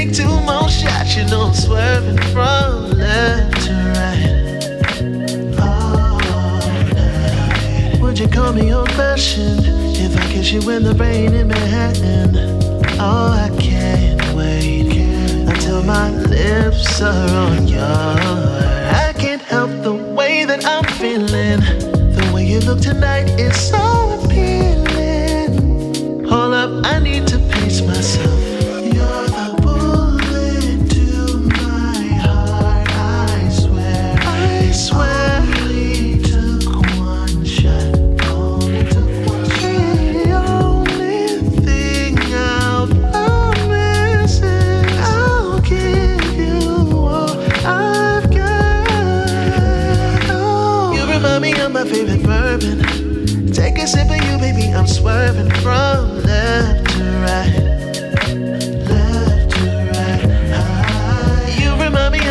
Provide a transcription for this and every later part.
Take two more shots, you know I'm swerving from left to right. All night. Would you call me old-fashioned if I kiss you in the rain in Manhattan? Oh, I can't wait until my lips are on yours. I can't help the way that I'm feeling. The way you look tonight is so appealing. Hold up, I need to pace myself. You're the bullet to my heart, I swear. I swear. Only took one shot. Only took one shot. The only thing I'll promise is I'll give you all I've got. Oh, you remind me of my favorite bourbon. Take a sip of you, baby, I'm swerving from left to right.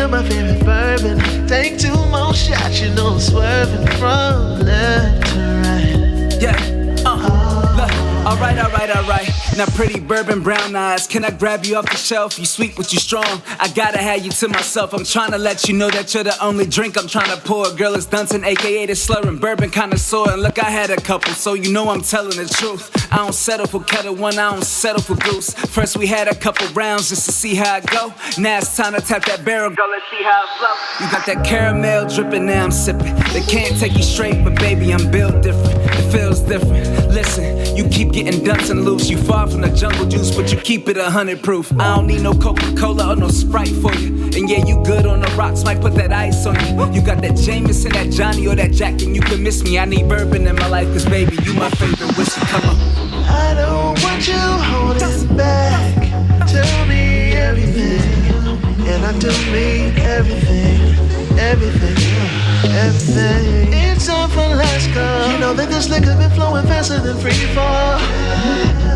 My favorite bourbon. Take two more shots, you know I'm swerving from left to right. Yeah, look, alright. Now pretty bourbon brown eyes, can I grab you off the shelf? You sweet but you strong, I gotta have you to myself. I'm trying to let you know that you're the only drink I'm trying to pour. Girl, it's Dunson, aka the slurring bourbon connoisseur. And look, I had a couple, so you know I'm telling the truth. I don't settle for kettle one, I don't settle for goose. First we had a couple rounds just to see how it go. Now it's time to tap that barrel, girl, let's see how it flow. You got that caramel dripping, now I'm sipping. They can't take you straight, but baby, I'm built different. It feels different. Listen, you keep getting Dunson loose. You far from the jungle juice, but you keep it 100 proof. I don't need no Coca-Cola or no Sprite for you. And yeah, you good on the rocks, might put that ice on you. You got that Jameson, that Johnny, or that Jack, and you can miss me. I need bourbon in my life, cause baby, you my favorite whiskey. Come on. I don't want you holding back. Tell me everything, and I do mean everything. It's time for last call. You know that this liquor been flowing faster than free fall.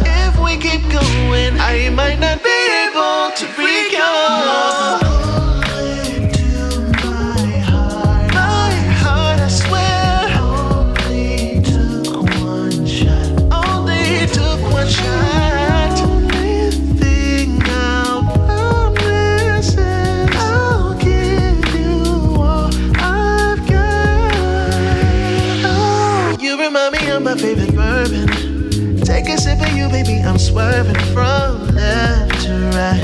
If we keep going, I might not be able to recall. My favorite bourbon. Take a sip of you, baby, I'm swerving from left to right.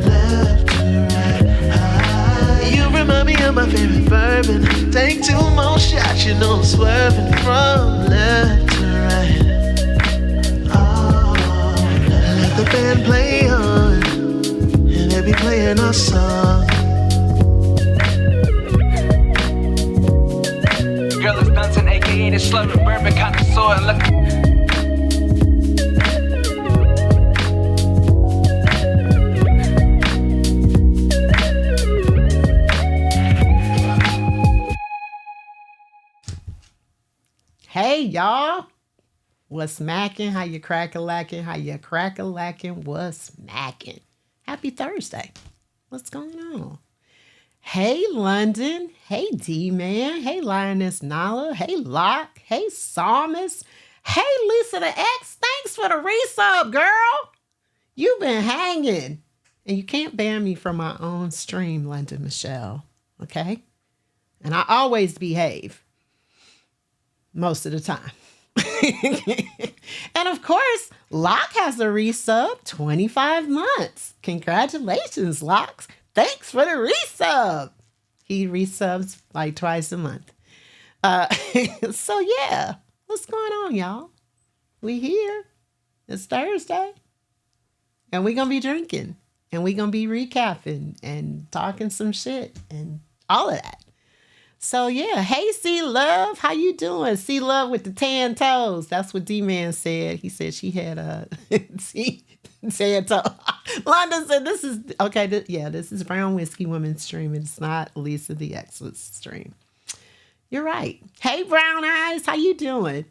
Left to right. You remind me of my favorite bourbon. Take two more shots, you know I'm swerving from left to right. Oh, let the band play on, and they be playing our song. Girl, it's Dunson, aka the slurring bourbon connoisseur. And look. Hey, y'all. What's smacking? How you crack-a-lacking? How you crack-a-lacking? What's smacking? Happy Thursday. What's going on? Hey, London. Hey, D-Man. Hey, Lioness Nala. Hey, Locke. Hey, Psalmist. Hey, Lisa the X. Thanks for the resub, girl. You've been hanging. And you can't ban me from my own stream, London Michelle. Okay? And I always behave. Most of the time. And of course, Locke has a resub, 25 months. Congratulations, Locke. Thanks for the resub. He resubs like twice a month. So yeah, what's going on, y'all? We here. It's Thursday. And we're going to be drinking. And we're going to be recapping and talking some shit and all of that. So yeah, hey C-Love, how you doing? C-Love with the tan toes. That's what D-Man said. He said she had a tan toe. London said this is, okay, this is Brown Whiskey Woman's stream. It's not Lisa the X's stream. You're right. Hey Brown Eyes, how you doing?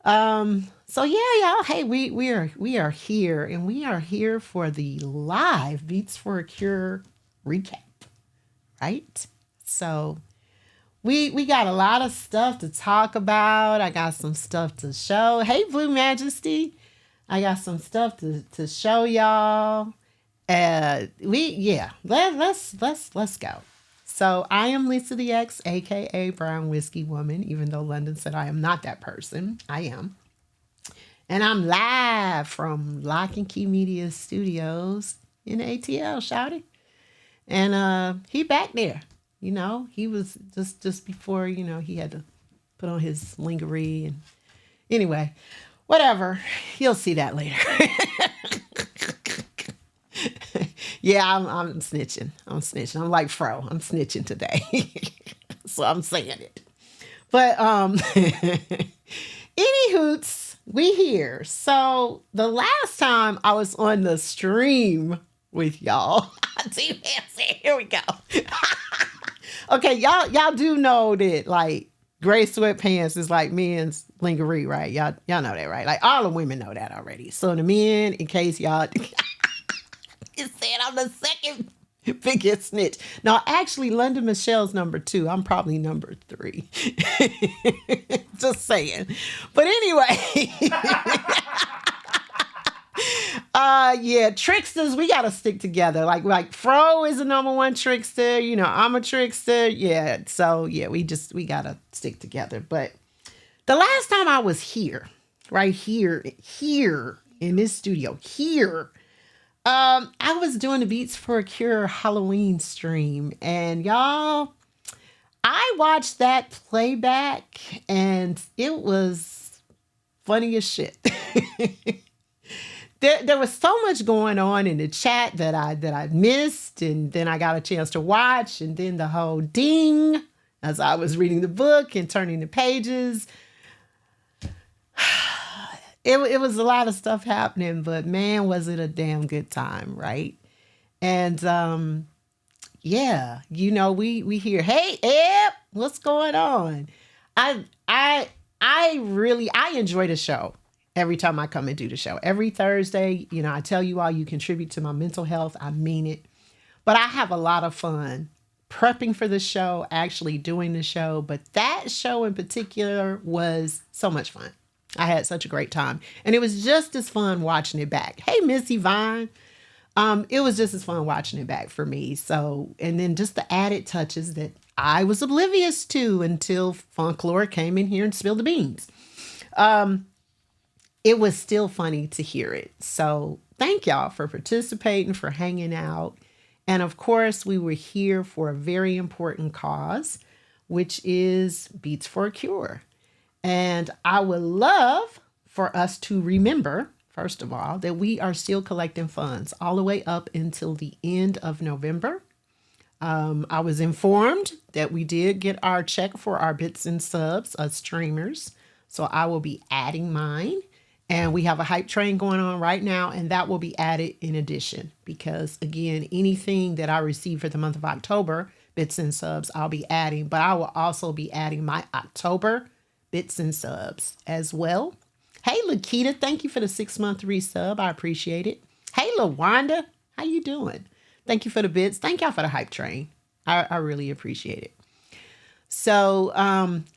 So yeah, y'all, hey, we are here, and we are here for the live Beats for a Cure recap, right? So we got a lot of stuff to talk about. I got some stuff to show. Hey, Blue Majesty. I got some stuff to show y'all. Let's go. So I am Lisa the X, aka Brown Whiskey Woman, even though London said I am not that person. I am. And I'm live from Lock and Key Media Studios in ATL, shouty. And he back there. He was just before, he had to put on his lingerie and anyway, whatever. You'll see that later. Yeah, I'm snitching. I'm like Fro. I'm snitching today. So I'm saying it. But any hoots, we here. So the last time I was on the stream with y'all, here we go. Okay, y'all do know that like gray sweatpants is like men's lingerie, right? Y'all know that, right? Like all the women know that already. So the men, in case y'all it said I'm the second biggest snitch. No, actually, London Michelle's number 2. I'm probably number 3. Just saying. But anyway, yeah, tricksters, we gotta stick together. Like Fro is the number 1 trickster. I'm a trickster. Yeah, so yeah, we gotta stick together. But the last time I was here, right here in this studio, here. I was doing the Beats for a Cure Halloween stream, and y'all, I watched that playback, and it was funny as shit. There was so much going on in the chat that I missed, and then I got a chance to watch, and then the whole ding as I was reading the book and turning the pages. It was a lot of stuff happening, but man, was it a damn good time, right? And yeah, we hear, hey, Eb, what's going on? I really enjoy the show every time I come and do the show. Every Thursday, I tell you all, you contribute to my mental health. I mean it. But I have a lot of fun prepping for the show, actually doing the show. But that show in particular was so much fun. I had such a great time. And it was just as fun watching it back. Hey, Missy Vine. It was just as fun watching it back for me. So, and then just the added touches that I was oblivious to until Funklore came in here and spilled the beans. It was still funny to hear it. So thank y'all for participating, for hanging out. And of course, we were here for a very important cause, which is Beats for a Cure. And I would love for us to remember, first of all, that we are still collecting funds all the way up until the end of November. I was informed that we did get our check for our bits and subs, us streamers. So I will be adding mine. And we have a hype train going on right now, and that will be added in addition. Because again, anything that I receive for the month of October, bits and subs, I'll be adding. But I will also be adding my October bits and subs as well. Hey, Lakita, thank you for the 6-month resub. I appreciate it. Hey, LaWanda, how you doing? Thank you for the bits. Thank y'all for the hype train. I really appreciate it. So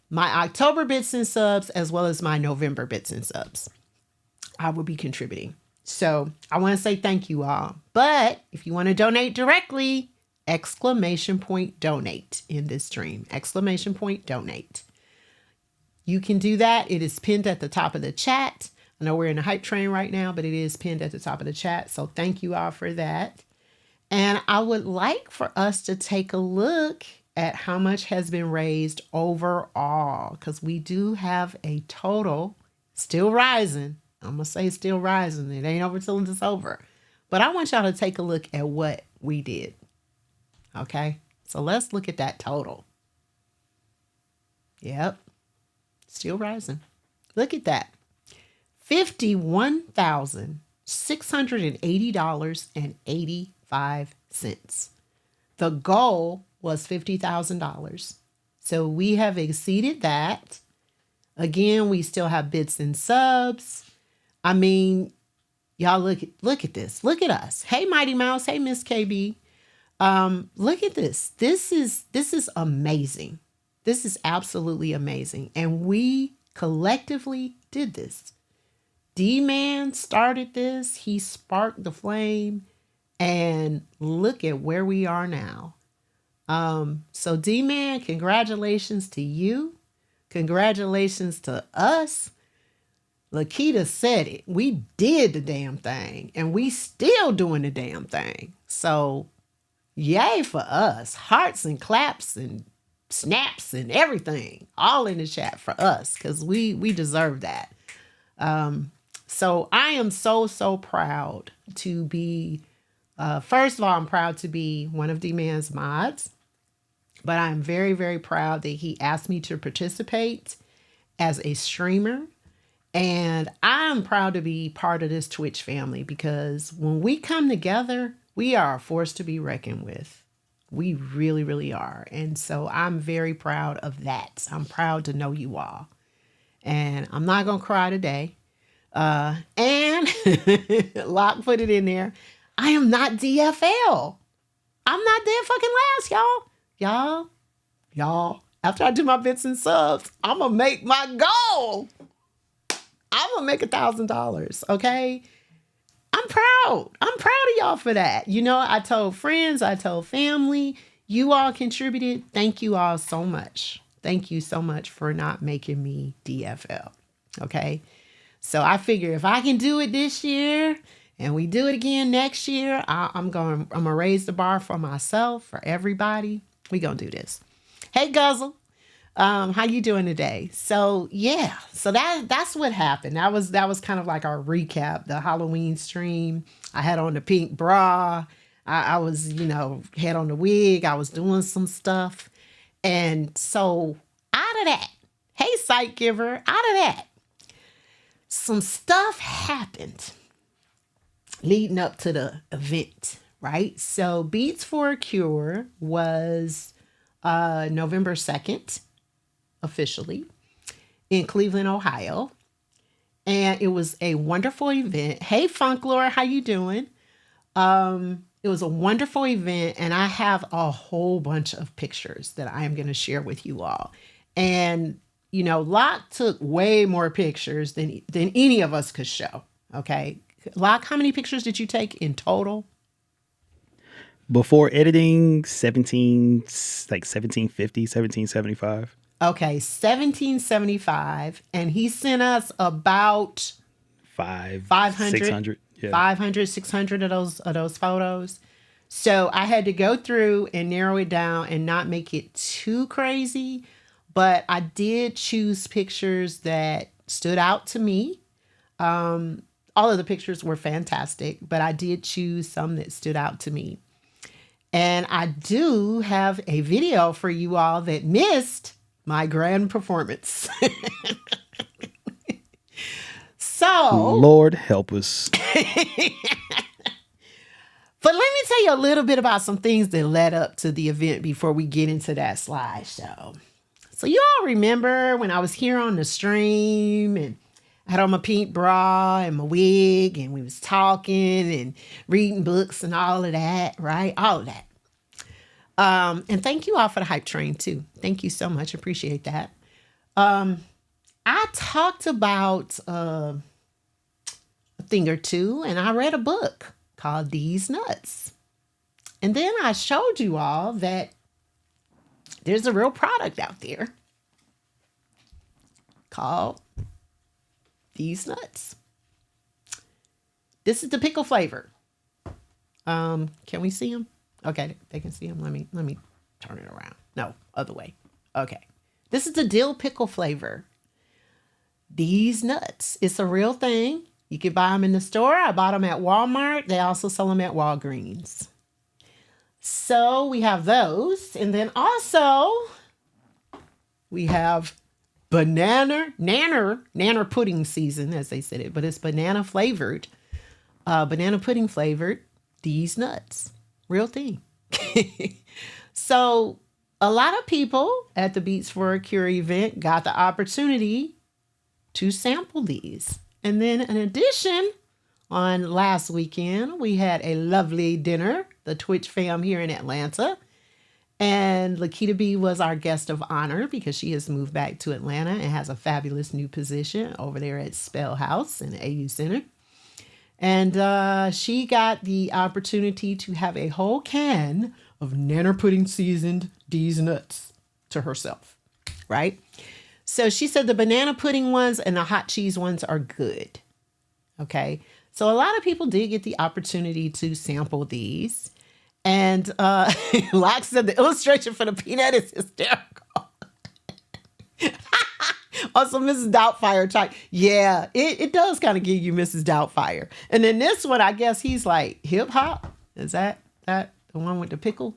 my October bits and subs as well as my November bits and subs, I will be contributing. So I want to say thank you all. But if you want to donate directly, ! Donate in this stream. ! Donate. You can do that. It is pinned at the top of the chat. I know we're in a hype train right now, but it is pinned at the top of the chat. So thank you all for that. And I would like for us to take a look at how much has been raised overall, because we do have a total still rising. I'm going to say still rising. It ain't over till it's over. But I want y'all to take a look at what we did. Okay? So let's look at that total. Yep. Still rising. Look at that. $51,680.85. The goal was $50,000. So we have exceeded that. Again, we still have bits and subs. I mean, y'all look at this. Look at us. Hey, Mighty Mouse. Hey, Miss KB. Look at this. This is amazing. This is absolutely amazing. And we collectively did this. D-Man started this. He sparked the flame. And look at where we are now. So D-Man, congratulations to you. Congratulations to us. Lakita said it. We did the damn thing, and we still doing the damn thing. So yay for us. Hearts and claps and snaps and everything all in the chat for us, because we deserve that. So I am so proud to be, first of all, I'm proud to be one of D-Man's mods, but I'm very proud that he asked me to participate as a streamer. And I'm proud to be part of this Twitch family, because when we come together, we are a force to be reckoned with. We really are. And so I'm very proud of that. I'm proud to know you all. And I'm not going to cry today. And Locke put it in there. I am not DFL. I'm not dead fucking last, y'all. After I do my bits and subs, I'm going to make my goal. I'm going to make $1,000. Okay. I'm proud of y'all for that. You know, I told friends, I told family, you all contributed. Thank you all so much. Thank you so much for not making me DFL. Okay. So I figure if I can do it this year and we do it again next year, I'm going to raise the bar for myself, for everybody. We going to do this. Hey, Guzzle. How you doing today? So yeah, so that's what happened. That was kind of like our recap, the Halloween stream. I had on the pink bra. I was, had on the wig. I was doing some stuff. And so out of that, hey, Sight Giver, out of that, some stuff happened leading up to the event, right? So Beats for a Cure was November 2nd. Officially in Cleveland, Ohio. And it was a wonderful event. Hey, Funklore, how you doing? It was a wonderful event, and I have a whole bunch of pictures that I am going to share with you all. And, Locke took way more pictures than any of us could show. Okay. Locke, how many pictures did you take in total? Before editing, 1750, 1775. Okay, 1775, and he sent us about 500, 600, yeah. 500, 600 of those photos. So I had to go through and narrow it down and not make it too crazy, but I did choose pictures that stood out to me. All of the pictures were fantastic, but I did choose some that stood out to me. And I do have a video for you all that missed my grand performance. So, Lord help us. But let me tell you a little bit about some things that led up to the event before we get into that slideshow. So you all remember when I was here on the stream and I had on my pink bra and my wig and we was talking and reading books and all of that, right? All of that. And thank you all for the hype train too. Thank you so much. Appreciate that. I talked about a thing or two, and I read a book called These Nuts. And then I showed you all that there's a real product out there called These Nuts. This is the pickle flavor. Can we see them? Okay, they can see them. Let me turn it around. No, other way. Okay. This is the dill pickle flavor. These Nuts. It's a real thing. You can buy them in the store. I bought them at Walmart. They also sell them at Walgreens. So we have those. And then also we have nanner pudding season, as they said it, but it's banana flavored, banana pudding flavored These Nuts. Real thing. So a lot of people at the Beats for a Cure event got the opportunity to sample these. And then in addition, on last weekend, we had a lovely dinner, the Twitch fam here in Atlanta. And Lakita B was our guest of honor because she has moved back to Atlanta and has a fabulous new position over there at Spell House in the AU Center. And she got the opportunity to have a whole can of nanner pudding seasoned D's nuts to herself, right? So she said the banana pudding ones and the hot cheese ones are good. Okay. So a lot of people did get the opportunity to sample these. And Locke said the illustration for the peanut is hysterical. Also, Mrs. Doubtfire type. Yeah, it does kind of give you Mrs. Doubtfire. And then this one, I guess he's like hip hop. Is that the one with the pickle?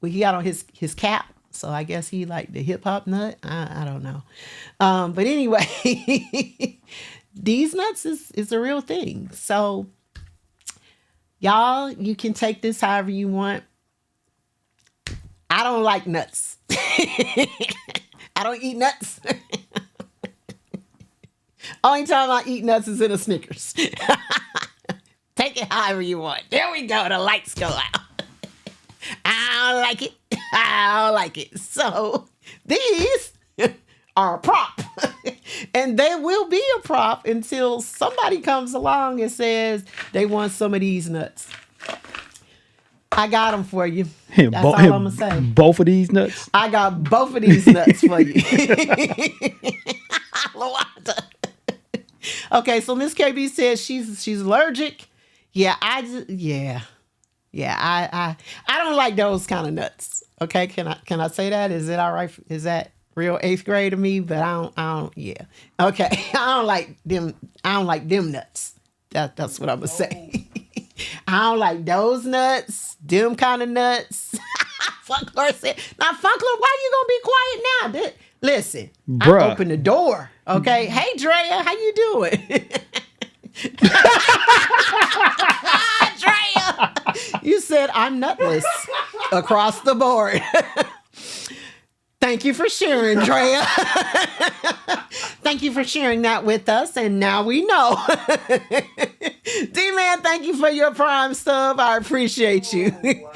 Well, he got on his cap. So I guess he like the hip hop nut. I don't know. But anyway, these nuts is a real thing. So y'all, you can take this however you want. I don't like nuts. I don't eat nuts. Only time I eat nuts is in a Snickers. Take it however you want. There we go. The lights go out. I don't like it. I don't like it. So these are a prop. And they will be a prop until somebody comes along and says they want some of these nuts. I got them for you. That's all I'm going to say. Both of these nuts? I got both of these nuts for you. Okay, so Miss KB says she's allergic. Yeah, I don't like those kind of nuts. Okay, can I say that? Is it all right? Is that real 8th grade of me? But I don't. Yeah. Okay, I don't like them. I don't like them nuts. That's what I'm gonna say. I don't like those nuts. Them kind of nuts. Funklor said, "Now, Funklor, why you gonna be quiet now? Listen, Bruh. I opened the door. Okay, hey Drea, how you doing?" Drea, you said I'm nutless across the board. Thank you for sharing, Drea. Thank you for sharing that with us, and now we know. D-Man, thank you for your Prime sub. I appreciate you. Wow.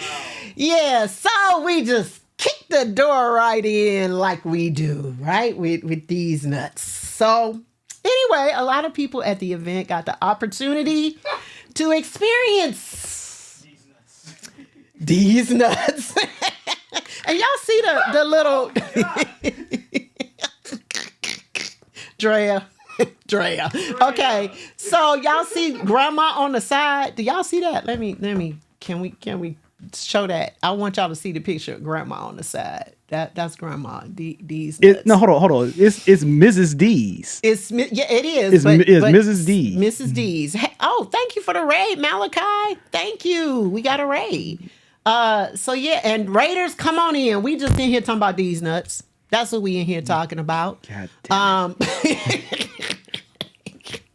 Yeah, so we just kick the door right in like we do, right? With these nuts. So anyway, a lot of people at the event got the opportunity to experience these nuts. And y'all see the little Drea. Okay, so y'all see grandma on the side. Do y'all see that? Let me. Can we show that? I want y'all to see the picture of grandma on the side. That's grandma. D's nuts. No, hold on. It's Mrs. D's. It is. It's Mrs. D's. Mrs. D's. Hey, oh, thank you for the raid, Malachi. Thank you. We got a raid. So yeah, and Raiders, come on in. We just in here talking about these nuts. That's what we in here talking about. God damn it.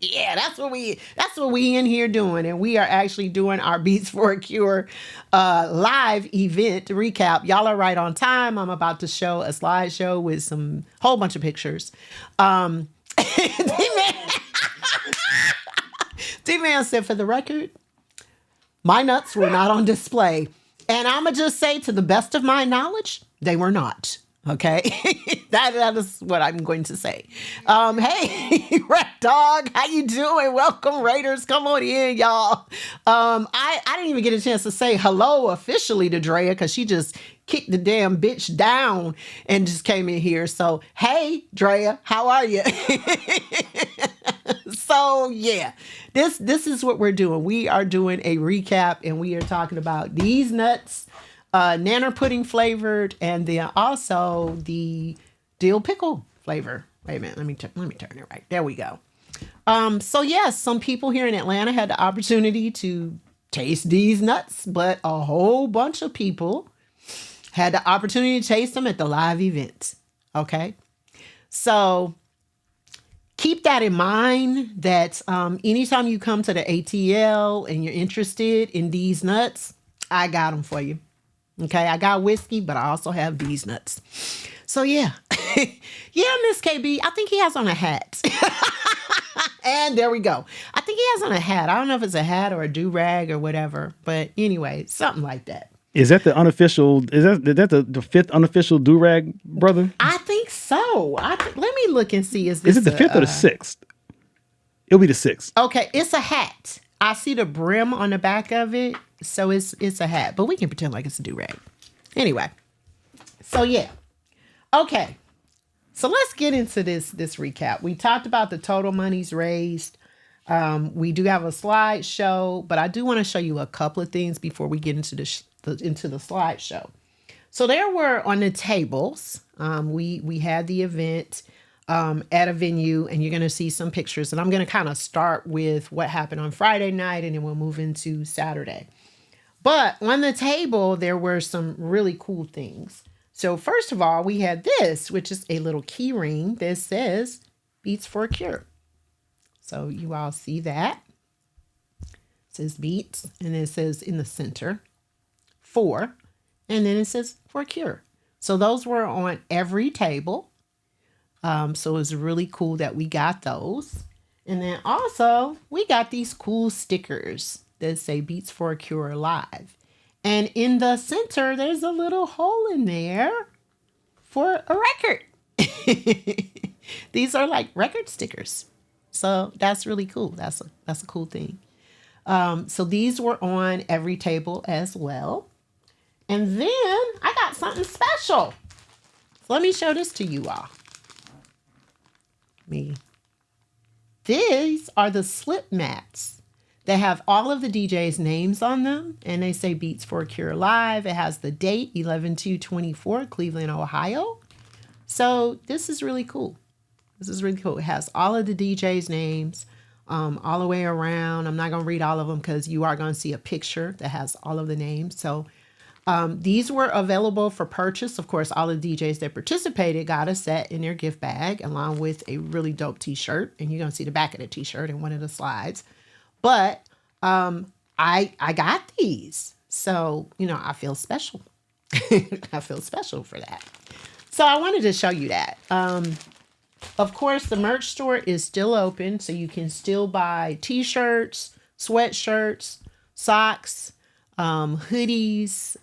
Yeah, that's what we in here doing, and we are actually doing our Beats for a Cure live event recap. Y'all are right on time. I'm about to show a slideshow with some whole bunch of pictures. D-Man said, for the record, my nuts were not on display. And I'm going to just say, to the best of my knowledge, they were not. Okay? that is what I'm going to say. Hey, Red Dog, how you doing? Welcome, Raiders. Come on in, y'all. I didn't even get a chance to say hello officially to Drea because she just kicked the damn bitch down and just came in here. So, hey, Drea, how are you? So, yeah, this is what we're doing. We are doing a recap, and we are talking about these nuts, nanner pudding flavored, and then also the dill pickle flavor. Wait a minute, let me turn it right. There we go. So yes, some people here in Atlanta had the opportunity to taste these nuts, but a whole bunch of people had the opportunity to taste them at the live event. Okay, so keep that in mind that anytime you come to the ATL and you're interested in these nuts, I got them for you. Okay, I got whiskey, but I also have these nuts. So yeah, yeah, Miss KB, I think he has on a hat. And there we go. I think he has on a hat. I don't know if it's a hat or a do-rag or whatever, but anyway, something like that. Is that the unofficial? Is that the fifth unofficial do-rag, brother? I think so. Let me look and see. Is it the fifth or the sixth? It'll be the 6th. Okay, it's a hat. I see the brim on the back of it, so it's a hat. But we can pretend like it's a do-rag. Anyway, so yeah. Okay, so let's get into this recap. We talked about the total monies raised. We do have a slideshow, but I do want to show you a couple of things before we get into the slideshow. So there were on the tables. We had the event at a venue, and you're going to see some pictures. And I'm going to kind of start with what happened on Friday night, and then we'll move into Saturday. But on the table, there were some really cool things. So first of all, we had this, which is a little key ring that says Beats for a Cure. So you all see that. It says Beats, and it says in the center, for, and then it says for a cure. So those were on every table. So it was really cool that we got those. And then also, we got these cool stickers that say Beats for a Cure Live. And in the center, there's a little hole in there for a record. These are like record stickers. So that's really cool. That's a cool thing. So these were on every table as well. And then I got something special. So let me show this to you all. These are the slip mats. They have all of the DJs' names on them, and they say Beats for a Cure Live. It has the date, 11/2/24, Cleveland, Ohio. So this is really cool. It has all of the DJs' names all the way around. I'm not going to read all of them because you are going to see a picture that has all of the names. So these were available for purchase. Of course, all the DJs that participated got a set in their gift bag along with a really dope t-shirt. And you're going to see the back of the t-shirt in one of the slides. But I got these. So, I feel special. I feel special for that. So I wanted to show you that. Of course, the merch store is still open. So you can still buy t-shirts, sweatshirts, socks, hoodies.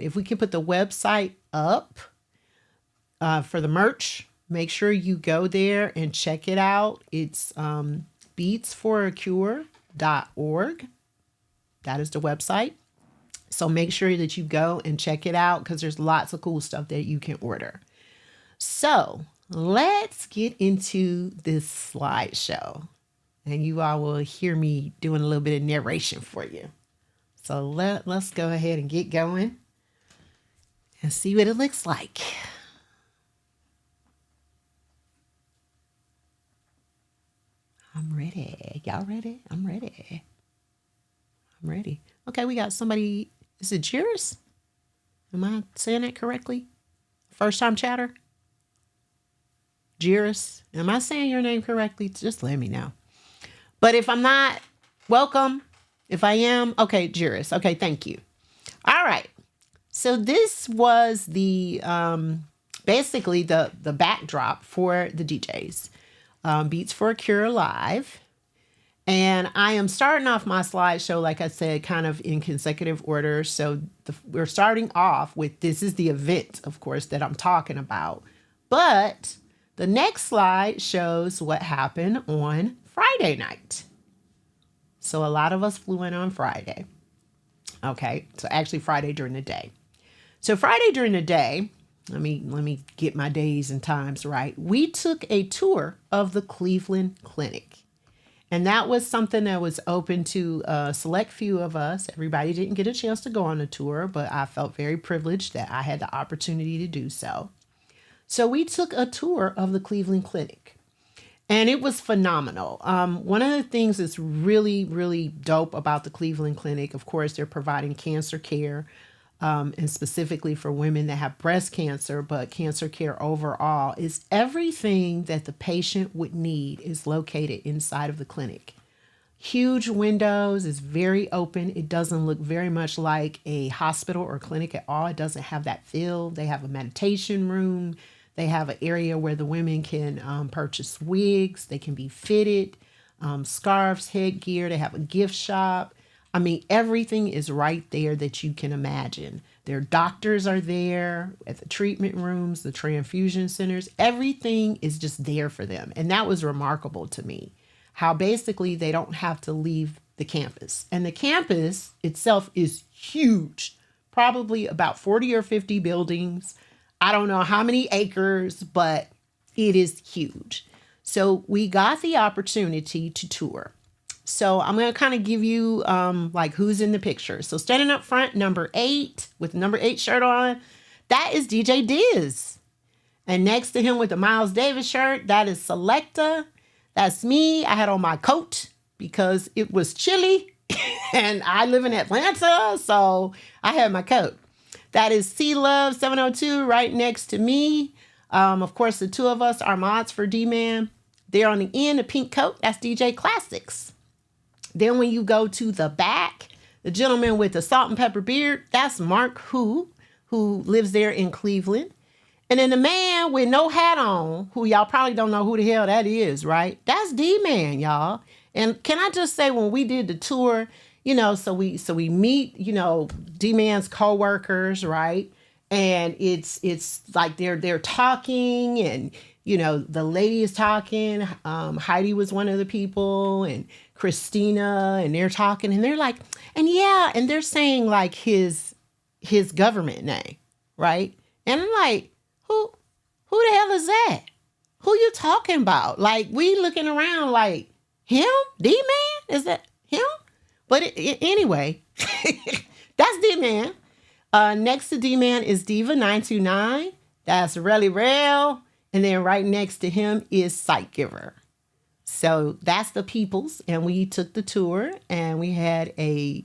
If we can put the website up for the merch, make sure you go there and check it out. It's beatsforacure.org. That is the website. So make sure that you go and check it out because there's lots of cool stuff that you can order. So let's get into this slideshow. And you all will hear me doing a little bit of narration for you. So let's go ahead and get going and see what it looks like. I'm ready. Y'all ready? I'm ready. Okay, we got somebody. Is it Jiris? Am I saying that correctly? First time chatter? Jiris? Am I saying your name correctly? Just let me know. But if I'm not, welcome. If I am, okay, Jiris. Okay, thank you. All right. So this was the basically the backdrop for the DJs. Beats for a Cure Live. And I am starting off my slideshow, like I said, kind of in consecutive order. So we're starting off with, this is the event, of course, that I'm talking about. But the next slide shows what happened on Friday night. So a lot of us flew in on Friday. Okay, so actually Friday during the day. So Friday during the day, let me get my days and times right. We took a tour of the Cleveland Clinic. And that was something that was open to a select few of us. Everybody didn't get a chance to go on the tour, but I felt very privileged that I had the opportunity to do so. So we took a tour of the Cleveland Clinic. And it was phenomenal. One of the things that's really, really dope about the Cleveland Clinic, of course, they're providing cancer care, and specifically for women that have breast cancer, but cancer care overall, is everything that the patient would need is located inside of the clinic. Huge windows, it's very open. It doesn't look very much like a hospital or clinic at all. It doesn't have that feel. They have a meditation room. They have an area where the women can purchase wigs. They can be fitted, scarves, headgear. They have a gift shop. I mean, everything is right there that you can imagine. Their doctors are there at the treatment rooms, the transfusion centers. Everything is just there for them. And that was remarkable to me. how basically they don't have to leave the campus. And the campus itself is huge, probably about 40 or 50 buildings. I don't know how many acres, but it is huge. So we got the opportunity to tour. So I'm going to kind of give you like who's in the picture. So standing up front, number 8 with the number 8 shirt on, that is DJ Diz. And next to him with the Miles Davis shirt, that is Selecta. That's me. I had on my coat because it was chilly and I live in Atlanta, so I had my coat. That is C Love 702 right next to me. Of course, the two of us are mods for D-Man. There on the end, the pink coat, that's DJ Classics. Then when you go to the back, the gentleman with the salt and pepper beard, that's Mark who lives there in Cleveland. And then the man with no hat on, who y'all probably don't know who the hell that is, right? That's D-Man, y'all. And can I just say, when we did the tour, you know, so we meet, you know, D-Man's coworkers, right? And it's like they're talking, and you know, the lady is talking. Heidi was one of the people, and Christina, and they're talking, and they're like, and yeah, and they're saying like his government name, right? And I'm like, who the hell is that? Who you talking about? Like, we looking around like, him? D-Man? Is that him? But anyway, that's D-Man. Next to D-Man is Diva 929. That's Relly Rel. And then right next to him is Sight Giver. So that's the peoples. And we took the tour and we had a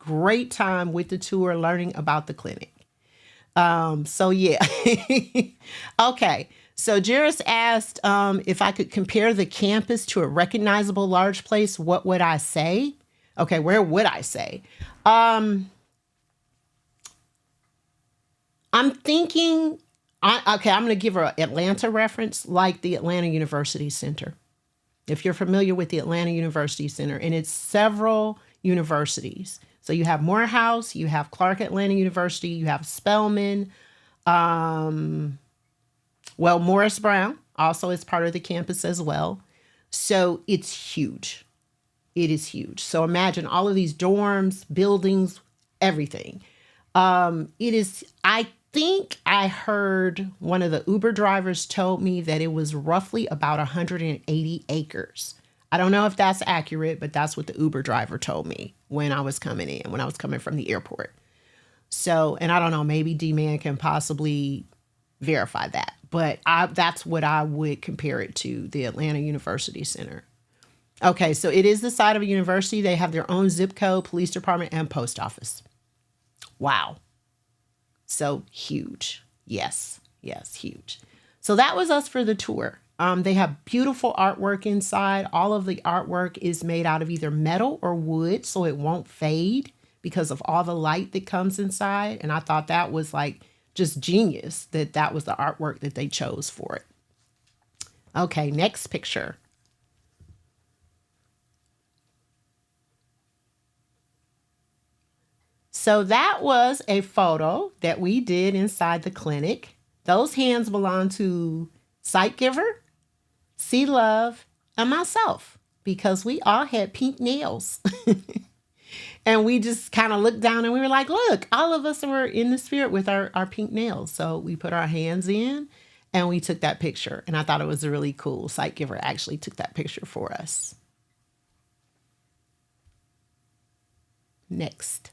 great time with the tour learning about the clinic. So yeah. Okay. So Jairus asked if I could compare the campus to a recognizable large place, what would I say? Okay, where would I say? I'm thinking, I'm going to give her an Atlanta reference, like the Atlanta University Center. If you're familiar with the Atlanta University Center, and it's several universities. So you have Morehouse, you have Clark Atlanta University, you have Spelman, Morris Brown also is part of the campus as well. So it's huge. It is huge. So imagine all of these dorms, buildings, everything. It is, I think I heard one of the Uber drivers told me that it was roughly about 180 acres. I don't know if that's accurate, but that's what the Uber driver told me when I was coming from the airport. So, and I don't know, maybe D-Man can possibly verify that, but that's what I would compare it to, the Atlanta University Center. Okay, so it is the side of a university. They have their own zip code, police department, and post office. Wow. So huge. Yes, huge. So that was us for the tour. They have beautiful artwork inside. All of the artwork is made out of either metal or wood, so it won't fade because of all the light that comes inside. And I thought that was like just genius that was the artwork that they chose for it. Okay, next picture. So that was a photo that we did inside the clinic. Those hands belong to Sight Giver, C Love, and myself, because we all had pink nails. And we just kind of looked down and we were like, look, all of us were in the spirit with our pink nails. So we put our hands in and we took that picture. And I thought it was really cool. Sight Giver actually took that picture for us. Next.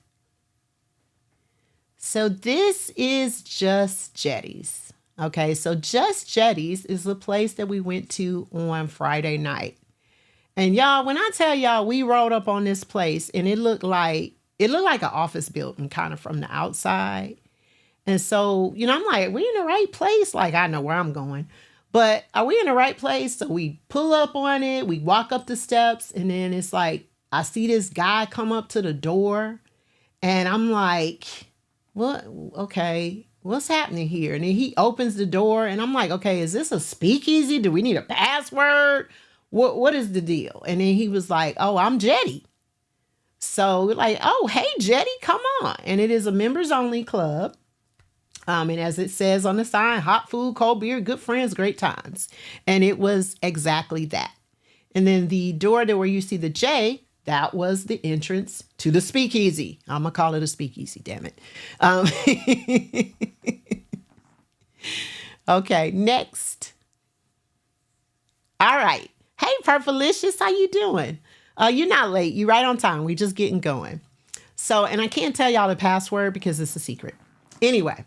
So this is Just Jetty's. Okay, so Just Jetty's is the place that we went to on Friday night. And y'all, when I tell y'all we rolled up on this place and it looked like an office building kind of from the outside. And so, you know, I'm like, we in the right place? Like, I know where I'm going. But are we in the right place? So we pull up on it, we walk up the steps, and then it's like, I see this guy come up to the door and I'm like, what? Okay, what's happening here? And then he opens the door and I'm like, okay, is this a speakeasy? Do we need a password? What is the deal? And then he was like, oh, I'm Jetty. So we're like, oh, hey, Jetty, come on. And it is a members only club. And as it says on the sign, hot food, cold beer, good friends, great times. And it was exactly that. And then the door there where you see the J, that was the entrance to the speakeasy. I'm going to call it a speakeasy, damn it. Okay, next. All right. Hey, Purplicious, how you doing? You're not late. You're right on time. We're just getting going. So, and I can't tell y'all the password because it's a secret. Anyway,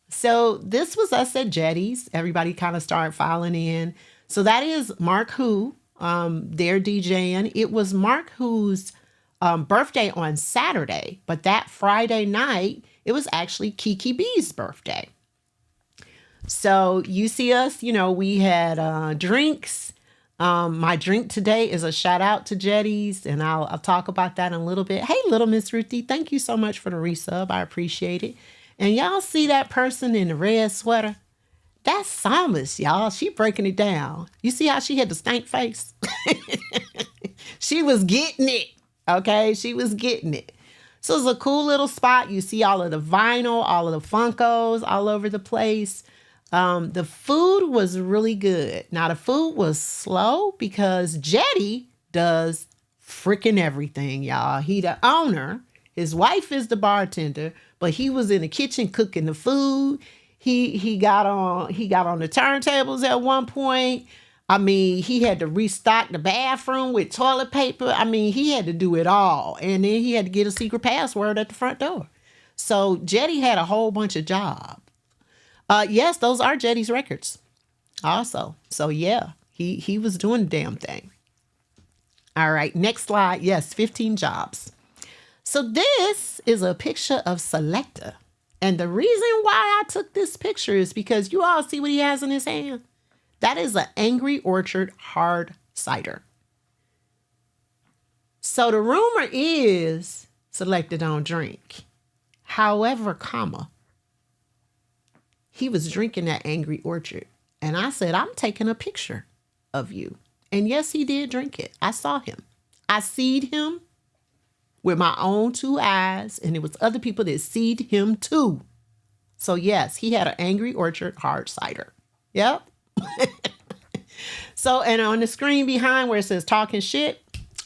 so this was us at Jetty's. Everybody kind of started filing in. So that is Mark Who, they're DJing. It was Mark Who's birthday on Saturday, but that Friday night, it was actually Kiki B's birthday. So you see us, we had drinks. My drink today is a shout out to Jetty's, and I'll talk about that in a little bit. Hey, little Miss Ruthie, thank you so much for the resub. I appreciate it. And y'all see that person in the red sweater? That's Psalmist, y'all. She breaking it down. You see how she had the stank face? She was getting it. Okay, she was getting it. So it's a cool little spot. You see all of the vinyl, all of the Funkos all over the place. The food was really good. Now, the food was slow because Jetty does freaking everything, y'all. He the owner. His wife is the bartender, but he was in the kitchen cooking the food. He got on the turntables at one point. I mean, he had to restock the bathroom with toilet paper. I mean, he had to do it all. And then he had to get a secret password at the front door. So Jetty had a whole bunch of jobs. Yes, those are Jetty's records also. So yeah, he was doing the damn thing. All right, next slide. Yes, 15 jobs. So this is a picture of Selecta. And the reason why I took this picture is because you all see what he has in his hand. That is an Angry Orchard hard cider. So the rumor is Selecta don't drink. However, he was drinking that Angry Orchard. And I said, I'm taking a picture of you. And yes, he did drink it. I saw him. I seed him with my own two eyes. And it was other people that seed him too. So yes, he had an Angry Orchard hard cider. Yep. So, and on the screen behind where it says talking shit,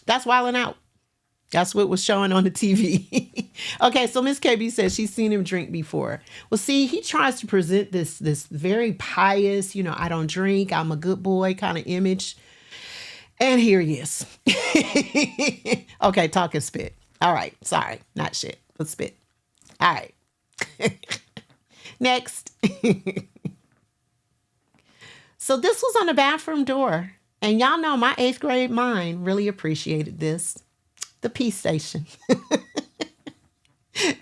that's Wildin' Out. That's what was showing on the TV. Okay, so Miss KB says she's seen him drink before. Well, see, he tries to present this very pious, I don't drink, I'm a good boy kind of image. And here he is. Okay, talking spit. All right, sorry, not shit, but spit. All right. Next. So this was on the bathroom door. And y'all know my 8th grade mind really appreciated this. The Peace Station.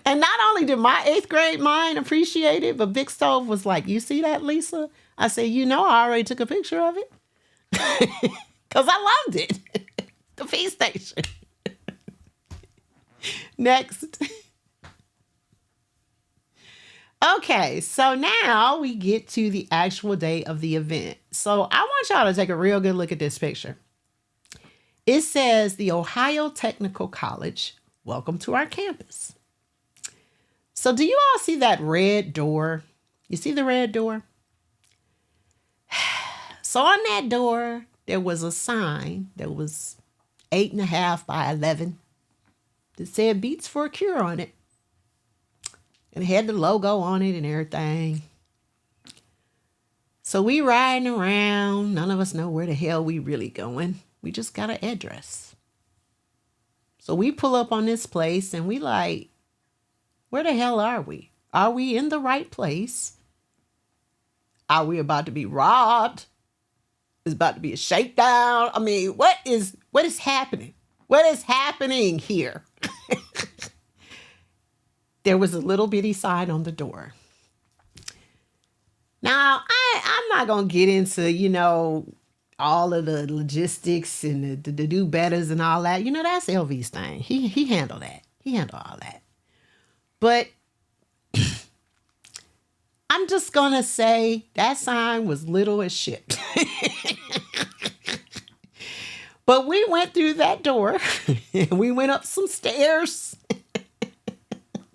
And not only did my 8th grade mind appreciate it, but Big Stove was like, you see that, Lisa? I said, I already took a picture of it. Because I loved it. The Peace Station. Next. Okay, so now we get to the actual day of the event. So I want y'all to take a real good look at this picture. It says the Ohio Technical College, welcome to our campus. So do you all see that red door? You see the red door? So on that door, there was a sign that was 8.5 by 11 that said Beats for a Cure on it. And it had the logo on it and everything. So we riding around. None of us know where the hell we really going. We just got an address. So we pull up on this place and we like, where the hell are we? Are we in the right place? Are we about to be robbed? Is about to be a shakedown? I mean, what is happening? What is happening here? There was a little bitty sign on the door. Now, I'm not going to get into, all of the logistics and the do betters and all that. That's LV's thing. He handled that. He handled all that. But I'm just going to say that sign was little as shit. But we went through that door and we went up some stairs.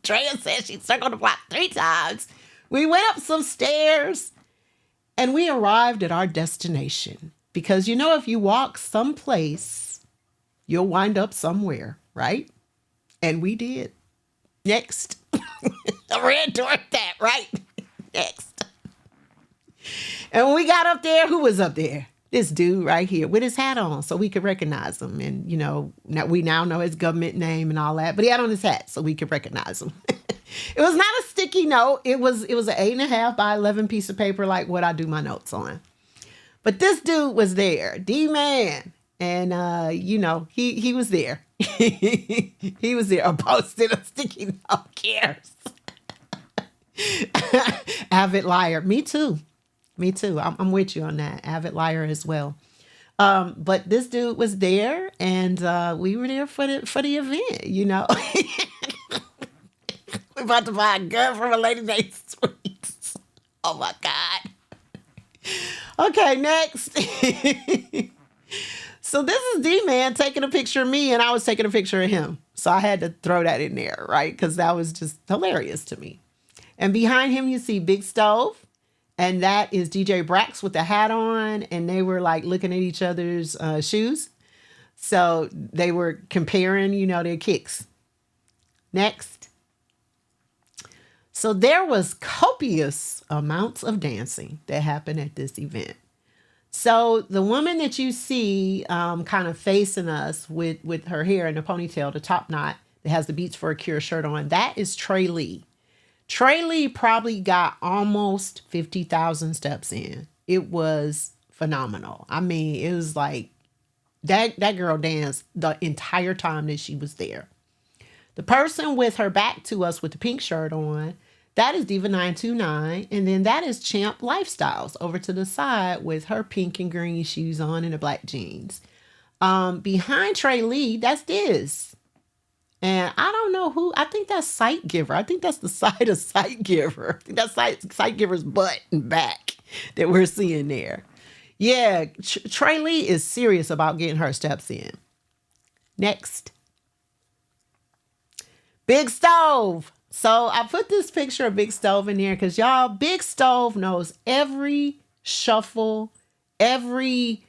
Drea said she circled the block 3 times. We went up some stairs and we arrived at our destination, Because if you walk someplace, you'll wind up somewhere, right? And we did. Next. I ran toward that, right? Next. And when we got up there, who was up there? This dude right here with his hat on so we could recognize him. And, we now know his government name and all that, but he had on his hat so we could recognize him. It was not a sticky note. It was an 8.5 by 11 piece of paper like what I do my notes on. But this dude was there, D-Man. And, he was there. He was there. I posted a sticky note. Who cares? Avid liar. Me too. I'm with you on that. Avid liar as well. But this dude was there, and we were there for the event. We're about to buy a gun from a lady named Sweets. Oh my God. Okay, next. So this is D-Man taking a picture of me, and I was taking a picture of him. So I had to throw that in there, right? Because that was just hilarious to me. And behind him, you see Big Stove. And that is DJ Brax with the hat on. And they were like looking at each other's shoes. So they were comparing, their kicks. Next. So there was copious amounts of dancing that happened at this event. So the woman that you see kind of facing us with her hair in a ponytail, the top knot that has the Beats for a Cure shirt on, that is Trey Lee. Trey Lee probably got almost 50,000 steps in. It was phenomenal. I mean, it was like that girl danced the entire time that she was there. The person with her back to us with the pink shirt on, that is Diva929. And then that is Champ Lifestyles over to the side with her pink and green shoes on and the black jeans. Behind Trey Lee, that's Diz. And I don't know who. I think that's Sight Giver. I think that's the side of Sight Giver. I think that's Sight Giver's butt and back that we're seeing there. Yeah, Trey Lee is serious about getting her steps in. Next. Big Stove. So I put this picture of Big Stove in there because y'all, Big Stove knows every shuffle, every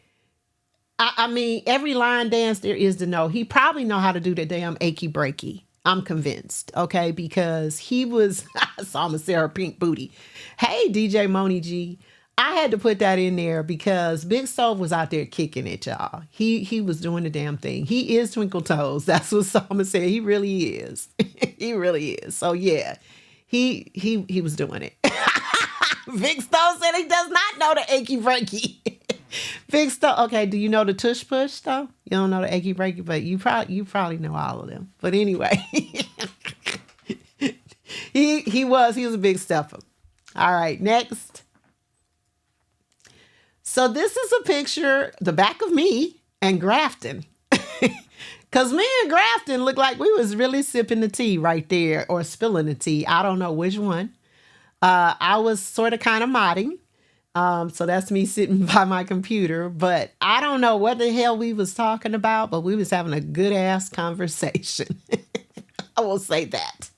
line dance there is to know. He probably know how to do the damn achy breaky. I'm convinced, okay? Because he was, I saw him say her pink booty. Hey, DJ Moni G, I had to put that in there because Big Stove was out there kicking it, y'all. He was doing the damn thing. He is Twinkle Toes. That's what Salma said. He really is. He really is. So yeah, he was doing it. Big Stove said he does not know the achy breaky. Big Stove. Okay, do you know the tush push though? You don't know the achy breaky, but you probably know all of them. But anyway, he was a big stepper. All right, next. So this is a picture, the back of me and Grafton. Because me and Grafton looked like we was really sipping the tea right there or spilling the tea. I don't know which one. I was sort of kind of modding. So that's me sitting by my computer. But I don't know what the hell we was talking about, but we was having a good ass conversation. I will say that.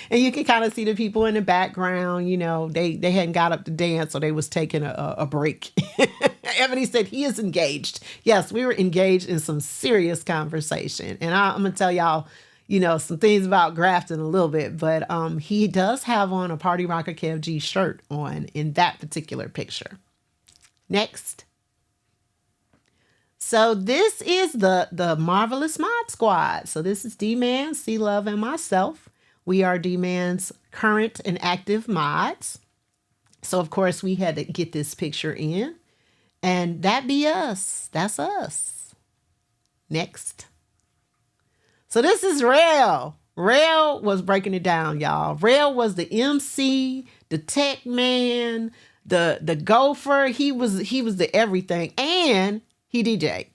And you can kind of see the people in the background, they hadn't got up to dance, so they was taking a break. Ebony said he is engaged. Yes, we were engaged in some serious conversation. And I'm going to tell y'all, some things about Grafton a little bit. But he does have on a Party Rocker Kev G shirt on in that particular picture. Next. So this is the Marvelous Mod Squad. So this is D-Man, C-Love, and myself. We are D-Man's current and active mods. So, of course, we had to get this picture in. And that be us. That's us. Next. So this is Rail. Rail was breaking it down, y'all. Rail was the MC, the tech man, the gopher. He was the everything. And he DJ'd.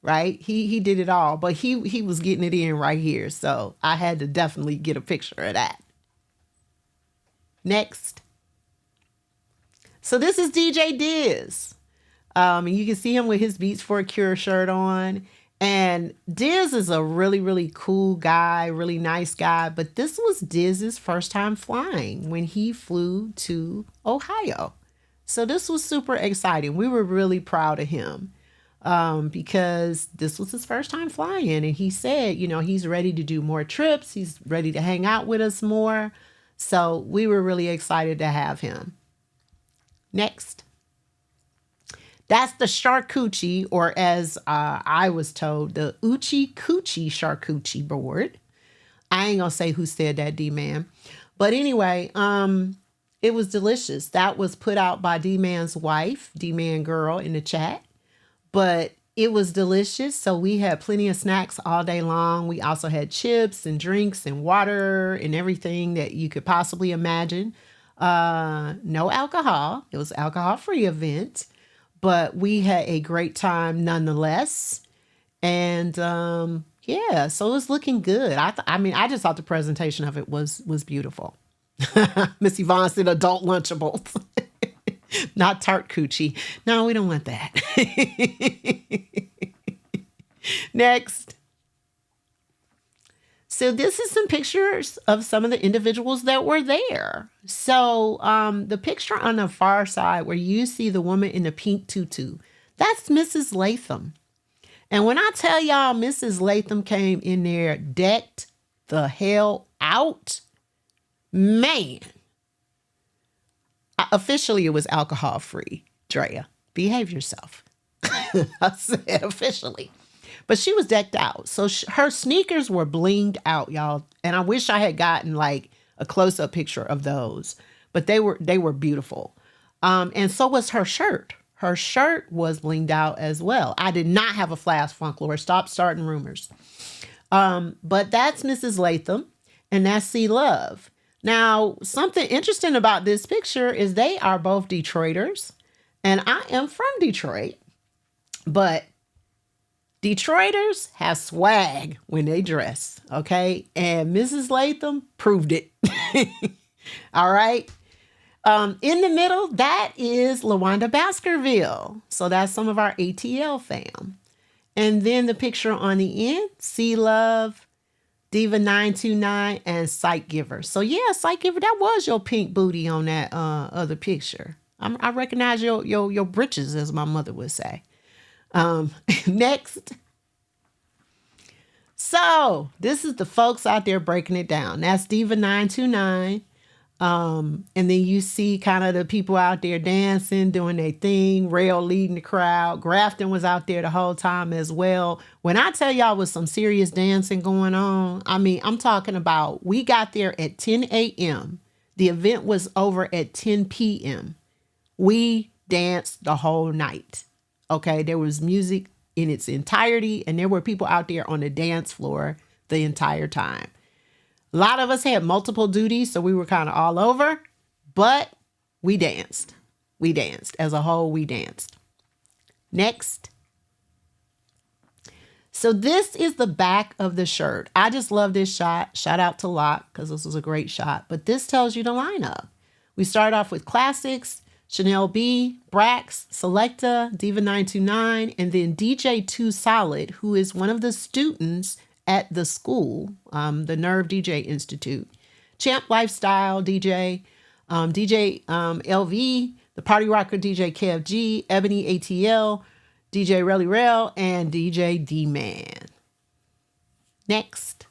Right? He did it all, but he was getting it in right here. So I had to definitely get a picture of that. Next. So this is DJ Diz. And you can see him with his Beats for a Cure shirt on. And Diz is a really, really cool guy, really nice guy. But this was Diz's first time flying when he flew to Ohio. So this was super exciting. We were really proud of him because this was his first time flying. And he said, he's ready to do more trips. He's ready to hang out with us more. So we were really excited to have him. Next. That's the charcuterie, or as I was told, the Oochie Coochie charcuterie board. I ain't gonna say who said that, D-Man. But anyway, it was delicious. That was put out by D-Man's wife, D-Man girl, in the chat. But it was delicious. So we had plenty of snacks all day long. We also had chips and drinks and water and everything that you could possibly imagine. No alcohol. It was an alcohol-free event. But we had a great time nonetheless. And yeah, so it was looking good. I just thought the presentation of it was beautiful. Miss Yvonne said adult Lunchables. Not tart coochie. No, we don't want that. Next. So this is some pictures of some of the individuals that were there. So the picture on the far side where you see the woman in the pink tutu, that's Mrs. Latham. And when I tell y'all Mrs. Latham came in there decked the hell out, man. Officially, it was alcohol free. Drea, behave yourself. I said officially. But she was decked out. So her sneakers were blinged out, y'all. And I wish I had gotten like a close-up picture of those. But they were beautiful. And so was her shirt. Her shirt was blinged out as well. I did not have a flash, Funklore. Stop starting rumors. But that's Mrs. Latham. And that's C Love. Now, something interesting about this picture is they are both Detroiters. And I am from Detroit. But Detroiters have swag when they dress, okay? And Mrs. Latham proved it. All right. In the middle, that is LaWanda Baskerville. So that's some of our ATL fam. And then the picture on the end, C Love, Diva 929, and Sight Giver. So yeah, Sight Giver, that was your pink booty on that other picture. I recognize your britches, as my mother would say. Next. So this is the folks out there breaking it down. That's Diva 929. And then you see kind of the people out there dancing, doing their thing, Rail leading the crowd. Grafton was out there the whole time as well. When I tell y'all was some serious dancing going on, I mean, I'm talking about we got there at 10 a.m. The event was over at 10 p.m. We danced the whole night. Okay, there was music in its entirety, and there were people out there on the dance floor the entire time. A lot of us had multiple duties, so we were kind of all over, but we danced. We danced. As a whole, we danced. Next. So this is the back of the shirt. I just love this shot. Shout out to Locke, because this was a great shot. But this tells you the lineup. We start off with classics, Chanel B, Brax, Selecta, Diva 929, and then DJ 2 Solid, who is one of the students at the school, the Nerve DJ Institute. Champ Lifestyle DJ, DJ LV, the Party Rocker DJ KFG, Ebony ATL, DJ Relly Rel, and DJ D-Man. Next.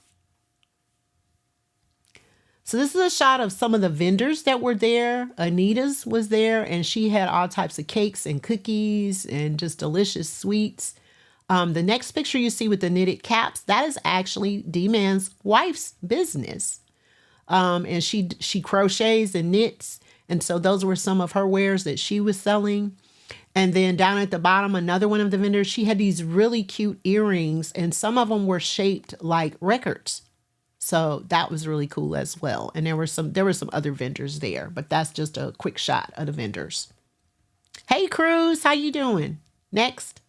So this is a shot of some of the vendors that were there. Anita's was there, and she had all types of cakes and cookies and just delicious sweets. The next picture you see with the knitted caps, that is actually D-Man's wife's business. And she crochets and knits. And so those were some of her wares that she was selling. And then down at the bottom, another one of the vendors, she had these really cute earrings, and some of them were shaped like records. So that was really cool as well. And there were some other vendors there, but that's just a quick shot of the vendors. Hey Cruz, how you doing? Next.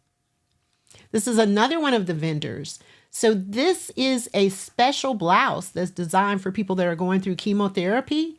This is another one of the vendors. So this is a special blouse that's designed for people that are going through chemotherapy.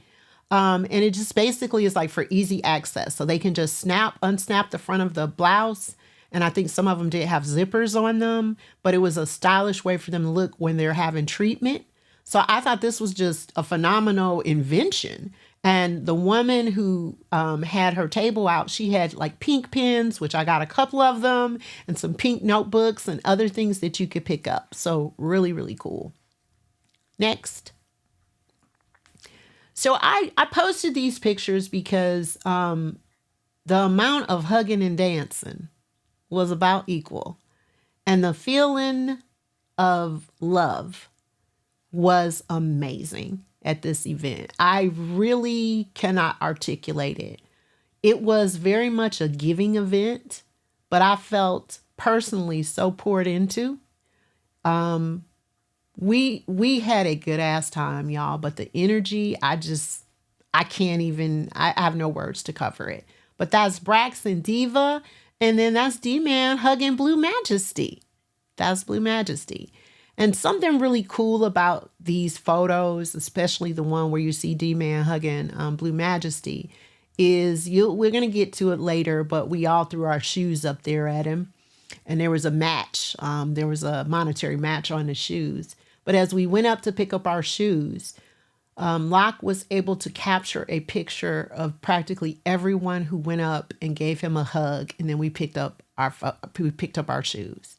And it just basically is like for easy access. So they can just unsnap the front of the blouse. And I think some of them did have zippers on them, but it was a stylish way for them to look when they're having treatment. So I thought this was just a phenomenal invention. And the woman who had her table out, she had like pink pens, which I got a couple of them, and some pink notebooks and other things that you could pick up. So really, really cool. Next. So I posted these pictures because the amount of hugging and dancing was about equal. And the feeling of love was amazing at this event. I really cannot articulate it. It was very much a giving event, but I felt personally so poured into. We had a good ass time, y'all, but the energy, I can't even, I have no words to cover it. But that's Braxton Diva, and then that's D-Man hugging Blue Majesty. That's Blue Majesty. And something really cool about these photos, especially the one where you see D-Man hugging Blue Majesty, is we're going to get to it later, but we all threw our shoes up there at him. And there was a match. There was a monetary match on the shoes. But as we went up to pick up our shoes, Locke was able to capture a picture of practically everyone who went up and gave him a hug. And then we picked up our shoes.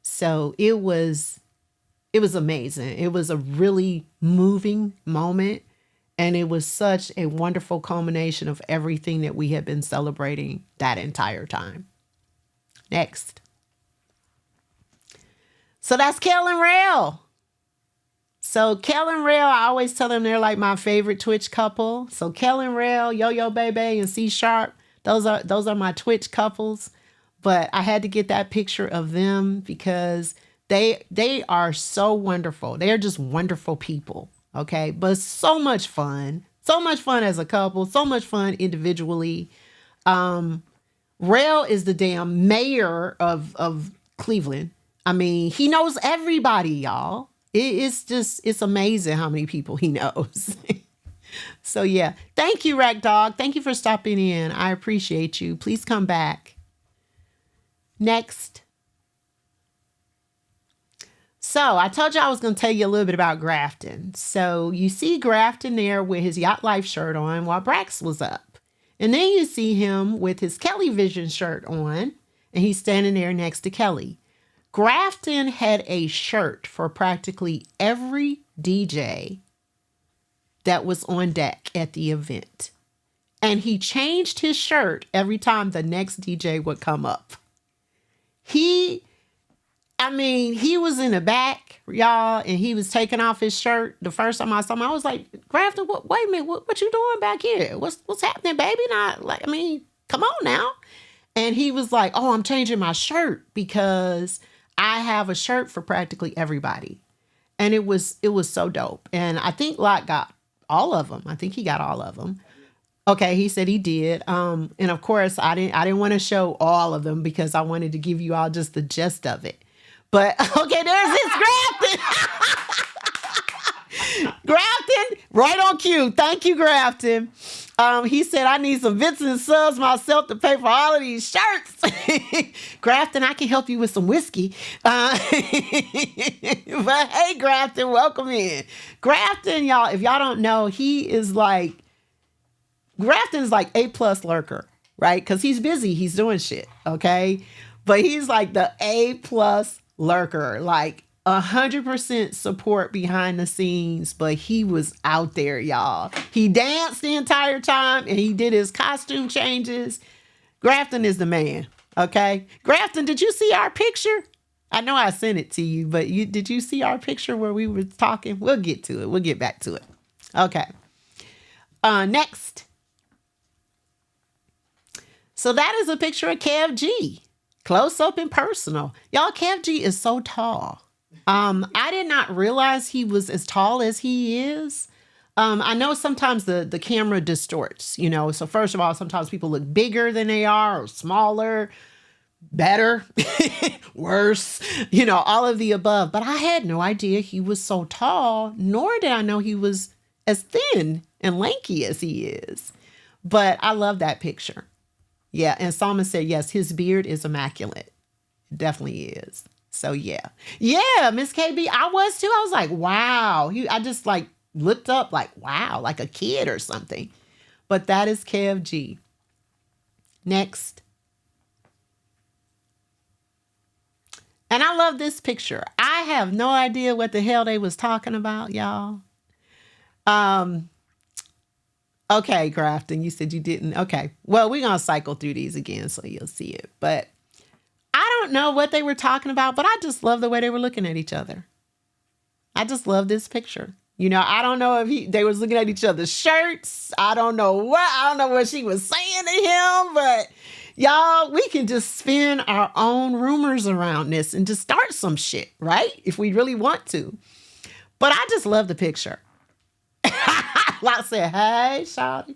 So it was amazing. It was a really moving moment. And it was such a wonderful culmination of everything that we had been celebrating that entire time. Next. So that's Kel and Rail. So Kel and Rail, I always tell them they're like my favorite Twitch couple. So Kel and Rail, Yo-Yo Baby and C Sharp, those are my Twitch couples. But I had to get that picture of them because they are so wonderful. They are just wonderful people. Okay. But so much fun as a couple, so much fun individually. Rail is the damn mayor of Cleveland. I mean, he knows everybody, y'all. It's amazing how many people he knows. So yeah, thank you, Rack Dog. Thank you for stopping in. I appreciate you. Please come back. Next. So I told you I was going to tell you a little bit about Grafton. So you see Grafton there with his Yacht Life shirt on while Brax was up. And then you see him with his Kelly Vision shirt on, and he's standing there next to Kelly. Grafton had a shirt for practically every DJ that was on deck at the event. And he changed his shirt every time the next DJ would come up. He was in the back, y'all, and he was taking off his shirt. The first time I saw him, I was like, Grafton, wait a minute, what you doing back here? What's happening, baby? Come on now. And he was like, oh, I'm changing my shirt because I have a shirt for practically everybody. And it was so dope. And I think Locke got all of them. I think he got all of them. Okay, he said he did. And of course, I didn't want to show all of them because I wanted to give you all just the gist of it. But okay, there's his Grafton. Grafton, right on cue. Thank you, Grafton. He said, I need some Vincent subs myself to pay for all of these shirts. Grafton, I can help you with some whiskey. But hey, Grafton, welcome in. Grafton, y'all, if y'all don't know, Grafton's like A+ lurker, right? Because he's busy. He's doing shit, okay? But he's like the A+ lurker, like 100% support behind the scenes, but he was out there, y'all. He danced the entire time and he did his costume changes. Grafton is the man, okay? Grafton, did you see our picture? I know I sent it to you, but did you see our picture where we were talking? We'll get to it. We'll get back to it. Okay. Next. So that is a picture of Kev G. Close up and personal. Y'all, Kev G is so tall. I did not realize he was as tall as he is. I know sometimes the camera distorts, So first of all, sometimes people look bigger than they are or smaller, better, worse, all of the above. But I had no idea he was so tall, nor did I know he was as thin and lanky as he is. But I love that picture. Yeah, and Salman said, yes, his beard is immaculate. It definitely is. So, yeah. Yeah, Miss KB, I was too. I was like, wow. I just looked up like, wow, like a kid or something. But that is KFG. Next. And I love this picture. I have no idea what the hell they was talking about, y'all. Okay, Grafton, you said you didn't. Okay. Well, we're going to cycle through these again so you'll see it. But I don't know what they were talking about, but I just love the way they were looking at each other. I just love this picture. You know, I don't know if they was looking at each other's shirts. I don't know what she was saying to him, but y'all, we can just spin our own rumors around this and just start some shit, right? If we really want to. But I just love the picture. Like said, hey, shawty.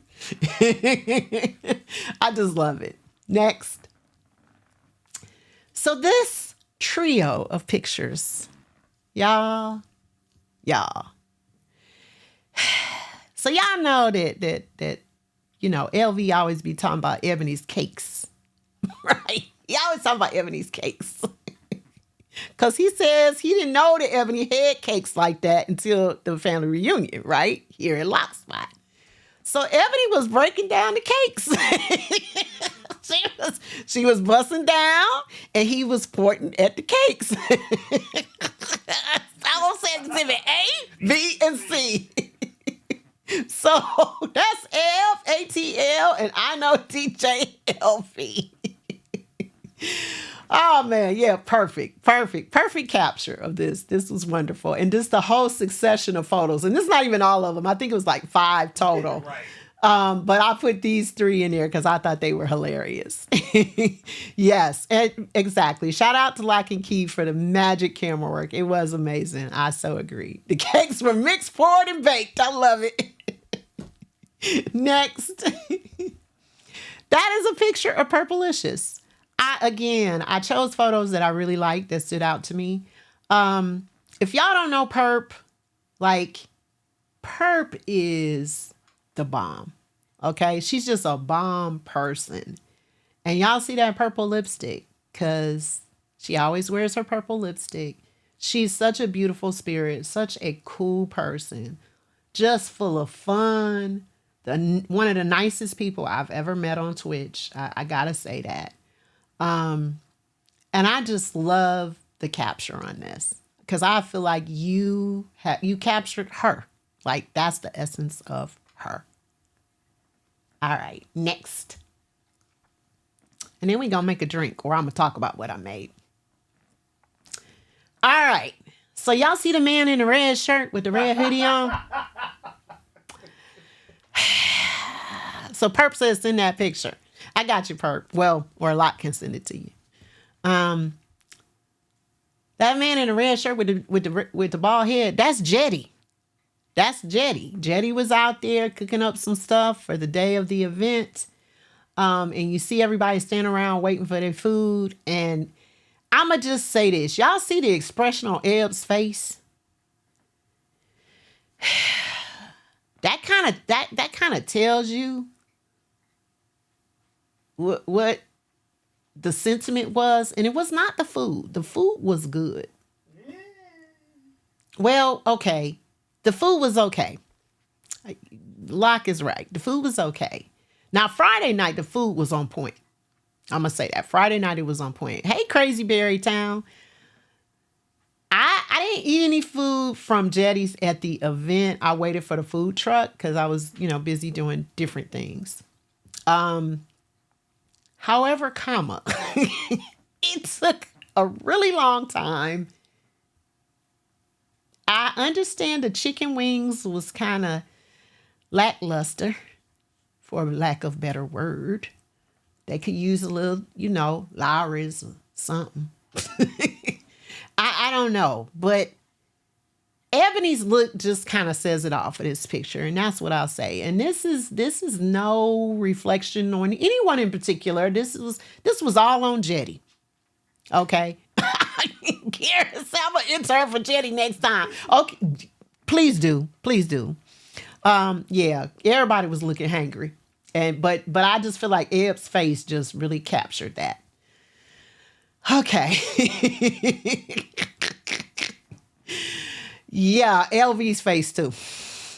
I just love it. Next. So this trio of pictures, y'all. So y'all know that you know, LV always be talking about Ebony's cakes, right? He always talking about Ebony's cakes. Because he says he didn't know that Ebony had cakes like that until the family reunion, right? Here at Lockspot. So Ebony was breaking down the cakes. she was busting down and he was pointing at the cakes. I was saying exhibit A, B, and C. So that's F, ATL, and I know DJ LV. Oh man, yeah, perfect capture of this. This was wonderful. And just the whole succession of photos. And this is not even all of them. I think it was like 5 total. Right. But I put these 3 in there because I thought they were hilarious. Yes, and exactly. Shout out to Lock and Key for the magic camera work. It was amazing. I so agree. The cakes were mixed, poured, and baked. I love it. Next. That is a picture of Purplicious. I chose photos that I really liked that stood out to me. If y'all don't know Perp, like, Perp is the bomb. Okay? She's just a bomb person. And y'all see that purple lipstick because she always wears her purple lipstick. She's such a beautiful spirit, such a cool person, just full of fun. One of the nicest people I've ever met on Twitch. I gotta say that. And I just love the capture on this because I feel like you captured her. Like that's the essence of her. All right, next. And then we gonna make a drink or I'm gonna talk about what I made. All right. So y'all see the man in the red shirt with the red hoodie on? So Perp says send that picture. I got you, Perp. Well, or Lot can send it to you. That man in the red shirt with the bald head, that's Jetty. That's Jetty. Jetty was out there cooking up some stuff for the day of the event. And you see everybody standing around waiting for their food. And I'ma just say this. Y'all see the expression on Eb's face? That kind of tells you what the sentiment was, and it was not the food. The food was good. Yeah. Well, okay. The food was okay. Locke is right. The food was okay. Now, Friday night, the food was on point. I'm going to say that. Friday night, it was on point. Hey, Crazy Berry Town. I didn't eat any food from Jetty's at the event. I waited for the food truck because I was, busy doing different things. However, it took a really long time. I understand the chicken wings was kind of lackluster, for lack of better word. They could use a little, Lowry's or something. I don't know, but Ebony's look just kind of says it all for this picture, and that's what I'll say. And this is no reflection on anyone in particular. This was all on Jetty. Okay, Karen, I'm an intern for Jetty next time. Okay, please do. Yeah, everybody was looking hangry, but I just feel like Eb's face just really captured that. Okay. Yeah, LV's face too.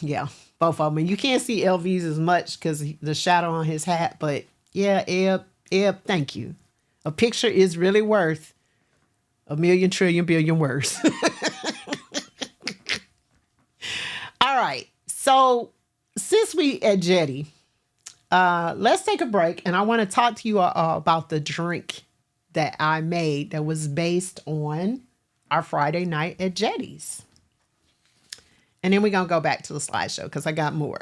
Yeah, both of them. And you can't see LV's as much because the shadow on his hat. But yeah, Eb, thank you. A picture is really worth a million trillion billion words. All right. So since we at Jetty, let's take a break. And I want to talk to you about the drink that I made that was based on our Friday night at Jetty's. And then we're going to go back to the slideshow because I got more.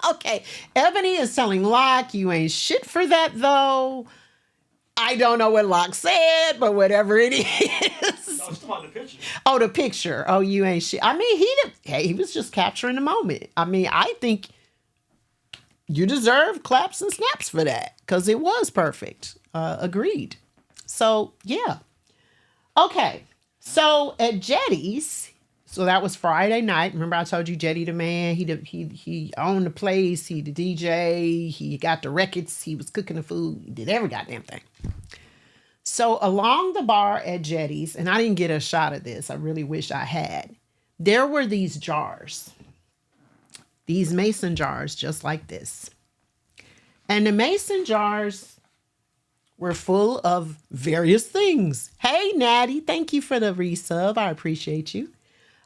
Okay. Ebony is telling Locke, you ain't shit for that, though. I don't know what Locke said, but whatever it is. No, it's about the picture. Oh, the picture. Oh, you ain't shit. I mean, he was just capturing the moment. I mean, I think you deserve claps and snaps for that because it was perfect. Agreed. So, yeah. Okay. So at Jetty's, so that was Friday night. Remember I told you Jetty the man, he owned the place, he the DJ, he got the records, he was cooking the food, he did every goddamn thing. So along the bar at Jetty's, and I didn't get a shot of this, I really wish I had, there were these jars, these mason jars just like this. And the mason jars were full of various things. Hey, Natty, thank you for the resub. I appreciate you.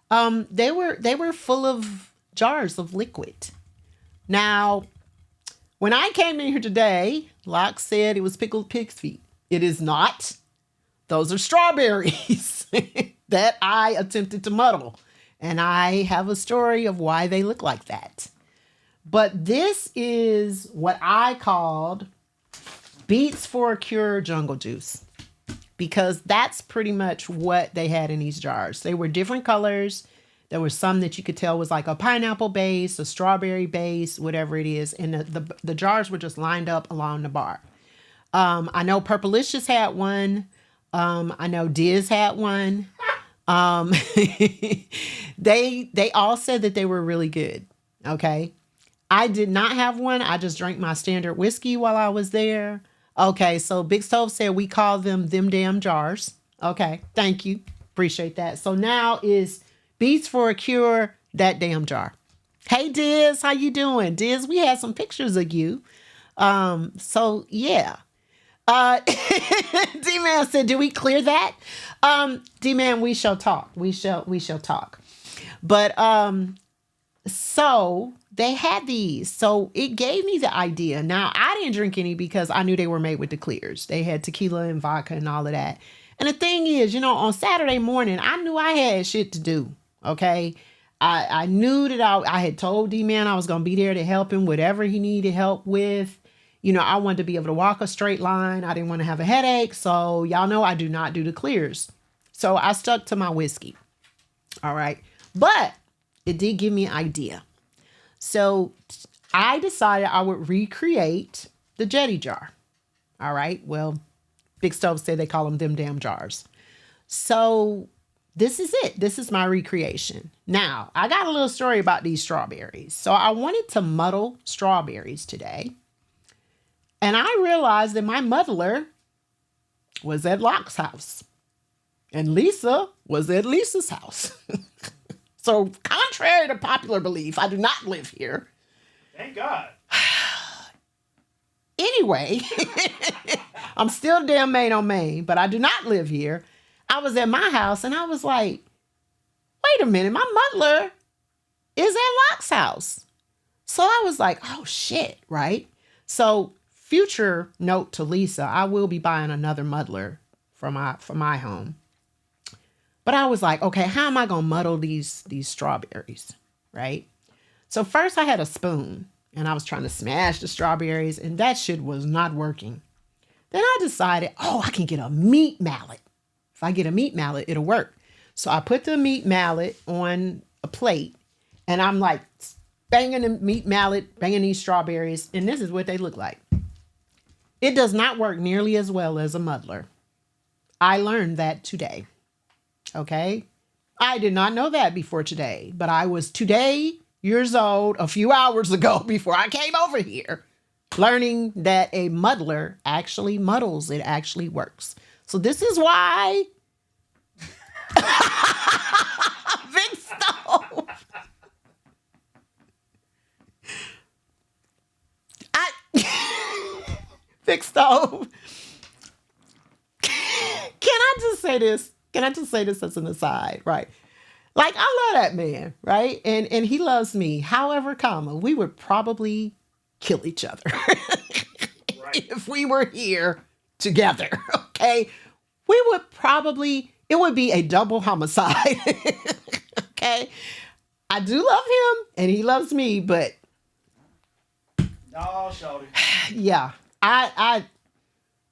They were full of jars of liquid. Now, when I came in here today, Locke said it was pickled pig's feet. It is not. Those are strawberries that I attempted to muddle. And I have a story of why they look like that. But this is what I called Beats for a Cure Jungle Juice. Because that's pretty much what they had in these jars. They were different colors. There was some that you could tell was like a pineapple base, a strawberry base, whatever it is. And the jars were just lined up along the bar. I know Purplicious had one. I know Diz had one. They all said that they were really good. Okay. I did not have one. I just drank my standard whiskey while I was there. Okay, so Big Stove said we call them damn jars. Okay, thank you. Appreciate that. So now is Beats for a Cure, that damn jar. Hey, Diz, how you doing? Diz, we had some pictures of you. So, yeah. D-Man said, do we clear that? D-Man, we shall talk. We shall talk. But, so they had these. So it gave me the idea. Now, I didn't drink any because I knew they were made with the clears. They had tequila and vodka and all of that. And the thing is, on Saturday morning, I knew I had shit to do. Okay. I knew that I had told D-Man I was going to be there to help him, whatever he needed help with. I wanted to be able to walk a straight line. I didn't want to have a headache. So y'all know I do not do the clears. So I stuck to my whiskey. All right. But it did give me an idea. So I decided I would recreate the Jetty jar. All right. Well, Big Stove said they call them damn jars. So this is it. This is my recreation. Now, I got a little story about these strawberries. So I wanted to muddle strawberries today. And I realized that my muddler was at Locke's house. And Lisa was at Lisa's house. So contrary to popular belief, I do not live here. Thank God. Anyway, I'm still damn main on Main, but I do not live here. I was at my house and I was like, wait a minute, my muddler is at Locke's house. So I was like, oh shit, right? So future note to Lisa, I will be buying another muddler for my home. But I was like, okay, how am I going to muddle these strawberries, right? So first I had a spoon and I was trying to smash the strawberries and that shit was not working. Then I decided, I can get a meat mallet. If I get a meat mallet, it'll work. So I put the meat mallet on a plate and I'm like banging the meat mallet, banging these strawberries. And this is what they look like. It does not work nearly as well as a muddler. I learned that today. Okay. I did not know that before today, but I was today years old a few hours ago before I came over here, learning that a muddler actually muddles. It actually works. So this is why Big Stove. Big stove. Can I just say this? Can I just say this as an aside, right? Like, I love that man, right? And he loves me. However, comma, we would probably kill each other if we were here together, okay? We would probably, it would be a double homicide, okay? I do love him and he loves me, but No, shorty. yeah,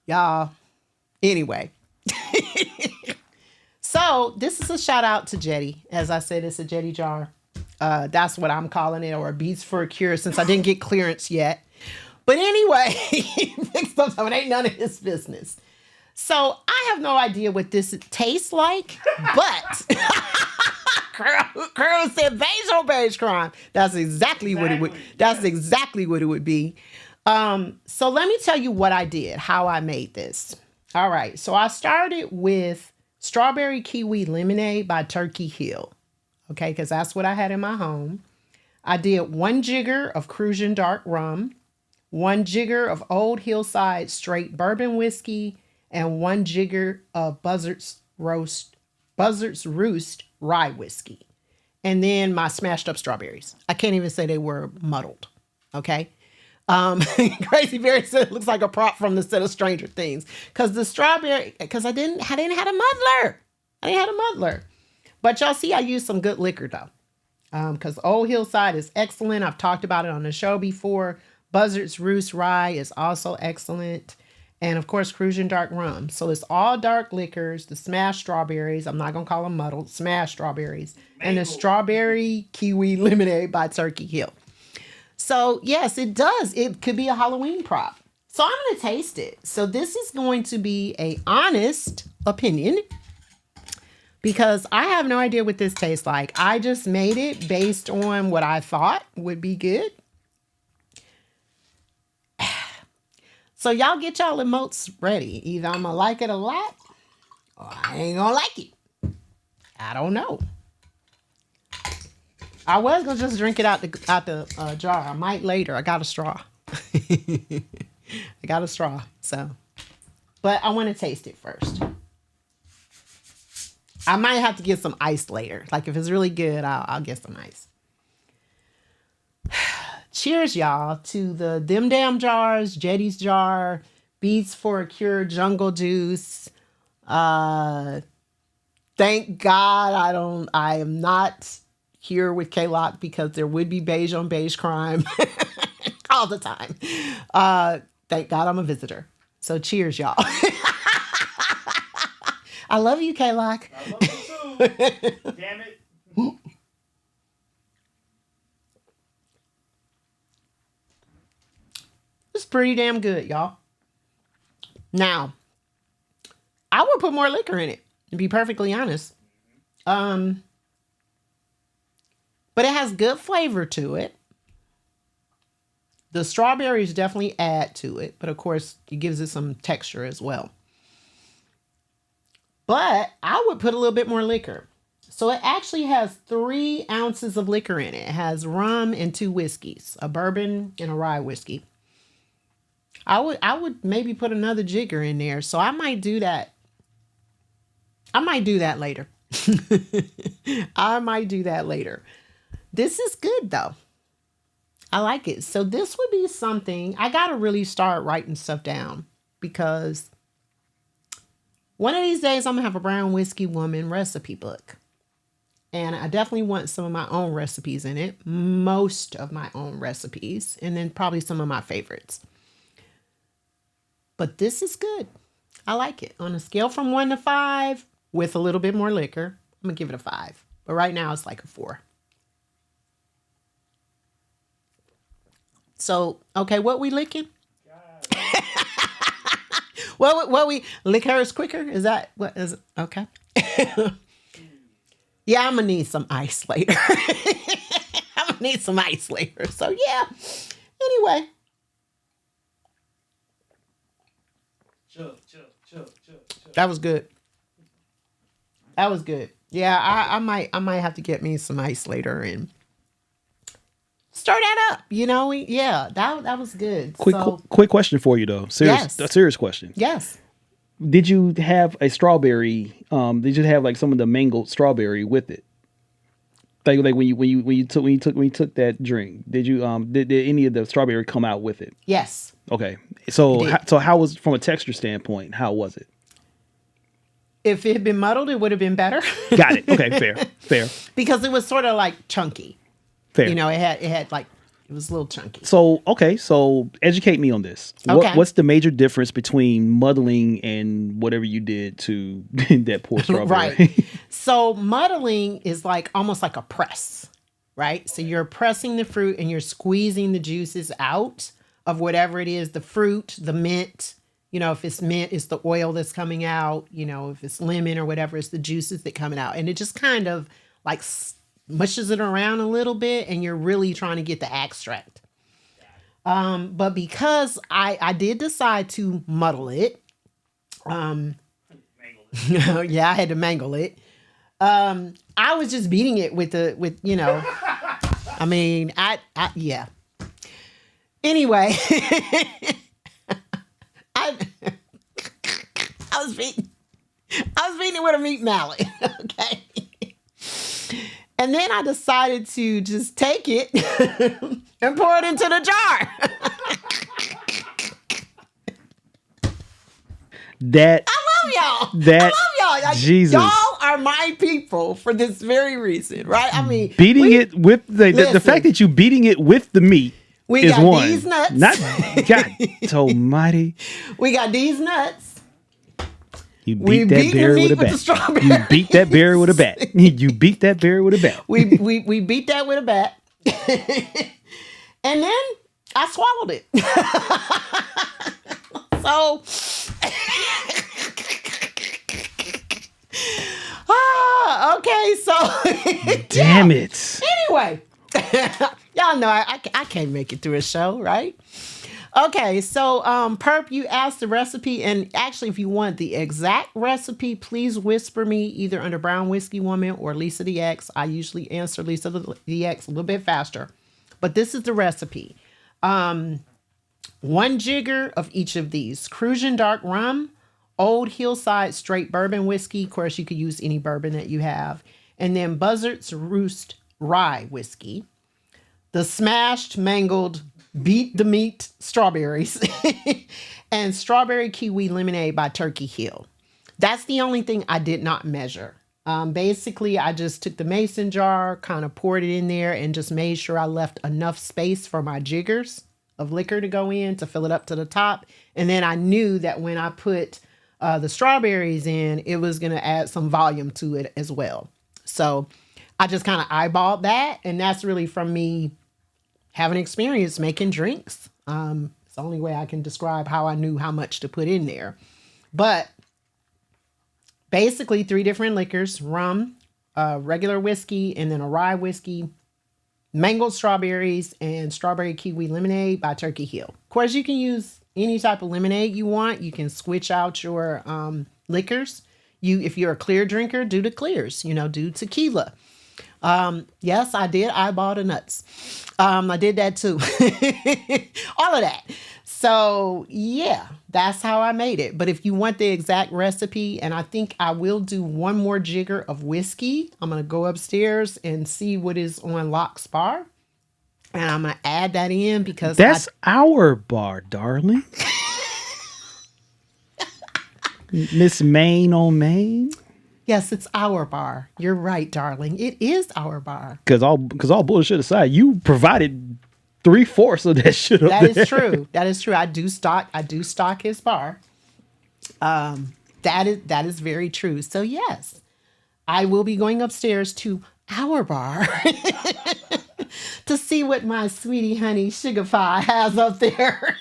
y'all, anyway. So this is a shout out to Jetty. As I said, it's a Jetty jar. That's what I'm calling it, or Beats for a Cure, since I didn't get clearance yet. But anyway, fixed up, so it ain't none of his business. So I have no idea what this tastes like, but Curl said beige on beige crime. That's exactly what it would. That's exactly what it would be. So let me tell you what I did, how I made this. All right, so I started with strawberry kiwi lemonade by Turkey Hill. Okay, because that's what I had in my home. I did 1 jigger of Crucian Dark rum, 1 jigger of Old Hillside straight bourbon whiskey, and 1 jigger of Buzzard's Roost rye whiskey. And then my smashed up strawberries. I can't even say they were muddled. Okay. Crazy Berry said it looks like a prop from the set of Stranger Things. Because the strawberry, because I didn't have a muddler. I didn't have a muddler. But y'all see, I used some good liquor though. Because Old Hillside is excellent. I've talked about it on the show before. Buzzard's Roost Rye is also excellent. And of course, Crucian Dark Rum. So it's all dark liquors, the smashed strawberries. I'm not going to call them muddled, smashed strawberries. Mango. And the strawberry kiwi lemonade by Turkey Hill. So yes, it does. It could be a Halloween prop. So I'm going to taste it. So this is going to be an honest opinion because I have no idea what this tastes like. I just made it based on what I thought would be good. So y'all get y'all emotes ready. Either I'm going to like it a lot or I ain't going to like it. I don't know. I was going to just drink it out the jar. I might later. I got a straw. I got a straw. So, but I want to taste it first. I might have to get some ice later. Like if it's really good, I'll get some ice. Cheers, y'all, to the Them Damn Jars, Jetty's Jar, Beats for a Cure, Jungle Juice. Thank God I am not here with K-Lock because there would be beige on beige crime all the time. Thank God I'm a visitor. So cheers, y'all. I love you, K-Lock. I love you too. Damn it. It's pretty damn good, y'all. Now, I would put more liquor in it, to be perfectly honest. But it has good flavor to it. The strawberries definitely add to it, but of course, it gives it some texture as well. But I would put a little bit more liquor. So it actually has 3 ounces of liquor in it. It has rum and 2 whiskeys, a bourbon and a rye whiskey. I would maybe put another jigger in there. So I might do that. I might do that later. I might do that later. This is good though. I like it. So this would be something I got to really start writing stuff down because one of these days I'm going to have a brown whiskey woman recipe book. And I definitely want some of my own recipes in it. Most of my own recipes. And then probably some of my favorites. But this is good. I like it. On a scale from 1 to 5 with a little bit more liquor, I'm going to give it a 5. But right now it's like a 4. So, okay, what we licking? What we lick hers quicker? Is that what is it? Okay. Yeah, I'm gonna need some ice later. I'm gonna need some ice later. So yeah. Anyway. Chill. That was good. That was good. Yeah, I might have to get me some ice later and stir that up. Yeah, that was good. Quick question for you though. Yes. A serious question. Yes. Did you have a strawberry? Did you have like some of the mangled strawberry with it? Like when you took that drink, did any of the strawberry come out with it? Yes. Okay, so It did. how was, from a texture standpoint, how was it? If it had been muddled, it would have been better. Got it. Okay, fair. Because it was sort of like chunky. It It was a little chunky. So educate me on this. Okay. What's the major difference between muddling and whatever you did to that poor strawberry? Right. So muddling is like almost like a press, right? So you're pressing the fruit and you're squeezing the juices out of whatever it is, the fruit, the mint. If it's mint, it's the oil that's coming out. If it's lemon or whatever, it's the juices that coming out. And it just kind of like mushes it around a little bit, and you're really trying to get the extract. But because I did decide to muddle it, yeah, I had to mangle it. I was just beating it yeah. Anyway, I was beating it with a meat mallet. Okay. And then I decided to just take it and pour it into the jar. I love y'all. Jesus. Y'all are my people for this very reason, right? I mean, Beating it with the Listen. fact that you beating it with the meat we is got one. these nuts. Not God almighty. We got these nuts. You We beat that beat the berry meat with a with the bat. strawberries. You beat that berry with a bat. You beat that berry with a bat. We beat that with a bat. And then I swallowed it. Okay, so Damn it. anyway, y'all know I can't make it through a show, right? Okay, so Perp, you asked the recipe, and actually, if you want the exact recipe, please whisper me either under Brown Whiskey Woman or Lisa the X. I usually answer Lisa the X a little bit faster, but this is the recipe. 1 jigger of each of these: Cruisin' Dark Rum, Old Hillside Straight Bourbon Whiskey. Of course, you could use any bourbon that you have, and then Buzzard's Roost Rye Whiskey. The smashed, mangled, beat the meat strawberries, and Strawberry Kiwi Lemonade by Turkey Hill. That's the only thing I did not measure. Basically, I just took the mason jar, kind of poured it in there, and just made sure I left enough space for my jiggers of liquor to go in to fill it up to the top. And then I knew that when I put the strawberries in, it was going to add some volume to it as well. So I just kind of eyeballed that. And that's really from me having experience making drinks. It's the only way I can describe how I knew how much to put in there. But basically 3 different liquors: rum, regular whiskey, and then a rye whiskey, mangled strawberries, and Strawberry Kiwi Lemonade by Turkey Hill. Of course, you can use any type of lemonade you want. You can switch out your liquors. If you're a clear drinker, do the clears. Do tequila. Yes, I did eyeball the nuts. I did that too. All of that. So yeah, that's how I made it. But if you want the exact recipe, and I think I will do 1 more jigger of whiskey. I'm going to go upstairs and see what is on Locke's bar. And I'm going to add that in because That's our bar, darling. Miss Maine on Maine. yes, it's our bar. You're right, darling. It is our bar. Because all bullshit aside, you provided 3/4 of that shit up That there. is true. That is true. I do stock his bar. That is very true. So yes, I will be going upstairs to our bar to see what my sweetie honey sugar pie has up there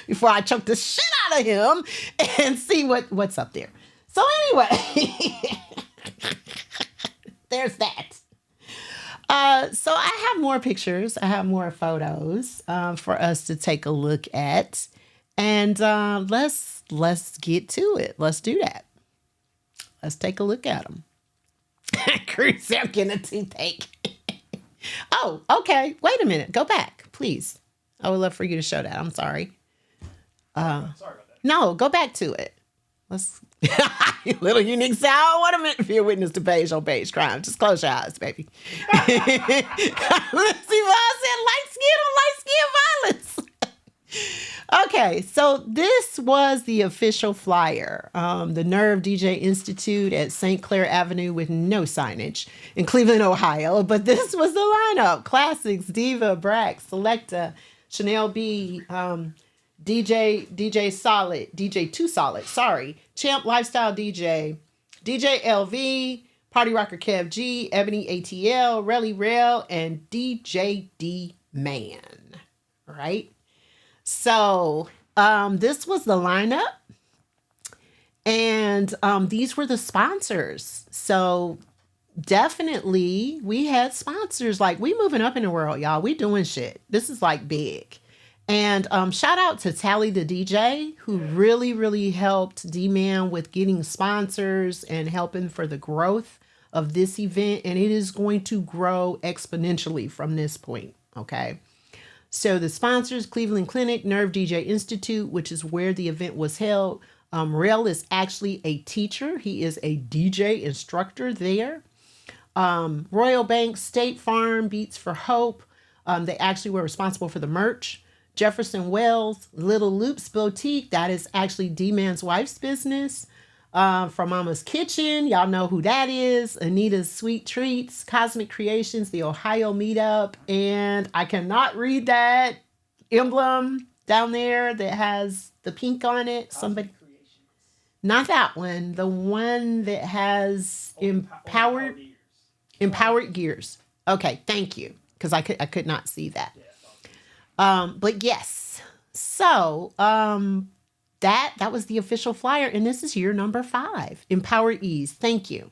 before I choke the shit out of him and see what's up there. So anyway, there's that. So I have more pictures. I have more photos for us to take a look at, and let's get to it. Let's do that. Let's take a look at them. Chris, I'm getting a toothache. Oh, okay. Wait a minute. Go back, please. I would love for you to show that. I'm sorry. Sorry about that. No, go back to it. Let's little unique sound. I don't want to be a witness to page on page crime. Just close your eyes, baby. Let's see what I said. Light skin on light skin violence. Okay, so this was the official flyer. The Nerve DJ Institute at St. Clair Avenue with no signage in Cleveland, Ohio. But this was the lineup. Classics, Diva, Brax, Selecta, Chanel B, DJ Solid, DJ Too Solid, sorry, Champ Lifestyle DJ, DJ LV, Party Rocker Kev G, Ebony ATL, Relly Rail, and DJ D Man. Right? So this was the lineup. And these were the sponsors. So definitely we had sponsors. Like, we moving up in the world, y'all. We doing shit. This is like big. And shout out to Tally the DJ, who really, really helped D-Man with getting sponsors and helping for the growth of this event. And it is going to grow exponentially from this point, okay? So the sponsors, Cleveland Clinic, Nerve DJ Institute, which is where the event was held. Rail is actually a teacher. He is a DJ instructor there. Royal Bank, State Farm, Beats for Hope. They actually were responsible for the merch. Jefferson Wells, Little Loops Boutique. That is actually D-Man's wife's business. From Mama's Kitchen. Y'all know who that is. Anita's Sweet Treats. Cosmic Creations, the Ohio Meetup. And I cannot read that emblem down there that has the pink on it. Somebody. Not that one. The one that has empowered gears. Okay, thank you. Because I could not see that. But yes. So that was the official flyer, and this is year number 5. Empower Ease. Thank you.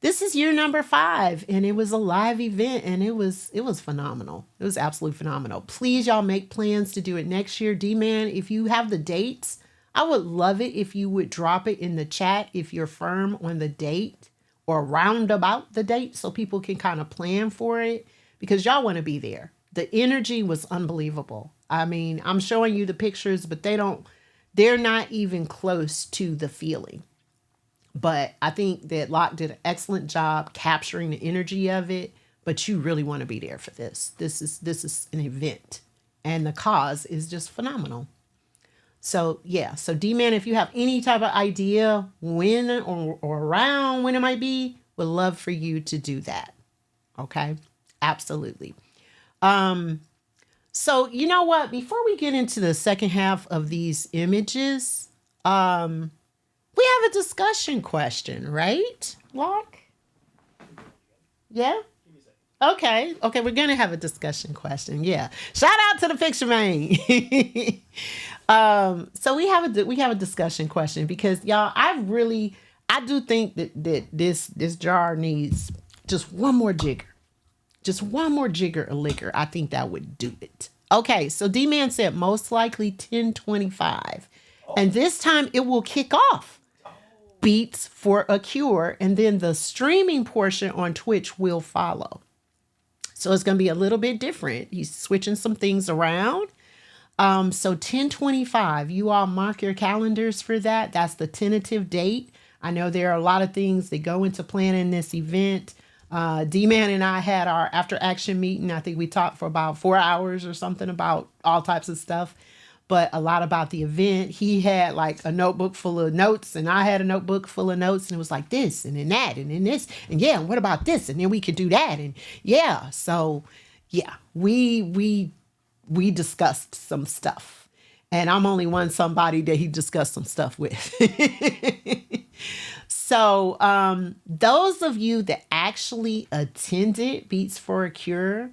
This is year number 5, and it was a live event, and it was phenomenal. It was absolutely phenomenal. Please, y'all, make plans to do it next year. D-Man, if you have the dates, I would love it if you would drop it in the chat if you're firm on the date or round about the date so people can kind of plan for it, because y'all want to be there. The energy was unbelievable. I mean, I'm showing you the pictures, but they're not even close to the feeling. But I think that Locke did an excellent job capturing the energy of it, but you really want to be there for this. This is an event, and the cause is just phenomenal. So yeah, so D-Man, if you have any type of idea when or around when it might be, would love for you to do that. Okay, absolutely. So you know what? Before we get into the second half of these images, we have a discussion question, right, Locke? Yeah. Okay, we're gonna have a discussion question. Yeah. Shout out to the picture man. So we have a discussion question because y'all, I do think that this jar needs just one more jigger. Just one more jigger of liquor. I think that would do it. Okay, so D-Man said most likely 1025. And this time it will kick off Beats for a Cure, and then the streaming portion on Twitch will follow. So it's going to be a little bit different. He's switching some things around. So 1025, you all mark your calendars for that. That's the tentative date. I know there are a lot of things that go into planning this event. D-Man and I had our after action meeting. I think we talked for about 4 hours or something about all types of stuff, but a lot about the event. He had like a notebook full of notes, and I had a notebook full of notes, and it was like this and then that and then this and yeah, and what about this, and then we could do that, and yeah. So yeah, we discussed some stuff, and I'm only one somebody that he discussed some stuff with. So those of you that actually attended Beats for a Cure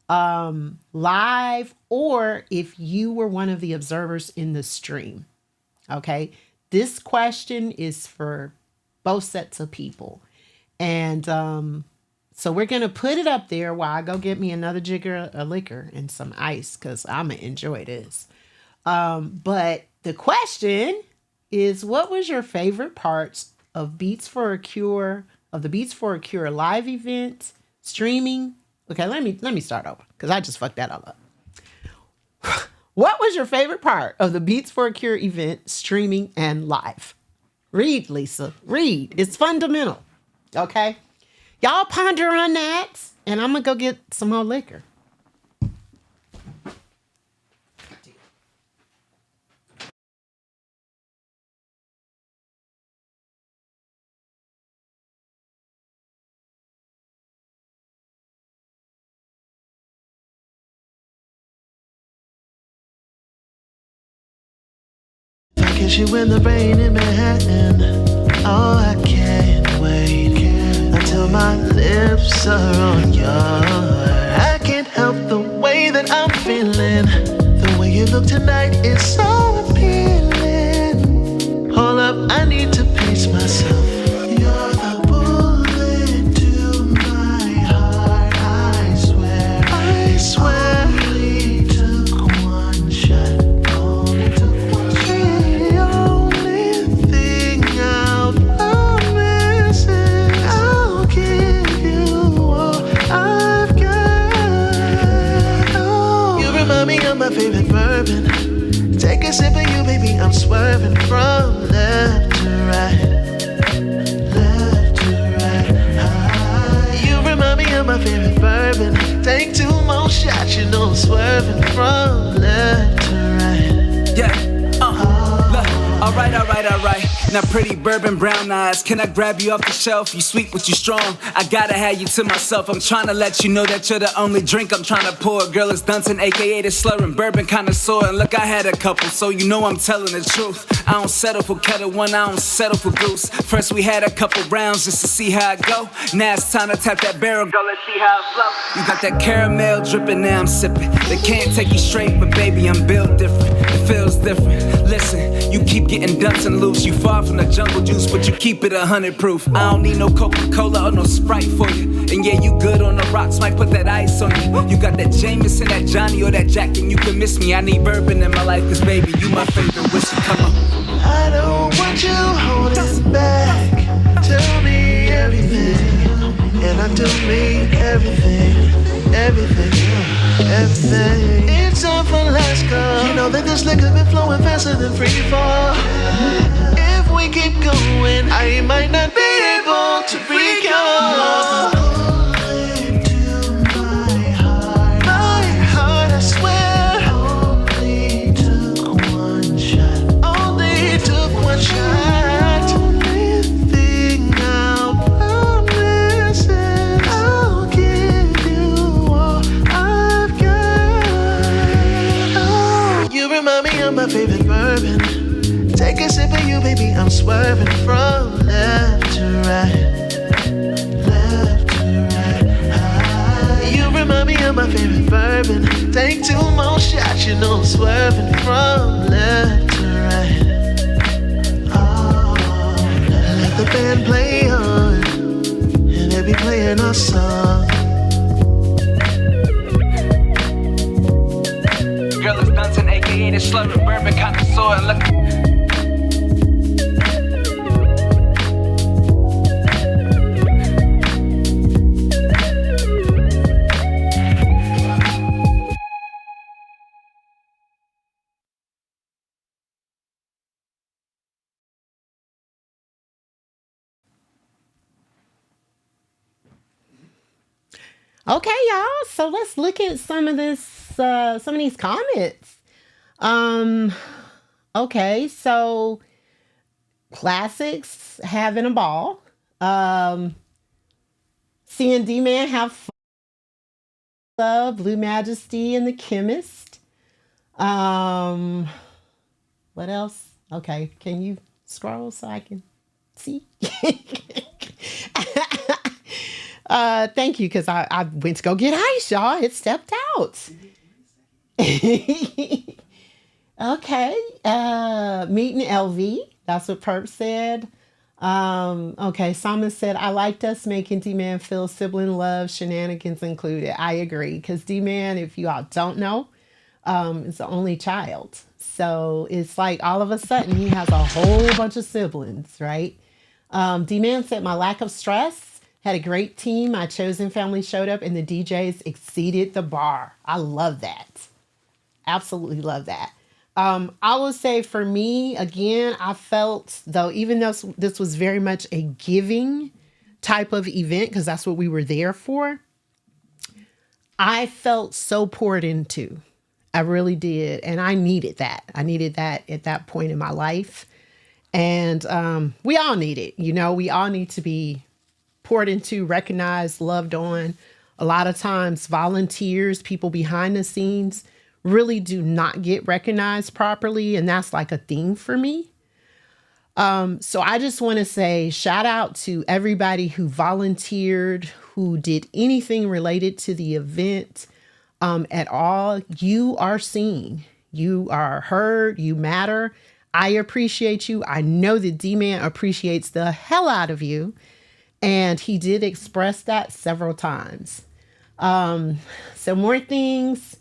live, or if you were one of the observers in the stream, okay, this question is for both sets of people. And so we're going to put it up there while I go get me another jigger of liquor and some ice, because I'm going to enjoy this. But the question is, what was your favorite parts of the Beats for a Cure live event, streaming, Okay, let me start over because I just fucked that all up. What was your favorite part of the Beats for a Cure event, streaming and live? Read, Lisa. Read. It's fundamental. Okay? Y'all ponder on that, and I'm going to go get some more liquor. If I kiss you in the rain in Manhattan, oh, I can't wait until my lips are on yours. I can't help the way that I'm feeling. The way you look tonight is so appealing. Hold up, I need to pace myself. You're the bullet to my heart, I swear. I swear. Only took one shot. Only took one shot. The only thing I'll promise is I'll give you all I've got. Oh, you remind me of my favorite bourbon. Take a sip of you, baby, I'm swerving from left to right. Left to right. You remind me of my favorite bourbon. Take two more shots, you know I'm swerving from left to right. Yeah, look, alright. Now pretty bourbon brown eyes, can I grab you off the shelf? You sweet but you strong, I gotta have you to myself. I'm trying to let you know that you're the only drink I'm trying to pour. Girl, it's Dunson, aka the slurring bourbon connoisseur. And look, I had a couple, so you know I'm telling the truth. I don't settle for Kettle One, I don't settle for Goose. First we had a couple rounds just to see how it go. Now it's time to tap that barrel, girl, let's see how it flow. You got that caramel dripping, now I'm sipping. They can't take you straight, but baby, I'm built different. It feels different. Listen, you keep getting Dunson loose. You far from the jungle juice, but you keep it 100 proof. I don't need no Coca-Cola or no Sprite for you. And yeah, you good on the rocks, might put that ice on you. You got that Jameson, that Johnny, or that Jack, and you can miss me. I need bourbon in my life, cause baby, you my favorite whiskey. Come on. I don't want you holding back. Tell me everything, and I do mean everything, everything. It's time for last call. You know that this liquor been flowing faster than free fall. If we keep going, I might not be able to recall. My heart, I swear. Only took one shot. Only took one shot. Only thing I'll promise is I'll give you all I've got. Oh, you remind me of my favorite bourbon. Take a sip of you, baby, I'm swerving from left to right. Left to right. You remind me of my favorite bourbon. Take two more shots, you know I'm swerving from left to right. Oh, let the band play on, and they be playing our song. Girl, it's Dunson, aka the slurring bourbon connoisseur. And look. Okay, y'all. So let's look at some of these comments. Okay, so classics having a ball. Seeing D-Man have fun. Blue Majesty and the Chemist. What else? Okay, can you scroll so I can see? Thank you, because I went to go get ice, y'all. It stepped out. Okay. Meeting LV. That's what Perp said. Okay, Simon said, I liked us making D-Man feel sibling love, shenanigans included. I agree, because D-Man, if you all don't know, is the only child. So it's like all of a sudden he has a whole bunch of siblings, right? D-Man said, my lack of stress Had a great team. My chosen family showed up and the DJs exceeded the bar. I love that. Absolutely love that. I will say for me, again, I felt though, even though this was very much a giving type of event, because that's what we were there for, I felt so poured into. I really did. And I needed that. I needed that at that point in my life. And we all need it. You know, we all need to be poured into, recognized, loved on. A lot of times, volunteers, people behind the scenes, really do not get recognized properly. And that's like a theme for me. So I just want to say shout out to everybody who volunteered, who did anything related to the event at all. You are seen. You are heard. You matter. I appreciate you. I know that D-Man appreciates the hell out of you. And he did express that several times. So more things.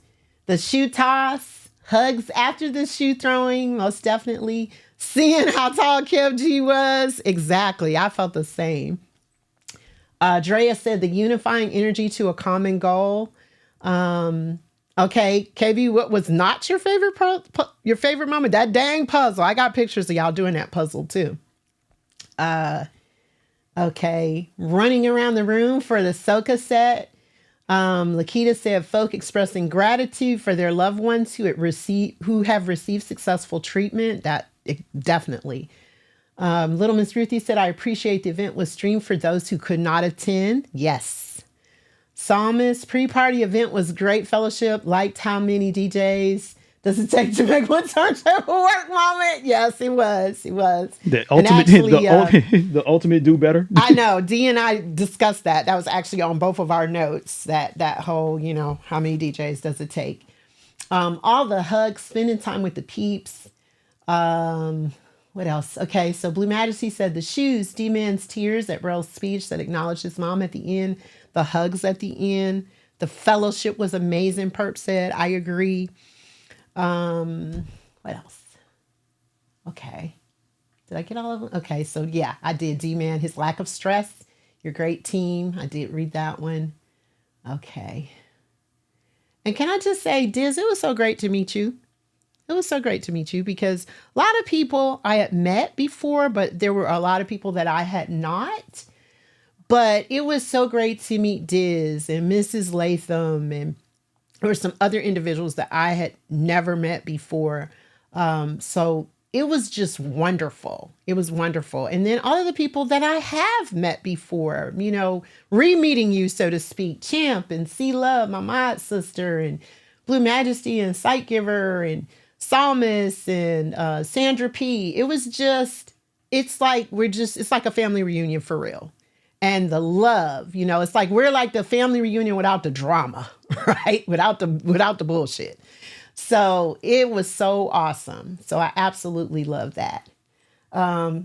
The shoe toss, hugs after the shoe throwing, most definitely. Seeing how tall Kev G was. Exactly. I felt the same. Drea said the unifying energy to a common goal. Okay, KB, what was not your favorite moment? That dang puzzle. I got pictures of y'all doing that puzzle too. Okay, running around the room for the Soka set. Lakita said folk expressing gratitude for their loved ones who have received successful treatment. Definitely. Little Miss Ruthie said, I appreciate the event was streamed for those who could not attend. Yes. Psalmist, pre-party event was great fellowship. Liked how many DJs does it take to make one turntable work moment? Yes, it was. It was. The ultimate, the ultimate do better. I know. D and I discussed that. That was actually on both of our notes. That whole, how many DJs does it take? All the hugs, spending time with the peeps. What else? Okay, so Blue Majesty said the shoes, D-Man's tears at Rel's speech that acknowledged his mom at the end, the hugs at the end, the fellowship was amazing. Perp said, I agree. What else? Okay. Did I get all of them? Okay, so yeah, I did. D-Man, his lack of stress, your great team. I did read that one. Okay. And can I just say, Diz, it was so great to meet you. It was so great to meet you because a lot of people I had met before, but there were a lot of people that I had not. But it was so great to meet Diz and Mrs. Latham, and there were some other individuals that I had never met before. So it was just wonderful. It was wonderful. And then all of the people that I have met before, re-meeting you, so to speak, Champ and C Love, my mod sister, and Blue Majesty and Sight Giver and Psalmist and Sandra P. It was just, it's like a family reunion for real. And the love, it's like we're like the family reunion without the drama, right? Without the bullshit. So it was so awesome. So I absolutely love that.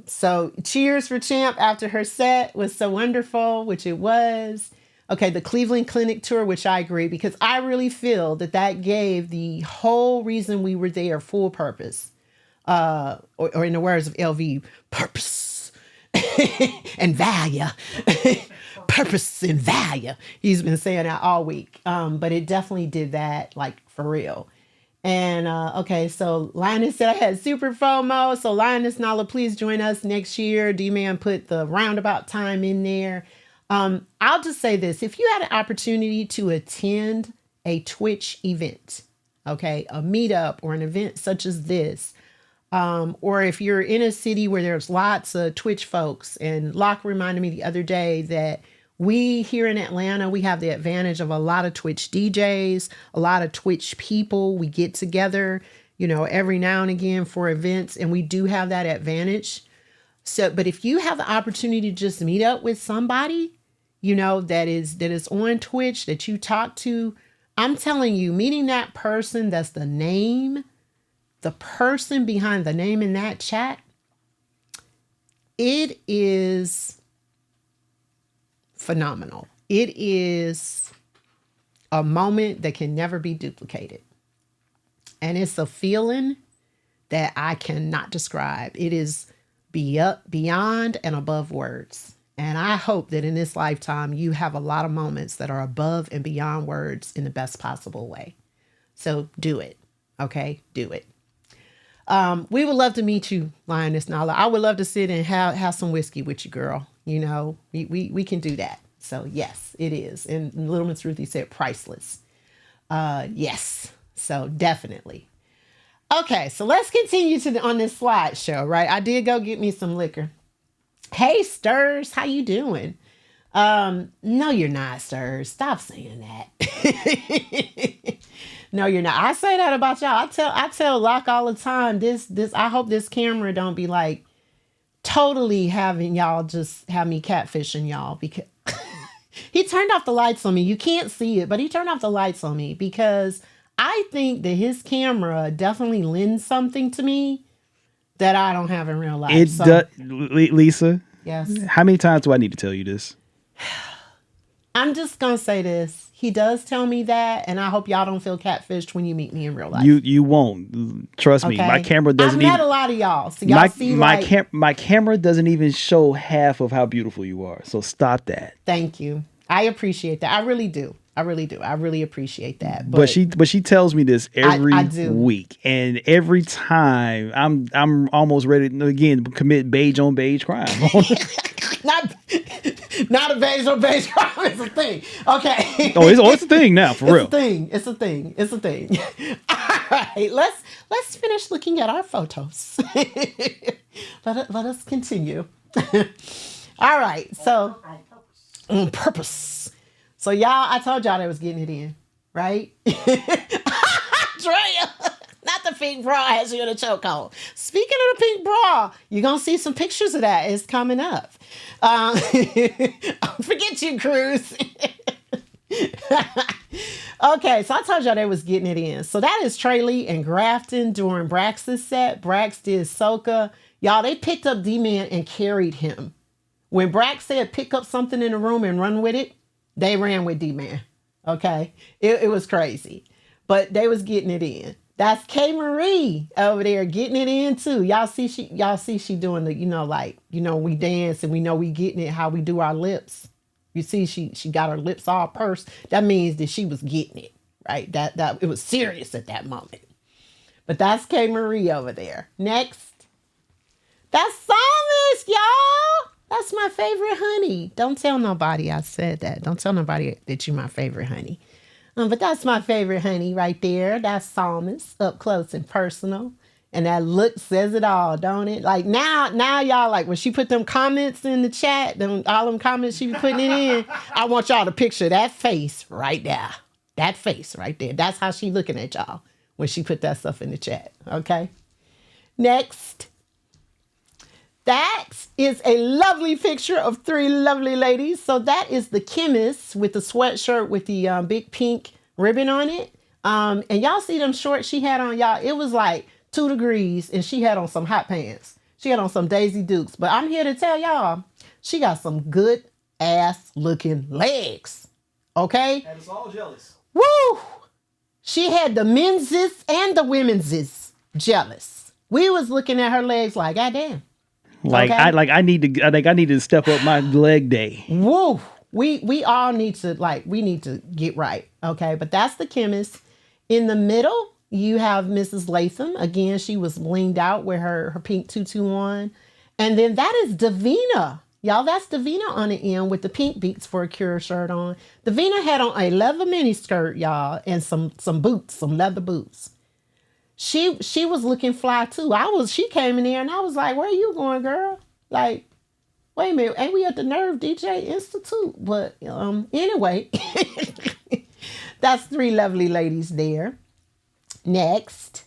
So cheers for Champ after her set was so wonderful, which it was. Okay, the Cleveland Clinic tour, which I agree, because I really feel that gave the whole reason we were there full purpose. Or in the words of LV, purpose. And value. Purpose and value. He's been saying that all week. But it definitely did that, like, for real. And okay, so Linus said I had super FOMO. So Linus, Nala, please join us next year. D-Man put the roundabout time in there. I'll just say this. If you had an opportunity to attend a Twitch event, okay, a meetup or an event such as this, or if you're in a city where there's lots of Twitch folks, and Locke reminded me the other day that we here in Atlanta, we have the advantage of a lot of Twitch DJs, a lot of Twitch people. We get together, every now and again for events, and we do have that advantage. So, but if you have the opportunity to just meet up with somebody, that is on Twitch that you talk to, I'm telling you, meeting that person that's the person behind the name in that chat, it is phenomenal. It is a moment that can never be duplicated. And it's a feeling that I cannot describe. It is beyond and above words. And I hope that in this lifetime, you have a lot of moments that are above and beyond words in the best possible way. So do it. Okay? Do it. We would love to meet you, Lioness Nala. I would love to sit and have some whiskey with you, girl. You know, we can do that. So yes, it is. And Little Miss Ruthie said priceless. Yes. So definitely. Okay, so let's continue on this slideshow, right? I did go get me some liquor. Hey, Stirs, how you doing? No, you're not, Stirs. Stop saying that. No, you're not. I say that about y'all. I tell Locke all the time. I hope this camera don't be like totally having y'all just have me catfishing y'all, because he turned off the lights on me. You can't see it, but he turned off the lights on me because I think that his camera definitely lends something to me that I don't have in real life. It does, Lisa. Yes. How many times do I need to tell you this? I'm just gonna say this. He does tell me that, and I hope y'all don't feel catfished when you meet me in real life. You won't. Trust me. Okay? My camera doesn't I've met a lot of y'all, so y'all see my camera doesn't even show half of how beautiful you are. So stop that. Thank you. I appreciate that. I really do. I really appreciate that. But she tells me this every I do. week, and every time I'm almost ready to again commit beige on beige crime. Not a beige on beige crime. It's a thing. Okay. It's a thing now, for real. It's a thing. All right. Let's finish looking at our photos. Let us continue. All right. So on purpose. So y'all, I told y'all they was getting it in, right? Drea, not the pink bra has you in a chokehold. Speaking of the pink bra, you're going to see some pictures of that. It's coming up. Forget you, Cruz. Okay, so I told y'all they was getting it in. So that is Trey Lee and Grafton during Brax's set. Brax did Soca. Y'all, they picked up D-Man and carried him. When Brax said pick up something in the room and run with it, they ran with D-Man. Okay? It was crazy. But they was getting it in. That's K Marie over there getting it in too. Y'all see she doing the, we dance and we know we getting it how we do our lips. You see she got her lips all pursed. That means that she was getting it, right? That it was serious at that moment. But that's K Marie over there. Next. That's Psalmist, y'all. That's my favorite honey. Don't tell nobody I said that. Don't tell nobody that you're my favorite honey. But that's my favorite honey right there. That's Psalmist, up close and personal. And that look says it all, don't it? Like now y'all, like when she put them comments in the chat, all them comments she be putting it in, I want y'all to picture that face right there. That face right there. That's how she looking at y'all when she put that stuff in the chat. Okay? Next. That is a lovely picture of three lovely ladies. So that is the chemist with the sweatshirt with the big pink ribbon on it. And y'all see them shorts she had on, y'all. It was like 2 degrees and she had on some hot pants. She had on some Daisy Dukes. But I'm here to tell y'all, she got some good ass looking legs. Okay? And it's all jealous. Woo! She had the men's and the women's jealous. We was looking at her legs like, goddamn. Like okay? I need to step up my leg day. Woo! We all need to we need to get right. Okay, but that's the chemist. In the middle, you have Mrs. Latham. Again, she was leaned out with her pink tutu on. And then that is Davina. Y'all, that's Davina on the end with the pink Beats for a Cure shirt on. Davina had on a leather mini skirt, y'all, and some boots, some leather boots. She was looking fly too. She came in there and I was like, where are you going, girl? Like, wait a minute, ain't we at the Nerve DJ Institute? But anyway, that's 3 lovely ladies there. Next.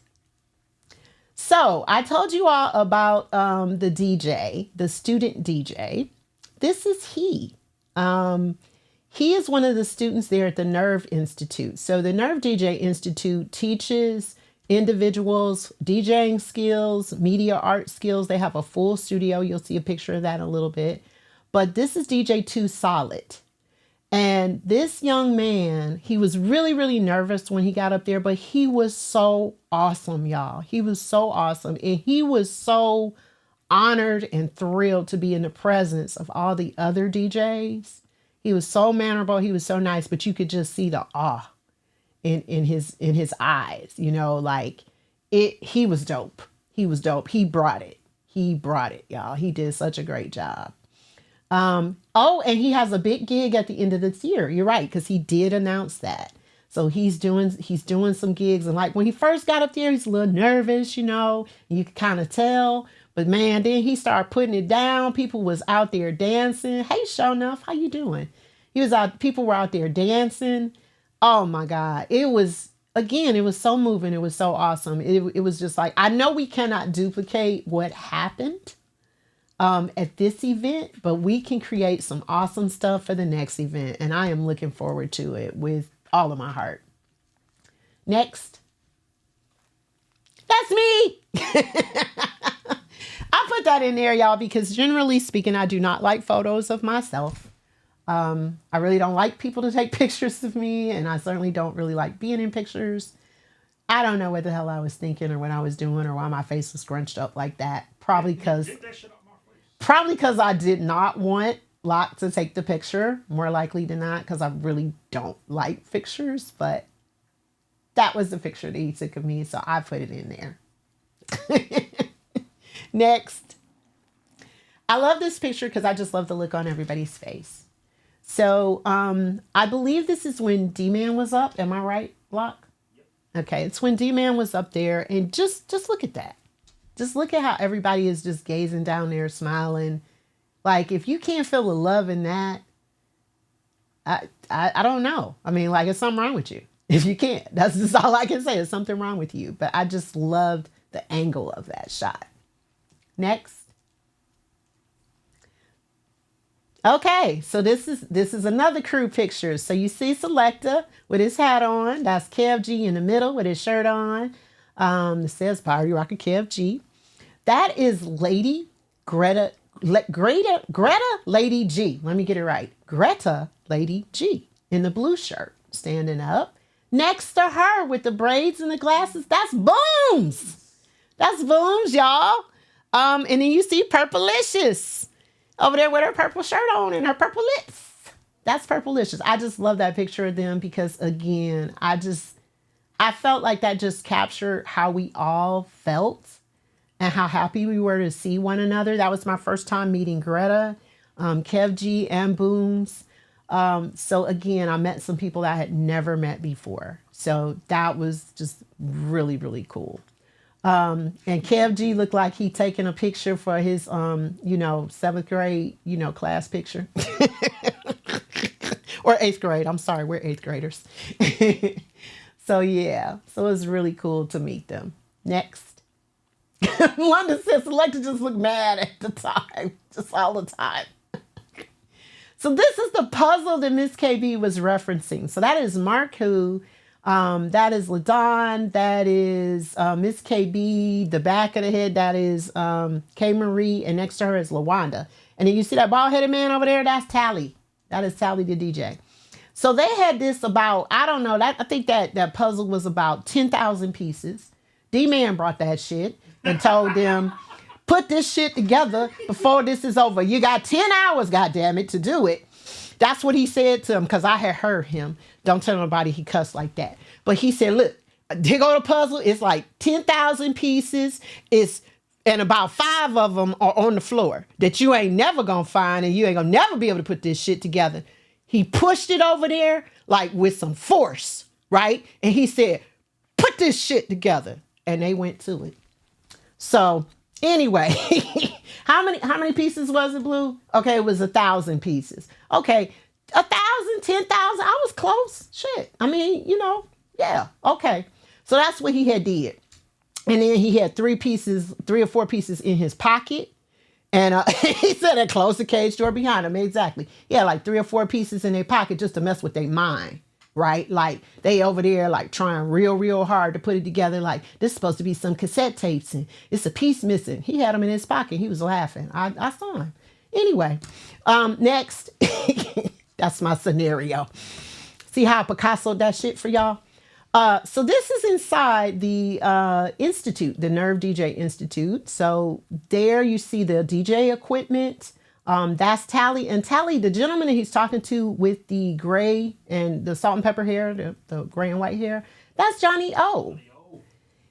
So I told you all about the DJ, the student DJ. This is he. He is one of the students there at the Nerve Institute. So the Nerve DJ Institute teaches individuals DJing skills, media art skills. They have a full studio. You'll see a picture of that in a little bit. But this is DJ 2 Solid. And this young man, he was really, really nervous when he got up there, but he was so awesome, y'all. He was so awesome. And he was so honored and thrilled to be in the presence of all the other DJs. He was so mannerable. He was so nice, but you could just see the awe in his eyes. You know, like it. He was dope. He was dope. He brought it. He brought it, y'all. He did such a great job. Oh, and he has a big gig at the end of this year. You're right, because he did announce that. So he's doing some gigs, and like when he first got up there, he's a little nervous, you know. You could kind of tell, but man, then he started putting it down. People was out there dancing. Hey, Show Enough, how you doing? He was out. People were out there dancing. Oh my God, it was so moving. It was so awesome. It was just like, I know we cannot duplicate what happened at this event, but we can create some awesome stuff for the next event, and I am looking forward to it with all of my heart. Next. That's me. I put that in there, y'all, because generally speaking, I do not like photos of myself. I really don't like people to take pictures of me, and I certainly don't really like being in pictures. I don't know what the hell I was thinking or what I was doing or why my face was scrunched up like that. Probably because I did not want Locke to take the picture, more likely than not, because I really don't like pictures, but that was the picture that he took of me, so I put it in there. Next. I love this picture because I just love the look on everybody's face. So I believe this is when D-Man was up. Am I right, Locke? Yep. Okay, it's when D-Man was up there, and just look at that. Just look at how everybody is just gazing down there, smiling. Like, if you can't feel the love in that, I don't know. I mean, like, there's something wrong with you. If you can't, that's just all I can say. There's something wrong with you. But I just loved the angle of that shot. Next. Okay, so this is another crew picture. So you see Selecta with his hat on. That's Kev G in the middle with his shirt on. It says Party Rocker Kev G. That is Greta Lady G. Let me get it right. Greta Lady G in the blue shirt, standing up. Next to her with the braids and the glasses, that's Booms. That's Booms, y'all. And then you see Purplicious over there with her purple shirt on and her purple lips. That's Purplicious. I just love that picture of them because, again, I felt like that just captured how we all felt and how happy we were to see one another. That was my first time meeting Greta, Kev G, and Booms. So again, I met some people that I had never met before. So that was just really, really cool. And Kev G looked like he taking a picture for his, 7th grade, class picture. Or 8th grade. I'm sorry, we're 8th graders. So yeah, so it was really cool to meet them. Next. London says Selecta just looked mad at the time, just all the time. So this is the puzzle that Miss KB was referencing. So that is Mark Who, that is LaDon, that is Miss KB, the back of the head, that is K Marie, and next to her is LaWanda. And then you see that bald-headed man over there, that's Tally. That is Tally the DJ. So they had this about, I don't know, I think that puzzle was about 10,000 pieces. D-Man brought that shit and told them, put this shit together before this is over. You got 10 hours, goddammit, to do it. That's what he said to him, because I had heard him. Don't tell nobody he cussed like that. But he said, look, here go the puzzle. It's like 10,000 pieces. And about 5 of them are on the floor that you ain't never going to find, and you ain't going to never be able to put this shit together. He pushed it over there like with some force, right? And he said, put this shit together. And they went to it. So anyway, how many pieces was it, Blue? Okay, it was 1,000 pieces. Okay, 1,000, 10,000. I was close. Shit. I mean, yeah. Okay. So that's what he had did. And then he had 3 or 4 pieces in his pocket. And he said it closed the cage door behind him. Exactly. Yeah, like 3 or 4 pieces in their pocket just to mess with their mind. Right? Like they over there like trying real, real hard to put it together. Like this is supposed to be some cassette tapes and it's a piece missing. He had them in his pocket. He was laughing. I saw him. Anyway, next. That's my scenario. See how I Picasso that shit for y'all? So this is inside the Institute, the Nerve DJ Institute. So there you see the DJ equipment. That's Tally. And Tally, the gentleman that he's talking to with the gray and the salt and pepper hair, the gray and white hair, that's Johnny O.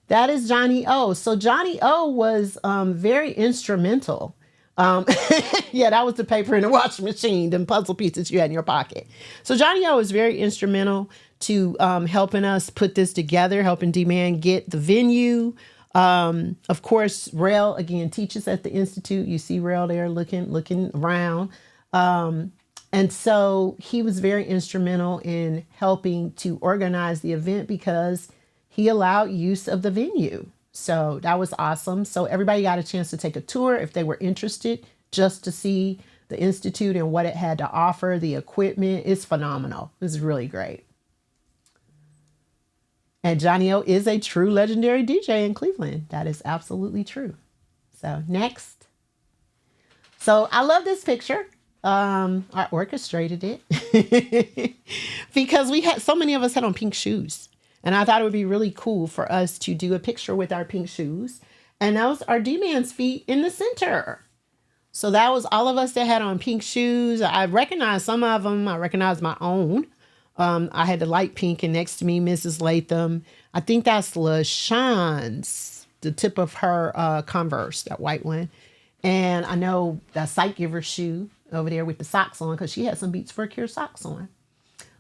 That is Johnny O. So Johnny O was very instrumental. Yeah, that was the paper in the washing machine, them puzzle pieces you had in your pocket. So Johnny O was very instrumental to helping us put this together, helping D-Man get the venue. Of course, Rail, again, teaches at the Institute. You see Rail there looking around. And so he was very instrumental in helping to organize the event because he allowed use of the venue. So that was awesome. So everybody got a chance to take a tour if they were interested, just to see the Institute and what it had to offer. The equipment is phenomenal. It's really great. And Johnny O is a true legendary DJ in Cleveland. That is absolutely true. So next. So I love this picture. I orchestrated it because we had so many of us had on pink shoes. And I thought it would be really cool for us to do a picture with our pink shoes. And that was our D-Man's feet in the center. So that was all of us that had on pink shoes. I recognized some of them. I recognized my own. I had the light pink, and next to me, Mrs. Latham. I think that's LaShawn's, the tip of her Converse, that white one. And I know that Sight Giver shoe over there with the socks on, because she had some Beats for a Cure socks on.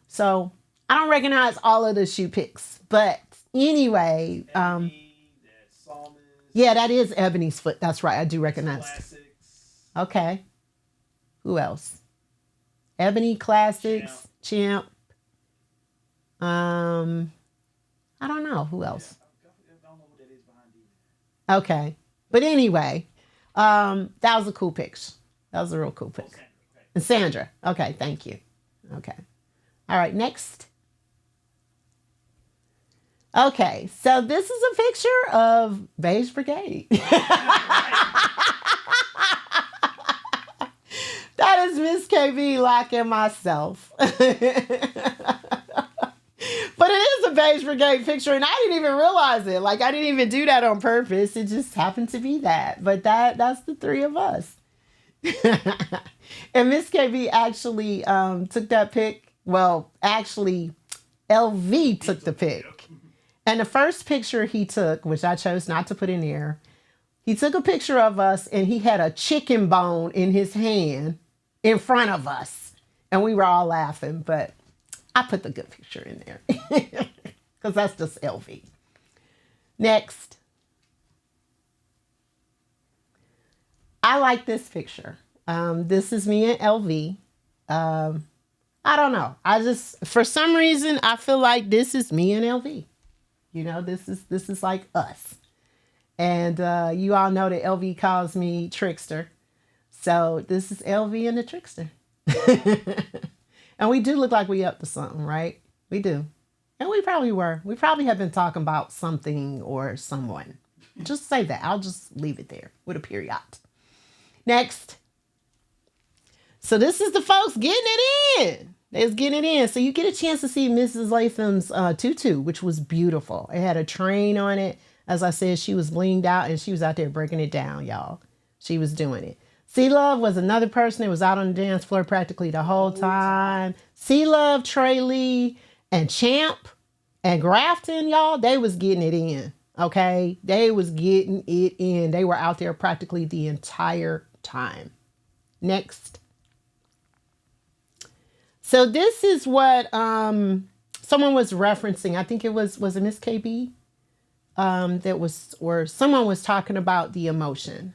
So I don't recognize all of the shoe picks. But anyway, yeah, that is Ebony's foot. That's right. I do recognize. Classics. Okay. Who else? Ebony Classics, Champ. I don't know who else. I don't know what that is behind you. Okay. But anyway, that was a cool picture. That was a real cool pic. Sandra, okay. And Sandra. Okay, thank you. Okay. All right, next. Okay, so this is a picture of Beige Brigade. That is Miss KB, Lock, and myself. But it is a Beige Brigade picture, and I didn't even realize it. Like, I didn't even do that on purpose. It just happened to be that. But that's the three of us. And Miss KB actually took that pic. Well, actually, LV took the pic. And the first picture he took, which I chose not to put in there, he took a picture of us, and he had a chicken bone in his hand in front of us. And we were all laughing, but I put the good picture in there because that's just LV. Next. I like this picture. This is me and LV. I don't know. For some reason, I feel like this is me and LV. You know, this is like us. And you all know that LV calls me Trickster. So this is LV and the Trickster. And we do look like we up to something, right? We do. And we probably were. We probably have been talking about something or someone. Just say that. I'll just leave it there with a period. Next. So this is the folks getting it in. They was getting it in. So you get a chance to see Mrs. Latham's tutu, which was beautiful. It had a train on it. As I said, she was blinged out, and she was out there breaking it down, y'all. She was doing it. C-Love was another person that was out on the dance floor practically the whole time. C-Love, Trey Lee, and Champ, and Grafton, y'all, they was getting it in, okay? They was getting it in. They were out there practically the entire time. Next. So this is what someone was referencing. I think it was it Miss KB? Or someone was talking about the emotion.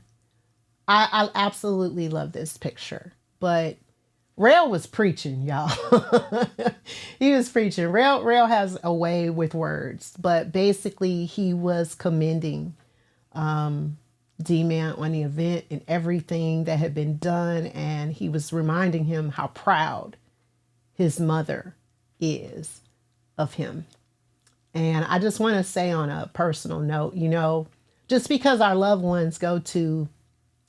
I absolutely love this picture, but Rail was preaching, y'all. He was preaching. Rail has a way with words, but basically he was commending D-Man on the event and everything that had been done, and he was reminding him how proud his mother is of him. And I just want to say on a personal note, you know, just because our loved ones go to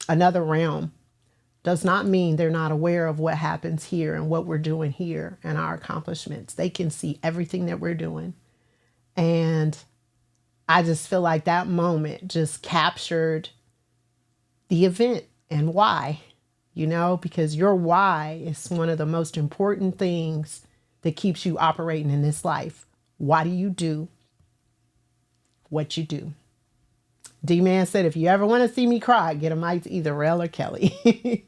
another realm does not mean they're not aware of what happens here and what we're doing here and our accomplishments. They can see everything that we're doing. And I just feel like that moment just captured the event and why, because your why is one of the most important things that keeps you operating in this life. Why do you do what you do? D-Man said, if you ever want to see me cry, get a mic to either Rel or Kelly.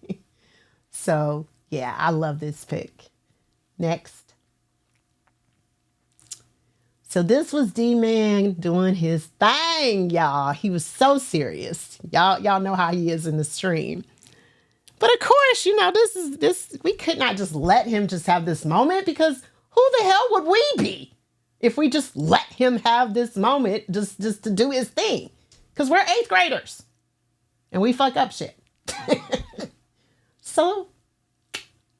So, yeah, I love this pick. Next. So this was D-Man doing his thing, y'all. He was so serious. Y'all know how he is in the stream. But of course, this we could not just let him just have this moment, because who the hell would we be if we just let him have this moment just to do his thing? Because we're 8th graders and we fuck up shit. So,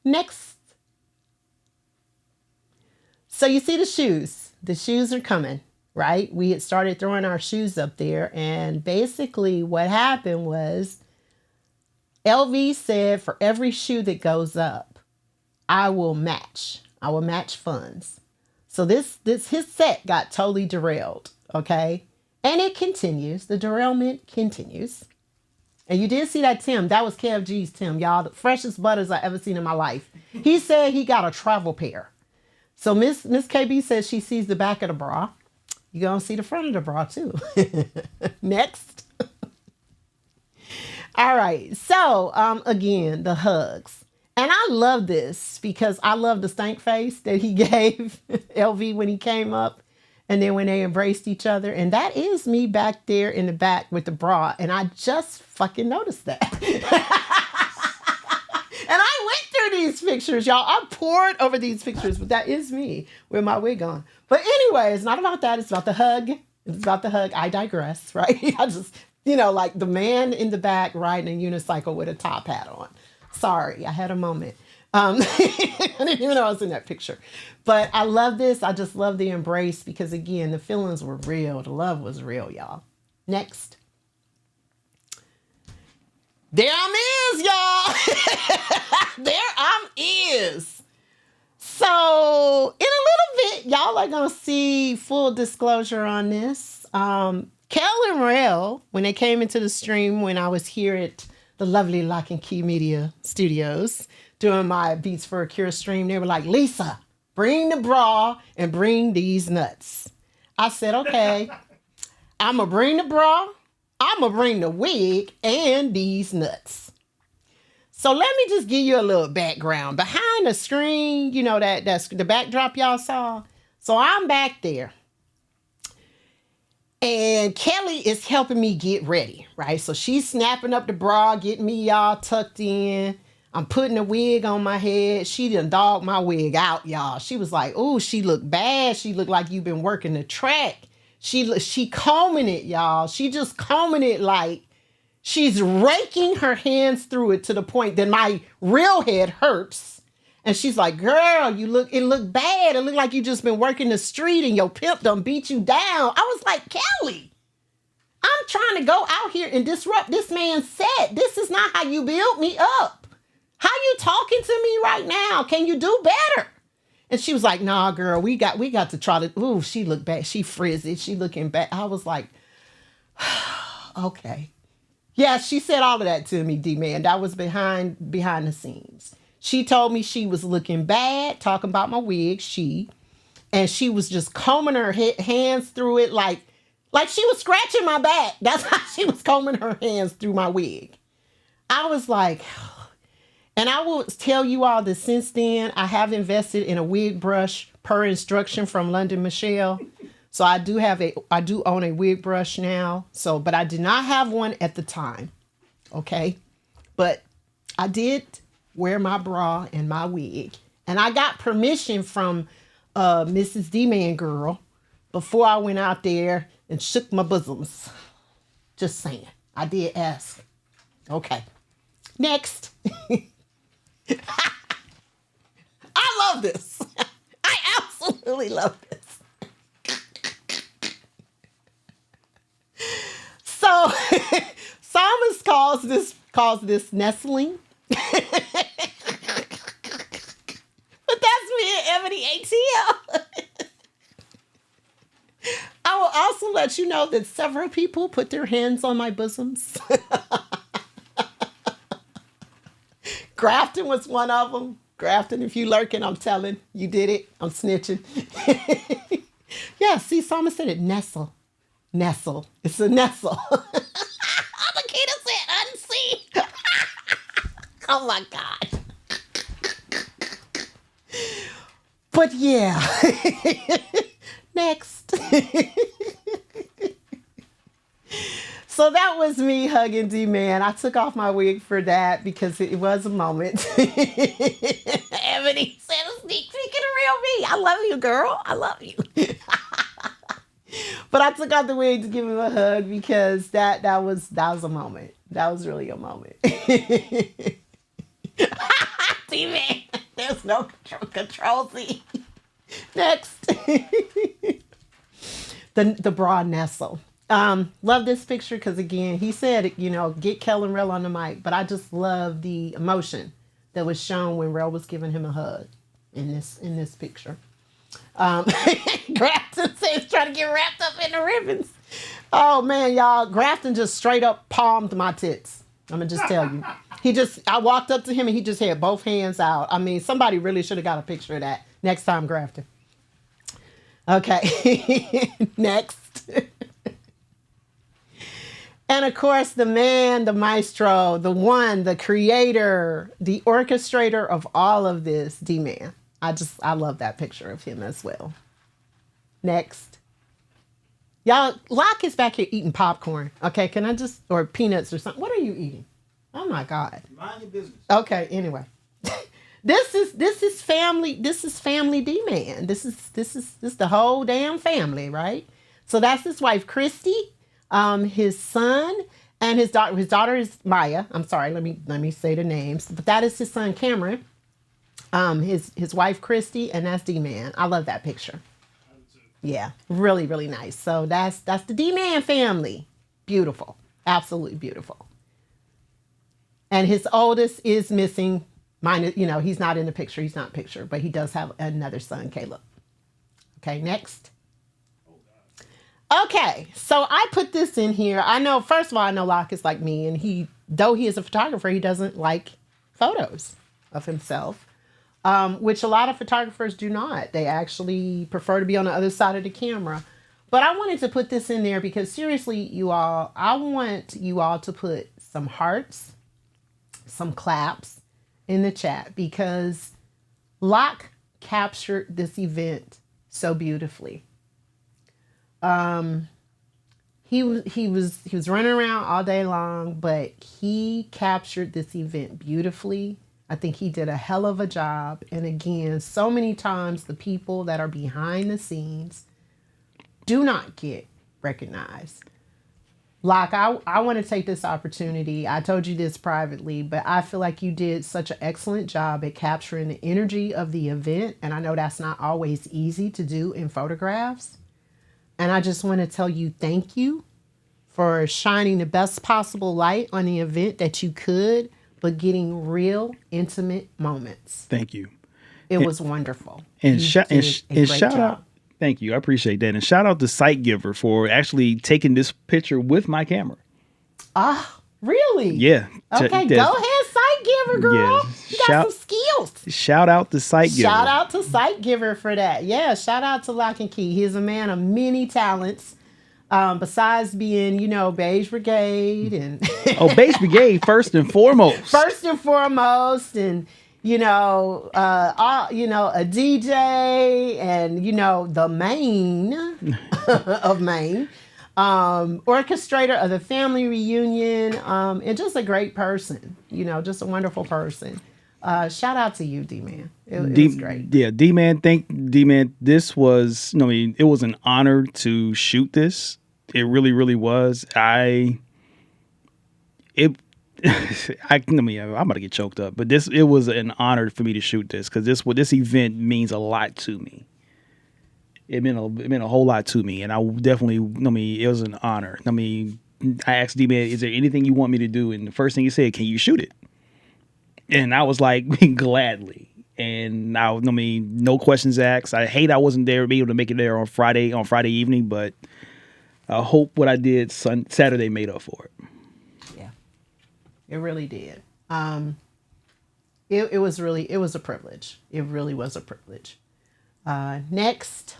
next. So you see the shoes. The shoes are coming, right? We had started throwing our shoes up there. And basically what happened was LV said, for every shoe that goes up, I will match funds. So his set got totally derailed. Okay. And it continues. The derailment continues. And you did see that Tim. That was KFG's Tim, y'all. The freshest butters I ever seen in my life. He said he got a travel pair. So Miss KB says she sees the back of the bra. You're going to see the front of the bra too. Next. All right. So, again, the hugs. And I love this because I love the stank face that he gave LV when he came up. And then when they embraced each other. And that is me back there in the back with the bra. And I just fucking noticed that. And I went through these pictures, y'all. I poured over these pictures. But that is me with my wig on. But anyway, it's not about that. It's about the hug. It's about the hug. I digress, right? I just, like the man in the back riding a unicycle with a top hat on. Sorry, I had a moment. I didn't even know I was in that picture. But I love this. I just love the embrace because, again, the feelings were real. The love was real, y'all. Next. There I'm is, y'all. There I'm is. So, in a little bit, y'all are going to see full disclosure on this. Kel and Rel, when they came into the stream when I was here at the lovely Lock and Key Media Studios, doing my Beats for a Cure stream, they were like, Lisa, bring the bra and bring these nuts. I said, okay, I'm going to bring the bra, I'm going to bring the wig and these nuts. So let me just give you a little background. Behind the screen, that's the backdrop y'all saw. So I'm back there. And Kelly is helping me get ready, right? So she's snapping up the bra, getting me all tucked in. I'm putting a wig on my head. She done dogged my wig out, y'all. She was like, "Ooh, she looked bad. She looked like you've been working the track." She combing it, y'all. She just combing it like she's raking her hands through it to the point that my real head hurts. And she's like, "Girl, it looked bad. It looked like you just been working the street and your pimp done beat you down." I was like, Kelly, I'm trying to go out here and disrupt this man's set. This is not how you build me up. How you talking to me right now? Can you do better? And she was like, "Nah, girl, we got to try to." Ooh, she looked bad. She frizzy. She looking bad. I was like, okay. Yeah, she said all of that to me, D-Man. That was behind the scenes. She told me she was looking bad, talking about my wig, and she was just combing her hands through it like she was scratching my back. That's how she was combing her hands through my wig. I was like, and I will tell you all that since then, I have invested in a wig brush per instruction from London Michelle. So I do own a wig brush now. So, but I did not have one at the time. Okay. But I did wear my bra and my wig. And I got permission from Mrs. D-Man girl before I went out there and shook my bosoms. Just saying. I did ask. Okay. Next. I love this. I absolutely love this. So, Psalmist calls this nestling. But that's me and Ebony ATL. let you know that several people put their hands on my bosoms. Grafton was one of them. Grafton, if you lurking, I'm telling. You did it. I'm snitching. Yeah, see, Sama said it. Nestle. Nestle. It's a nestle. Makita said unseen. Oh my God. But yeah. Next. So that was me hugging D-Man. I took off my wig for that because it was a moment. Ebony said a sneak peek of the real me. I love you, girl. I love you. But I took off the wig to give him a hug because that was a moment. That was really a moment. D-Man, there's no control Z. Next. The bra nestle. Love this picture because again, he said, get Kel and Rel on the mic, but I just love the emotion that was shown when Rel was giving him a hug in this picture. Grafton says trying to get wrapped up in the ribbons. Oh man, y'all, Grafton just straight up palmed my tits. I'm gonna just tell you. I walked up to him and he just had both hands out. I mean, somebody really should have got a picture of that next time, Grafton. Okay, next. And of course, the man, the maestro, the one, the creator, the orchestrator of all of this, D-Man. I love that picture of him as well. Next. Y'all, Locke is back here eating popcorn. Okay, or peanuts or something. What are you eating? Oh my God. Mind your business. Okay, anyway. This is family D-Man. This is the whole damn family, right? So that's his wife, Christy. His son and his daughter. His daughter is Maya. I'm sorry. Let me say the names. But that is his son Cameron. His wife Christy, and that's D-Man. I love that picture. Yeah, really, really nice. So that's the D-Man family. Beautiful, absolutely beautiful. And his oldest is missing. Mine, he's not in the picture. He's not pictured, but he does have another son, Caleb. Okay, next. Okay, so I put this in here. I know, first of all, I know Locke is like me, and though he is a photographer, he doesn't like photos of himself, which a lot of photographers do not. They actually prefer to be on the other side of the camera. But I wanted to put this in there because seriously, you all, I want you all to put some hearts, some claps in the chat because Locke captured this event so beautifully. He was running around all day long, but he captured this event beautifully. I think he did a hell of a job. And again, so many times the people that are behind the scenes do not get recognized. Locke, I want to take this opportunity. I told you this privately, but I feel like you did such an excellent job at capturing the energy of the event. And I know that's not always easy to do in photographs. And I just want to tell you thank you for shining the best possible light on the event that you could, but getting real intimate moments. Thank you. It was wonderful. And You shout did a great out. job. Thank you. I appreciate that. And shout out to Sight Giver for actually taking this picture with my camera. Ah, really? Yeah. Okay, go ahead, Sight Giver, girl. Yeah. You got some skills. Shout out to Sight Giver. Shout out to Sight Giver for that. Yeah, shout out to Lock and Key. He's a man of many talents. Besides being, Beige Brigade and Oh, Beige Brigade first and foremost. And a DJ and the Maine of Maine, orchestrator of the family reunion, and just a great person. Just a wonderful person. Shout out to you, D-Man. It was great. Yeah, D-Man, D-Man. This was, it was an honor to shoot this. It really, really was. I'm about to get choked up, but it was an honor for me to shoot this because this event means a lot to me. It meant a whole lot to me, and I definitely, it was an honor. I asked D-Man, "Is there anything you want me to do?" And the first thing he said, "Can you shoot it?" And I was like, "Gladly." And no questions asked. I wasn't there, be able to make it there on Friday evening, but I hope what I did Saturday made up for it. Yeah, it really did. It was a privilege. It really was a privilege. Next.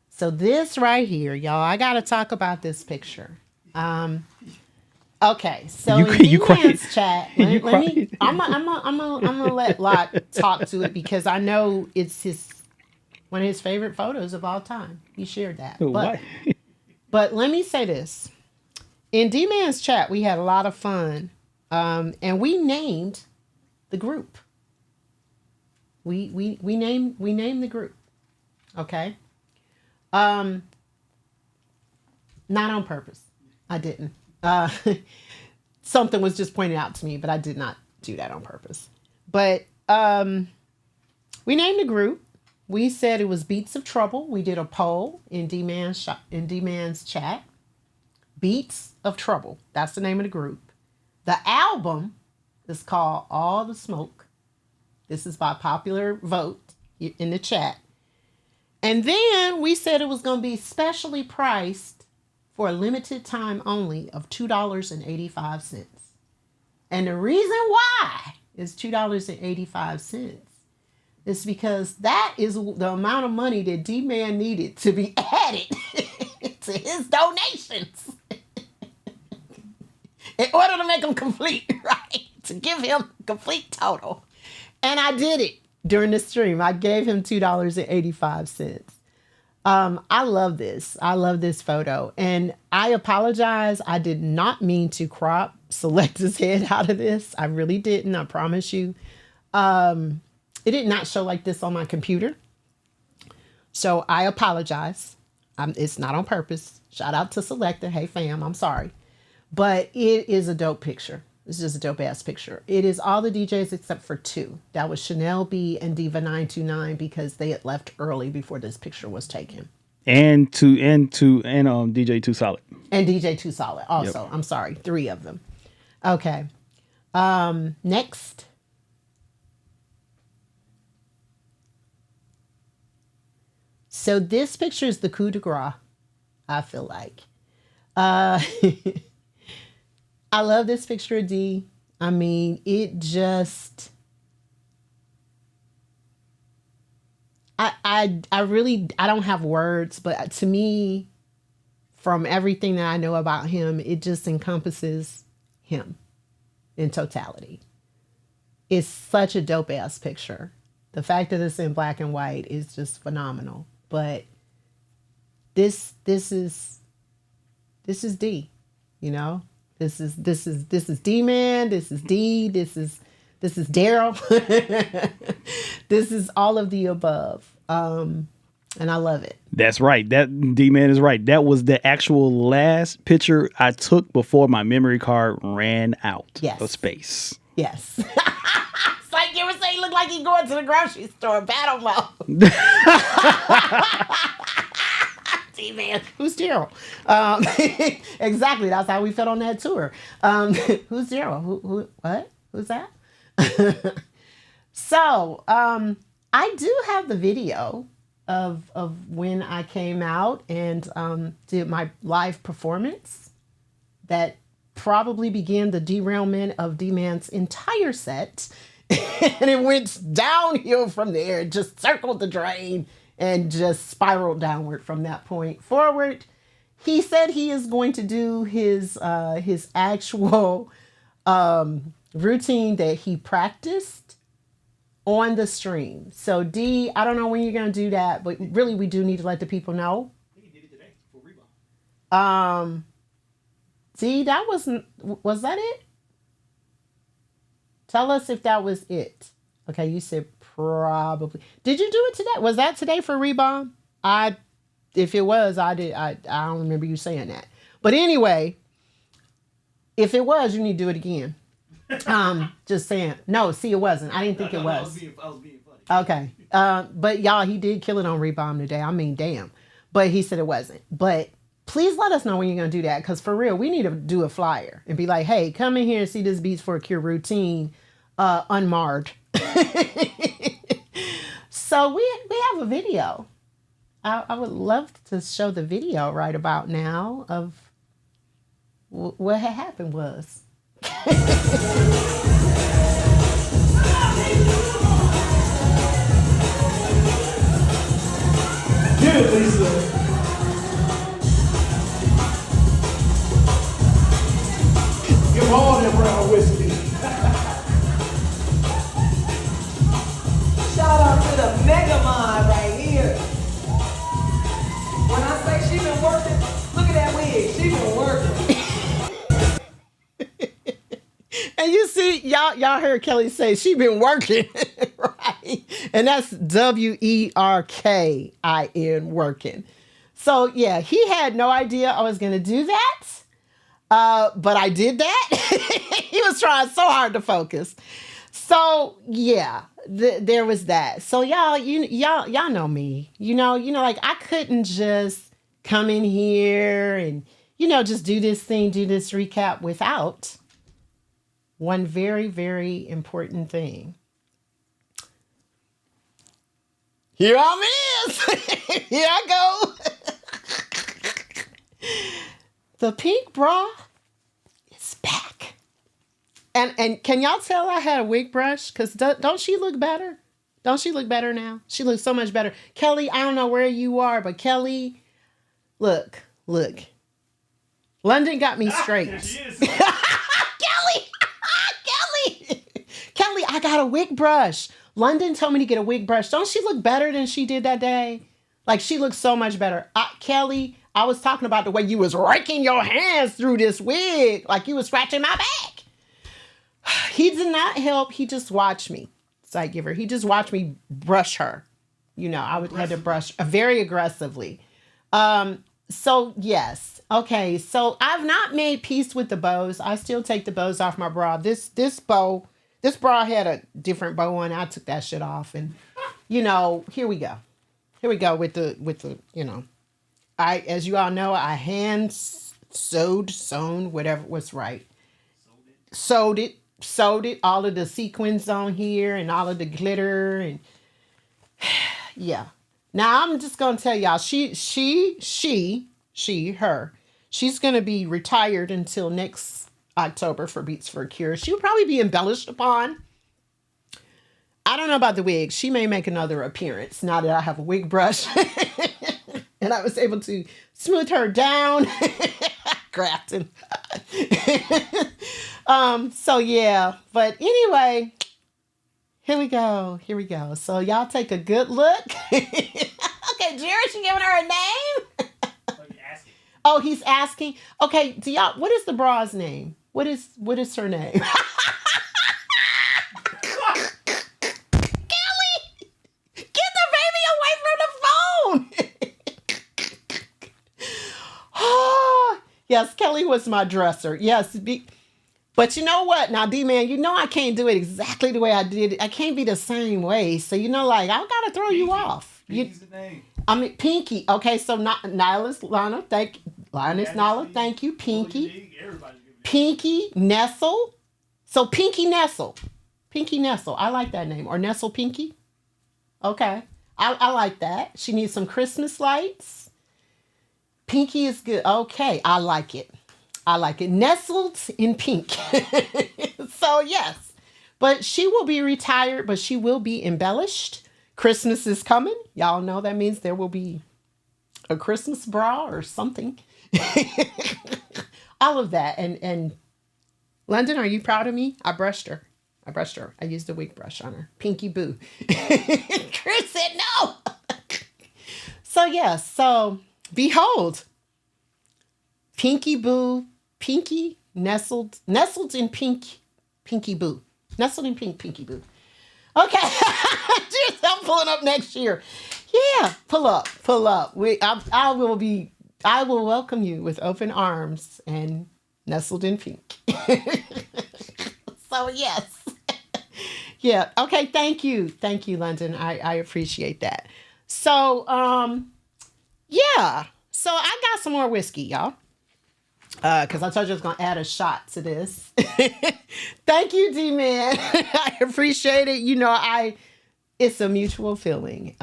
So this right here, y'all, I got to talk about this picture. Okay, so in D-Man's chat, I'm gonna let Lot talk to it because I know it's one of his favorite photos of all time. He shared that. But let me say this. In D-Man's chat, we had a lot of fun. And we named the group. We named the group. Okay. Not on purpose. I didn't. Something was just pointed out to me, but I did not do that on purpose. But we named the group. We said it was Beats of Trouble. We did a poll in D-Man's chat. Beats of Trouble. That's the name of the group. The album is called All the Smoke. This is by popular vote in the chat. And then we said it was going to be specially priced for a limited time only of $2.85. And the reason why it's $2.85 is because that is the amount of money that D-Man needed to be added to his donations. In order to make them complete, right? To give him complete total. And I did it during the stream. I gave him $2.85. I love this. I love this photo. And I apologize. I did not mean to crop Selecta's head out of this. I really didn't. I promise you. It did not show like this on my computer. So I apologize. It's not on purpose. Shout out to Selecta. Hey, fam, I'm sorry. But it is a dope picture. It's just a dope ass picture. It is all the DJs except for two. That was Chanel B and Diva 929 because they had left early before this picture was taken. And DJ Too Solid. And DJ Too Solid also. Yep. I'm sorry. 3 of them. Okay. Next. So this picture is the coup de grace, I feel like. I love this picture of D. I mean, it just... I don't have words, but to me, from everything that I know about him, it just encompasses him in totality. It's such a dope ass picture. The fact that it's in black and white is just phenomenal. But this is D, you know? This is D-Man, this is D, this is Daryl. This is all of the above. And I love it. That's right. That D-Man is right. That was the actual last picture I took before my memory card ran out of space. Yes. It's like you were saying, look like he going to the grocery store, battle mode. D-Man, who's Daryl? Exactly. That's how we felt on that tour. Who's Daryl? Who? What? Who's that? So, I do have the video of when I came out and did my live performance that probably began the derailment of D-Man's entire set. And it went downhill from there. It just circled the drain and just spiraled downward from that point forward. He said he is going to do his actual routine that he practiced on the stream. So D, I don't know when you're going to do that, but really we do need to let the people know. He did it today for Rebound. D, was that it? Tell us if that was it. Okay, you said probably. Did you do it today? Was that today for Rebound? If it was, I don't remember you saying that. But anyway, if it was, you need to do it again. Just saying. No, see, it wasn't. I didn't think it was. I was being funny. Okay. But y'all, he did kill it on Rebound today. I mean, damn. But he said it wasn't. But please let us know when you're going to do that. Because for real, we need to do a flyer and be like, hey, come in here and see this Beats for a Cure routine unmarred. So we have a video I would love to show the video right about now of what had happened was. Get it, Lisa. Give them all that brown whiskey. Shout out to the Mega Mind right here. When I say she been working, look at that wig. She been working. And you see, y'all heard Kelly say she been working, right? And that's WERKIN, working. So yeah, he had no idea I was gonna do that. But I did that. He was trying so hard to focus. So yeah, there was that. So y'all know me. You know, like I couldn't just come in here and just do this recap without one very, very important thing. Here I is. Here I go. The pink bra is back. And can y'all tell I had a wig brush? Because don't she look better? Don't she look better now? She looks so much better. Kelly, I don't know where you are, but Kelly, look. London got me straight. There she is. Kelly, I got a wig brush. London told me to get a wig brush. Don't she look better than she did that day? Like, she looks so much better. Kelly, I was talking about the way you was raking your hands through this wig, like you was scratching my back. He did not help. He just watched me. Sight giver. He just watched me brush her. Had to brush very aggressively. So yes. Okay. So I've not made peace with the bows. I still take the bows off my bra. This bra had a different bow on. I took that shit off, and here we go. Here we go with the as you all know, I hand sewn, whatever was right. Sewed it, all of the sequins on here and all of the glitter and yeah. Now I'm just gonna tell y'all, her, she's gonna be retired until next October for Beats for a Cure. She'll probably be embellished upon. I don't know about the wig. She may make another appearance now that I have a wig brush. And I was able to smooth her down. Grafting. So yeah. But anyway, here we go. So y'all take a good look. Okay, Jared, you giving her a name? Oh, he's asking. Okay, what is the bra's name? What is her name? Yes, Kelly was my dresser. Yes. But you know what? Now, D-Man, I can't do it exactly the way I did it. I can't be the same way. So, I got to throw you off. Pinky's the name. I mean, Pinky. Okay, so Nyla's, Lana, thank you. Linus, Nyla, thank you. Pinky. Pinky, Nestle. So, Pinky Nestle. Pinky Nestle. I like that name. Or Nestle Pinky. Okay. I like that. She needs some Christmas lights. Pinky is good. Okay, I like it. Nestled in pink. So, yes. But she will be retired, but she will be embellished. Christmas is coming. Y'all know that means there will be a Christmas bra or something. All of that. And London, are you proud of me? I brushed her. I used a wig brush on her. Pinky boo. Chris said no. So, yes. So, behold, Pinky Boo, Pinky nestled in pink, Pinky Boo, nestled in pink, Pinky Boo. Okay, just I'm pulling up next year. Yeah, pull up. I will welcome you with open arms and nestled in pink. So yes, yeah. Okay, thank you, London. I appreciate that. So yeah. So I got some more whiskey, y'all. Because I told you I was going to add a shot to this. Thank you, D-Man. I appreciate it. It's a mutual feeling.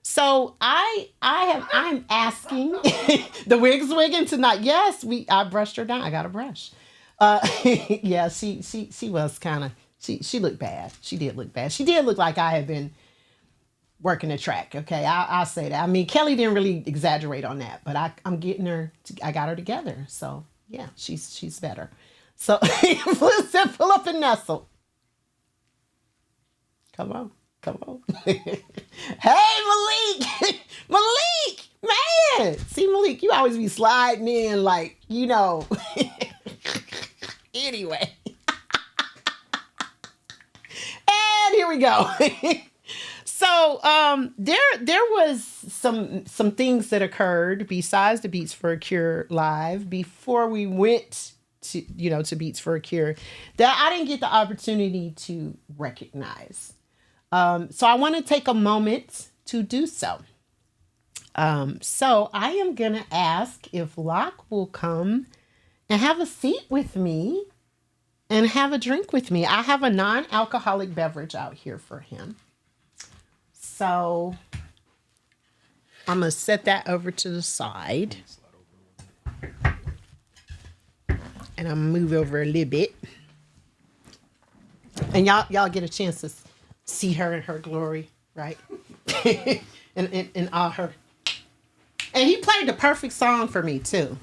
So I'm asking the wig's wigging tonight. Yes, I brushed her down. I got a brush. Yeah, she was kind of she looked bad. She did look bad. She did look like I had been working the track. Okay, I'll say that. I mean, Kelly didn't really exaggerate on that, but I'm getting her. I got her together. So yeah, she's better. So pull up and nestle. Come on. Hey, Malik! Malik! Man! See, Malik, you always be sliding in like, you know. Anyway. And here we go. So there was some things that occurred besides the Beats for a Cure live before we went to Beats for a Cure that I didn't get the opportunity to recognize. So I want to take a moment to do so. So I am going to ask if Locke will come and have a seat with me and have a drink with me. I have a non-alcoholic beverage out here for him. So I'm going to set that over to the side. And I'm going to move over a little bit. And y'all get a chance to see her in her glory, right? and all her. And he played the perfect song for me too.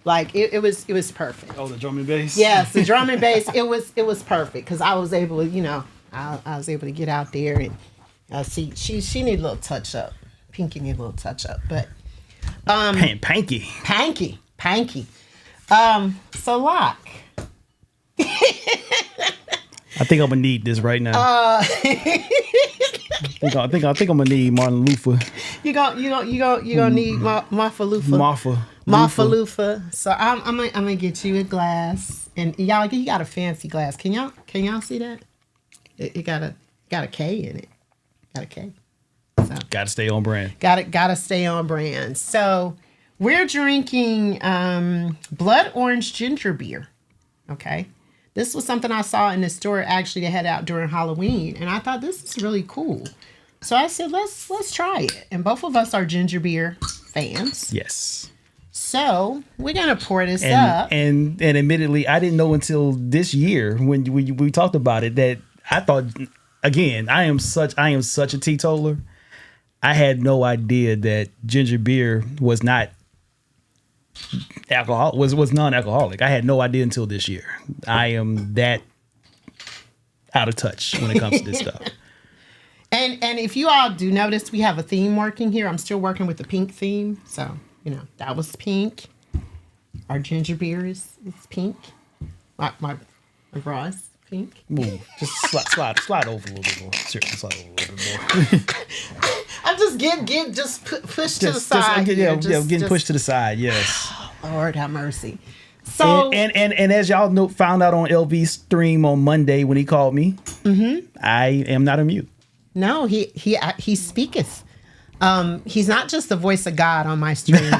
Like it was perfect. Oh, the drum and bass. Yes, the drum and bass. It was perfect because I was able to, I was able to get out there and see. She need a little touch up. Pinky need a little touch up, but Panky. So Locke. I think I'm gonna need this right now. I think I'm gonna need Martin Luther. You gonna need Marfa Lufa. Marfa Lufa. So I'm gonna get you a glass, and y'all, you got a fancy glass. Can y'all see that? It got a K in it. Got a K. So Gotta stay on brand. Gotta stay on brand. So we're drinking blood orange ginger beer. Okay. This was something I saw in the store actually they had out during Halloween, and I thought this is really cool. So I said, let's try it. And both of us are ginger beer fans. Yes. So we're gonna pour this up. And admittedly, I didn't know until this year when we talked about it that I thought, again, I am such a teetotaler. I had no idea that ginger beer was not alcohol was non-alcoholic. I had no idea until this year. I am that out of touch when it comes to this stuff. And if you all do notice, we have a theme working here. I'm still working with the pink theme. So, that was pink. Our ginger beer is pink. My bra is pink. Move. Just slide over a little bit more. Seriously, slide over a little bit more. I'm just getting pushed to the side. Getting pushed to the side. Yes. Lord have mercy. So and as y'all found out on LV's stream on Monday when he called me, I am not a mute. No, he speaketh. He's not just the voice of God on my stream.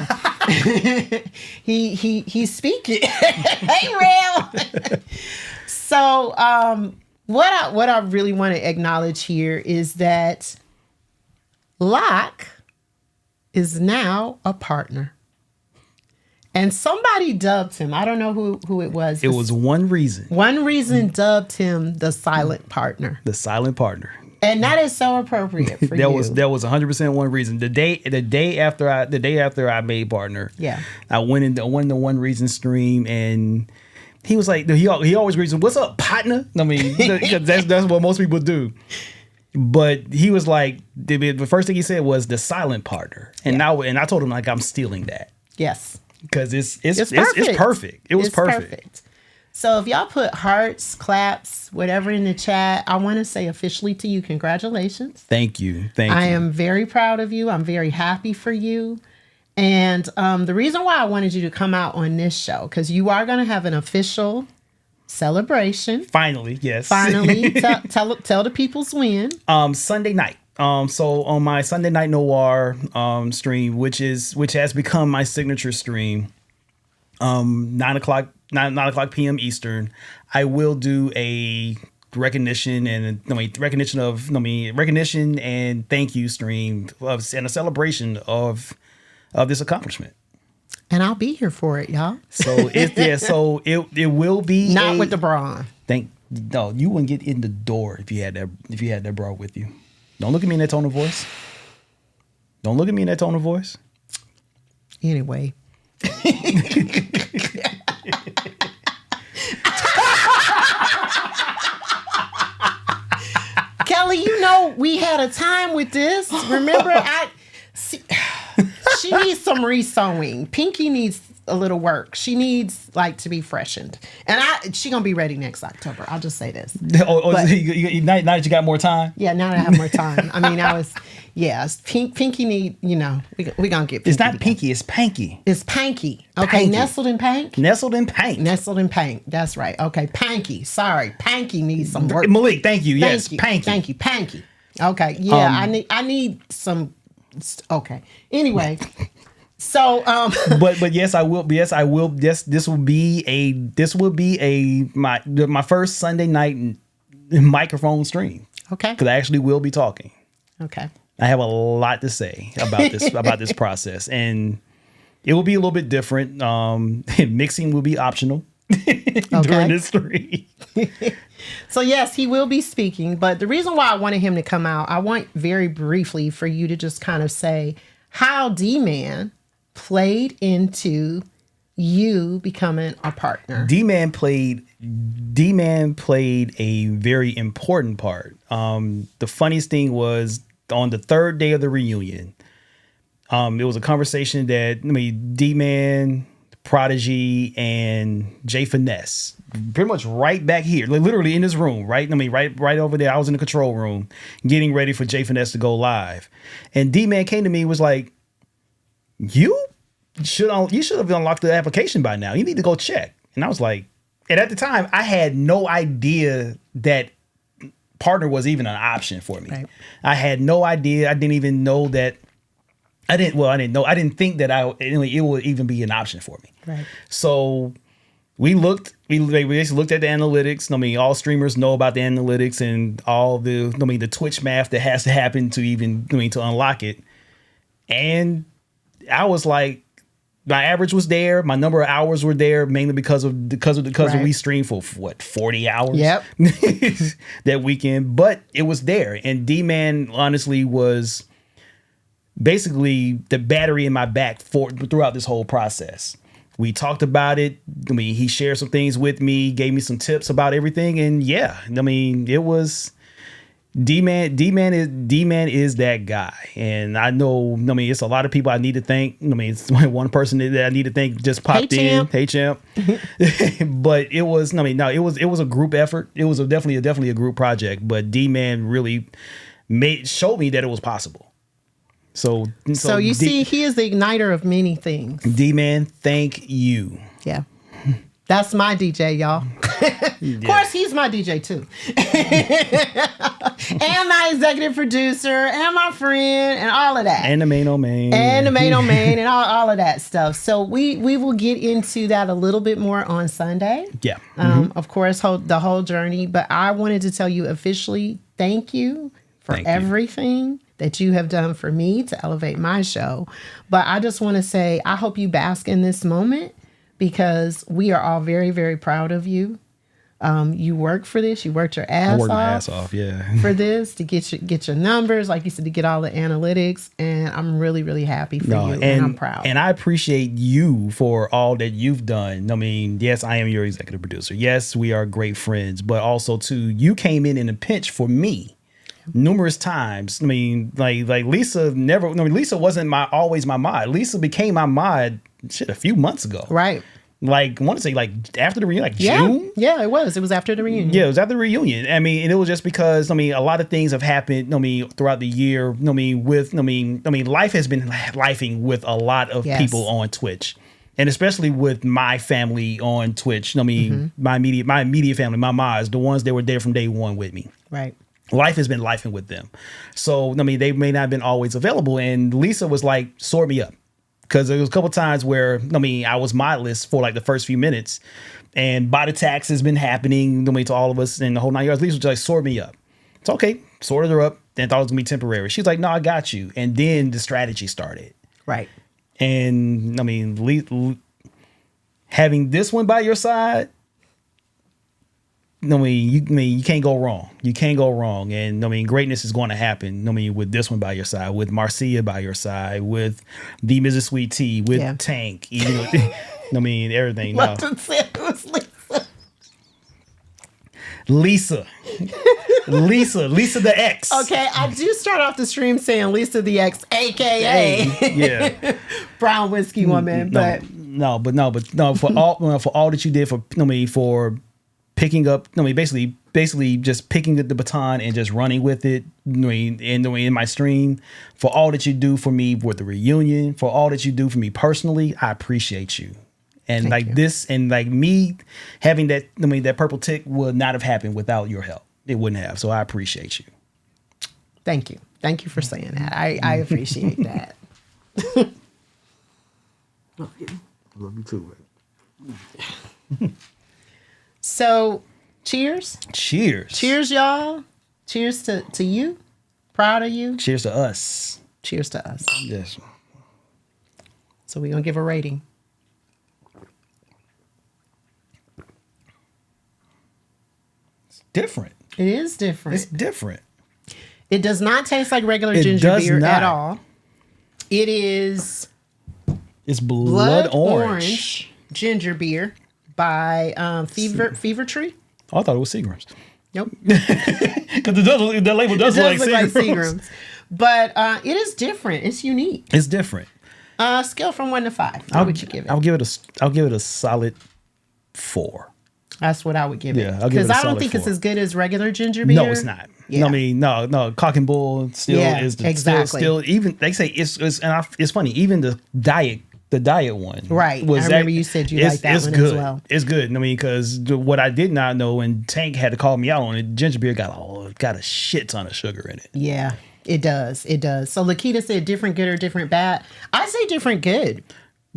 He's speaking. Hey, real. So what I really want to acknowledge here is that Locke is now a partner. And somebody dubbed him. I don't know who it was. It was One Reason. One Reason dubbed him the silent partner. The silent partner. And that is so appropriate for that you. was 100% One Reason. The day after I made partner. Yeah. I went into One Reason stream and he was like, he always reads, "What's up, partner?" I mean, that's what most people do. But he was like, the first thing he said was the silent partner, and I told him like I'm stealing that. Yes. Because it's perfect. It was perfect. So if y'all put hearts, claps, whatever in the chat, I want to say officially to you, congratulations. Thank you. I am very proud of you. I'm very happy for you. And the reason why I wanted you to come out on this show, because you are going to have an official celebration. Finally, yes. Finally, tell the people's when. Sunday night. So on my Sunday Night Noir stream, which has become my signature stream, 9 o'clock p.m. Eastern, I will do a recognition and recognition and thank you stream and a celebration of this accomplishment. And I'll be here for it, y'all. So it will be Not with the bra on. No, you wouldn't get in the door if you had that bra with you. Don't look at me in that tone of voice. Don't look at me in that tone of voice. Anyway. Kelly, you know we had a time with this. Remember, she needs some resewing. Pinky needs a little work. She needs like to be freshened, and she gonna be ready next October. I'll just say this. Now that you got more time. Yeah, now that I have more time. I mean, Pinky need. We gonna get. Pinky It's not together. Pinky. It's Panky. It's Panky. Okay, Panky. nestled in Pank. Nestled in Pank. Nestled in Pank. That's right. Okay, Panky. Sorry, Panky needs some work. Malik, thank you. Yes, Panky. Thank you, Panky. Okay, yeah, I need some. Okay. Anyway, so but yes, I will. Yes, I will. This will be my first Sunday night microphone stream. okay, Because I actually will be talking. okay. I have a lot to say about this process, and it will be a little bit different. Mixing will be optional during this stream. So yes, he will be speaking. But the reason why I wanted him to come out, I want very briefly for you to just kind of say how D-Man played into you becoming a partner. D-Man played a very important part. The funniest thing was on the third day of the reunion, it was a conversation that D-Man, Prodigy, and Jay Finesse, pretty much right back here, like literally in this room, right? Right over there. I was in the control room getting ready for Jay Finesse to go live. And D-Man came to me and was like, you should have unlocked the application by now. You need to go check. And I was like, and at the time I had no idea that partner was even an option for me. Right. I had no idea. I didn't even know that. I didn't think that it would even be an option for me. Right. So we basically looked at the analytics. All streamers know about the analytics and all the Twitch math that has to happen to even, to unlock it. And I was like, my average was there. My number of hours were there mainly because we streamed for what, 40 hours? Yep. that weekend. But it was there. And D-Man honestly was basically the battery in my back throughout this whole process. We talked about it. He shared some things with me, gave me some tips about everything. And yeah, it was D-Man is that guy. And I know, it's a lot of people I need to thank. It's one person that I need to thank just popped in. Hey, champ. But it was, it was a group effort. It was definitely a group project. But D-Man really showed me that it was possible. So you see, he is the igniter of many things. D-Man, thank you. Yeah. That's my DJ, y'all. Of course, he's my DJ too. And my executive producer, and my friend, and all of that. And the main old man. And the main old man, and all of that stuff. So we will get into that a little bit more on Sunday. Yeah. Of course, the whole journey. But I wanted to tell you officially, thank you for everything that you have done for me to elevate my show. But I just want to say, I hope you bask in this moment because we are all very, very proud of you. You worked for this. You worked your ass off. Yeah. For this to get your numbers, like you said, to get all the analytics. And I'm really, really happy for you. And I'm proud. And I appreciate you for all that you've done. Yes, I am your executive producer. Yes, we are great friends. But also, too, you came in a pinch for me numerous times. Lisa Lisa wasn't always my mod. Lisa became my mod a few months ago. Right. I want to say after the reunion, June? Yeah, it was. It was after the reunion. Yeah, it was after the reunion. And it was just because, a lot of things have happened, throughout the year, life has been lifing with a lot of people on Twitch. And especially with my family on Twitch, my immediate family, my mods, the ones that were there from day one with me. Right. Life has been lifing with them. So, they may not have been always available. And Lisa was like, sort me up. Because there was a couple times where, I mean, I was mindless for like the first few minutes, and body tax has been happening, I mean, to all of us, and the whole 9 yards. Lisa was like, sort me up. It's okay. Sorted her up. Then thought it was gonna be temporary. She's like, no, I got you. And then the strategy started. Right. And I mean, having this one by your side, I mean, you can't go wrong. You can't go wrong. And I mean, greatness is going to happen. I mean, with this one by your side, with Marcia by your side, with the Mrs. Sweet Tea, with Tank, even with, I mean, everything. No. Lupton said it was Lisa. Lisa the X. Okay, I do start off the stream saying Lisa the X, aka Yeah. Brown Whiskey Woman, but no, for all that you did for picking up, basically just picking up the baton and just running with it, in my stream, for all that you do for me with the reunion, for all that you do for me personally, I appreciate you. And Thank you. This, and like me having that, that purple tick would not have happened without your help. It wouldn't have. So I appreciate you. thank you. Thank you for saying that. I appreciate that. Love you too. So, cheers. Cheers, Y'all. Cheers to you. Proud of you. Cheers to us. Cheers to us. Yes. So we're gonna give a rating. Different. It is different. It's different. It does not taste like regular It ginger does beer not. at all. It is It's blood orange. ginger beer by Fever Tree. Oh, I thought it was Seagram's. Nope. Because the label does It look does like look like Seagram's. Seagram's. But it is different. It's unique. It's different. Scale from 1 to 5. What would you give it? I'll give it a solid 4. That's what I would give it. Yeah, I'll give it a Because I don't solid think it's 4. as good as regular ginger beer. No, it's not. Yeah. I mean, no. Cock and Bull still is exactly. still even. They say it's funny. Even the diet one, Right. I remember you said you liked that one good. as well. It's good. I mean, because what I did not know, and Tank had to call me out on it, ginger beer got a shit ton of sugar in it. Yeah, it does. It does. So Lakita said different good or different bad. I say different good.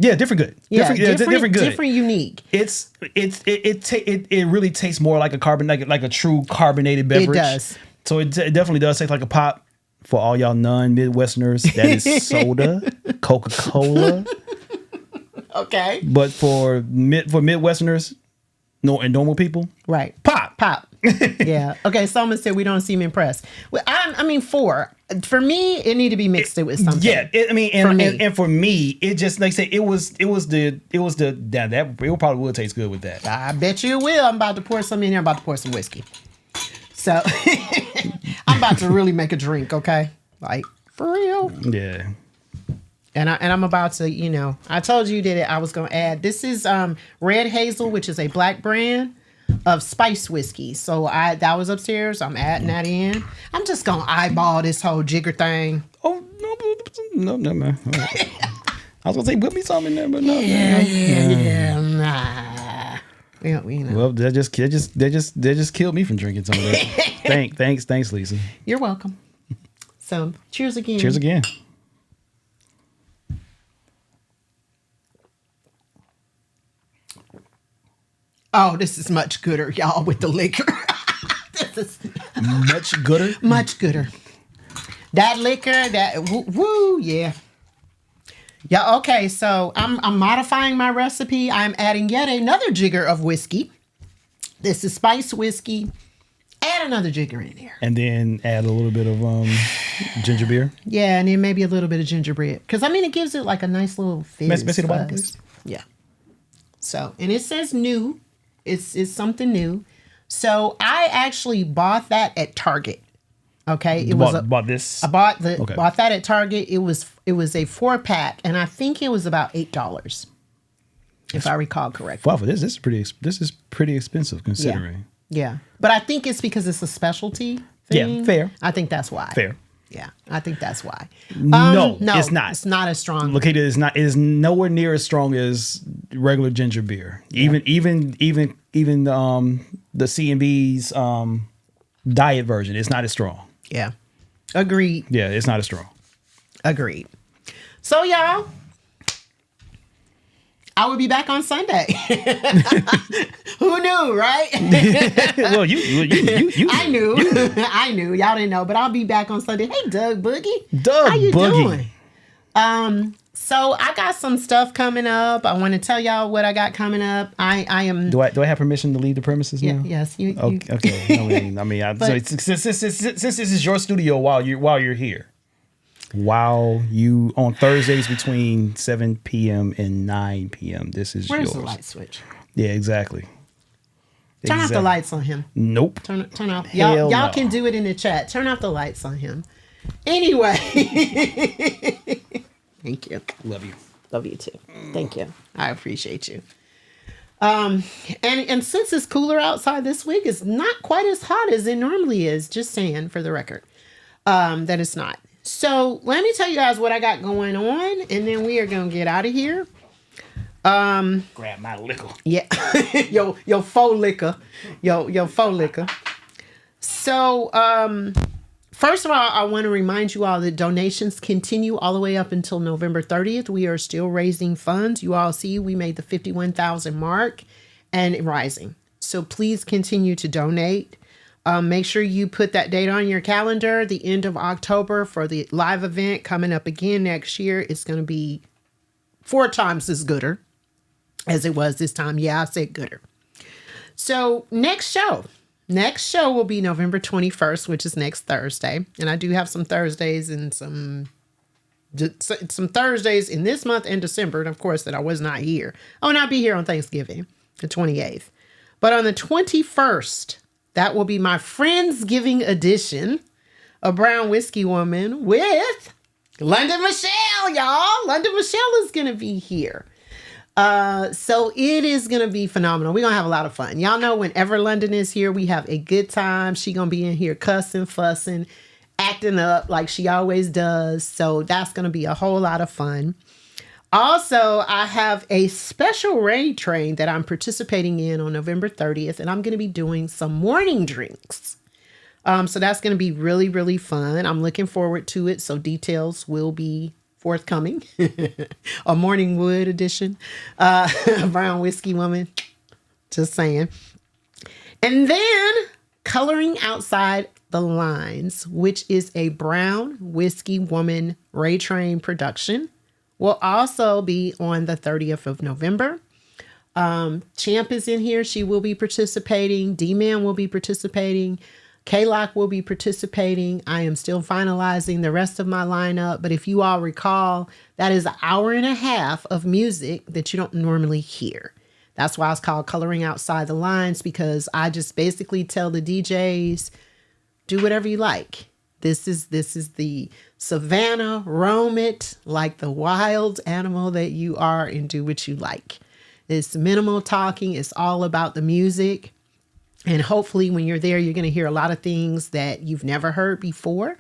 Yeah, different good. Yeah, different good. Different unique. It really tastes more like like a true carbonated beverage. It does. So it definitely does taste like a pop. For all y'all non-Midwesterners, that is soda, Coca-Cola. Okay. But for Midwesterners, and normal people, Right. pop. Yeah. Okay. Someone said we don't seem impressed. Well, I mean, 4. For me, it need to be mixed with something. Yeah, For me. and for me, it just like I say, it was that it probably would taste good with that. I bet you it will. I'm about to pour some in here. I'm about to pour some whiskey. So I'm about to really make a drink. Okay. Like for real. Yeah. And I'm about to, I told you that I was going to add, this is Red Hazel, which is a black brand of spice whiskey. So that was upstairs. I'm adding that in. I'm just going to eyeball this whole jigger thing. Oh no, man. I was gonna say put me some in there, but no. Yeah. Nah. Well, that just killed me from drinking some of that. Thanks, Lisa. You're welcome. So cheers again. Cheers again. Oh, this is much gooder, y'all, with the liquor. This is Much gooder. much gooder. That liquor, woo, yeah. Yeah, okay, so I'm modifying my recipe. I'm adding yet another jigger of whiskey. This is spice whiskey. Add another jigger in there. And then add a little bit of ginger beer. Yeah, and then maybe a little bit of gingerbread. Because, it gives it like a nice little fizz. May I see the bottle, fuzz. please? Yeah. So, and it says new. It's something new. So, I actually bought that at Target. Okay, Bought this. I bought Okay. bought that at Target. It was a 4-pack, and I think it was about $8, if I recall correctly. Wow, for this is pretty expensive considering. Yeah, but I think it's because it's a specialty thing. Yeah, fair. I think that's why. Fair. Yeah, I think that's why. No, it's not. It's not as strong. Look, it is nowhere near as strong as regular ginger beer. Even the C&B's diet version, it's not as strong. Yeah, agreed. Yeah, it's not as strong. Agreed. So y'all, I will be back on Sunday. Who knew, right? Well, you I knew. I knew. Y'all didn't know, but I'll be back on Sunday. Hey, Doug Boogie. Doug How you Boogie. doing? So I got some stuff coming up. I want to tell y'all what I got coming up. I am. Do I have permission to leave the premises now? Yes. You. Okay. So since this is your studio while you're here, while you on Thursdays between 7 p.m. and 9 p.m. This is Where's yours. the light switch? Yeah, exactly. Turn off the lights on him. Nope. Turn off. Hell Y'all no. can do it in the chat. Turn off the lights on him. Anyway. Thank you. Love you. Love you too. Thank you. I appreciate you. And since it's cooler outside this week, it's not quite as hot as it normally is. Just saying for the record. That it's not. So let me tell you guys what I got going on, and then we are gonna get out of here. Grab my liquor. Yeah. your faux liquor. Your faux liquor. So, first of all, I want to remind you all that donations continue all the way up until November 30th. We are still raising funds. You all see we made the 51,000 mark and rising. So please continue to donate. Make sure you put that date on your calendar, the end of October, for the live event coming up again next year. It's going to be 4 times as gooder as it was this time. Yeah, I said gooder. So next show will be November 21st, which is next Thursday. And I do have some Thursdays and some Thursdays in this month and December. And of course that I was not here. I will not be here on Thanksgiving, the 28th. But on the 21st, that will be my Friendsgiving edition of Brown Whiskey Woman with London Michelle, y'all. London Michelle is going to be here. So it is going to be phenomenal. We're going to have a lot of fun. Y'all know whenever London is here, we have a good time. She going to be in here cussing, fussing, acting up like she always does. So that's going to be a whole lot of fun. Also, I have a special raid train that I'm participating in on November 30th, and I'm going to be doing some morning drinks. So that's going to be really, really fun. I'm looking forward to it. So details will be forthcoming. A Morning Wood edition. Brown Whiskey Woman. Just saying. And then Coloring Outside the Lines, which is a Brown Whiskey Woman raid train production, will also be on the 30th of November. Champ is in here. She will be participating. D-Man will be participating. K-Lock will be participating. I am still finalizing the rest of my lineup. But if you all recall, that is an hour and a half of music that you don't normally hear. That's why it's called Coloring Outside the Lines, because I just basically tell the DJs, do whatever you like. This is the savannah, roam it like the wild animal that you are and do what you like. It's minimal talking. It's all about the music. And hopefully when you're there, you're going to hear a lot of things that you've never heard before.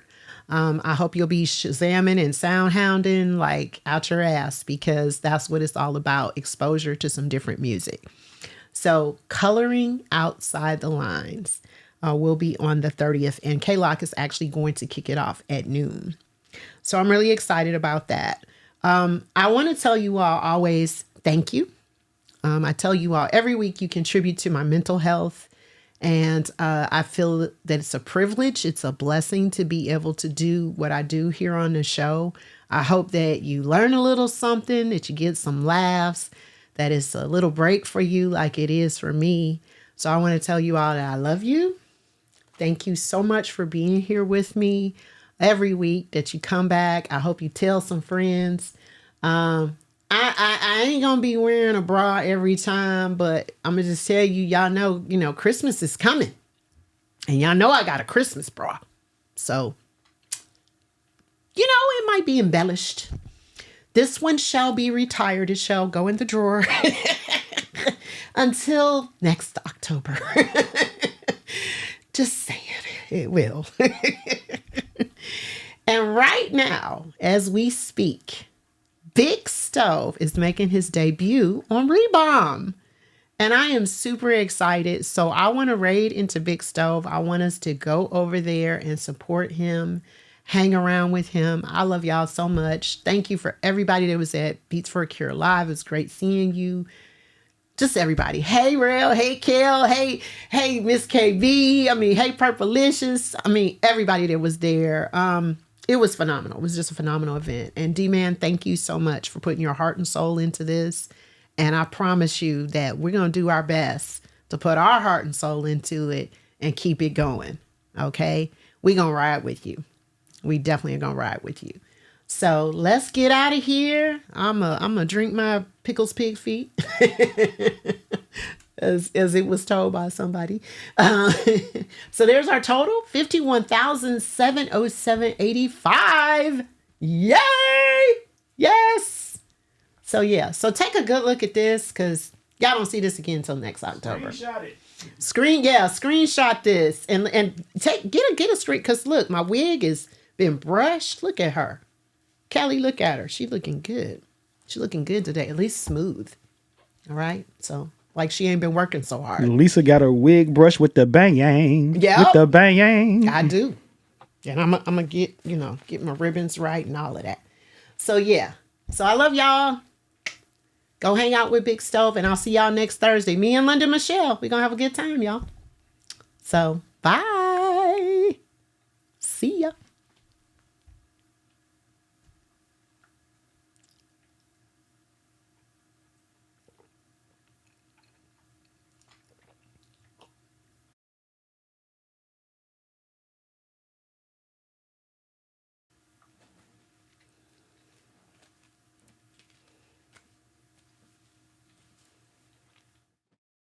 I hope you'll be shazamming and sound hounding like out your ass, because that's what it's all about. Exposure to some different music. So Coloring Outside the Lines will be on the 30th, and K-Lock is actually going to kick it off at noon. So I'm really excited about that. I want to tell you all always thank you. I tell you all every week you contribute to my mental health, and I feel that it's a privilege. It's a blessing to be able to do what I do here on the show. I hope that you learn a little something, that you get some laughs, that it's a little break for you like it is for me. So I want to tell you all that I love you. Thank you so much for being here with me every week, that you come back. I hope you tell some friends. I ain't going to be wearing a bra every time, but I'm going to just tell you, y'all know, Christmas is coming. And y'all know I got a Christmas bra. So, it might be embellished. This one shall be retired. It shall go in the drawer until next October. Just saying, it will. And right now, as we speak, Big Stove is making his debut on Rebomb. And I am super excited. So I want to raid into Big Stove. I want us to go over there and support him, hang around with him. I love y'all so much. Thank you for everybody that was at Beats for a Cure Live. It was great seeing you. Just everybody. Hey, Rail. Hey, Kel. Hey, Miss KB. I mean, hey, Purplelicious. I mean, everybody that was there. It was phenomenal. It was just a phenomenal event. And D-Man, thank you so much for putting your heart and soul into this. And I promise you that we're going to do our best to put our heart and soul into it and keep it going. Okay? We're going to ride with you. We definitely are going to ride with you. So let's get out of here. I'm a drink my pickles pig feet. As it was told by somebody. So there's our total, 51,707.85. Yay! Yes. So yeah, so take a good look at this because y'all don't see this again until next October. Screenshot it. Screenshot this and get a straight because look, my wig has been brushed. Look at her. Kelly, look at her. She looking good. She looking good today, at least smooth. All right. So like she ain't been working so hard. Lisa got her wig brushed with the bang. Yep. With the bang. I do. And I'm gonna get my ribbons right and all of that. So yeah. So I love y'all. Go hang out with Big Stove and I'll see y'all next Thursday. Me and Linda Michelle. We're gonna have a good time, y'all. So bye. See ya.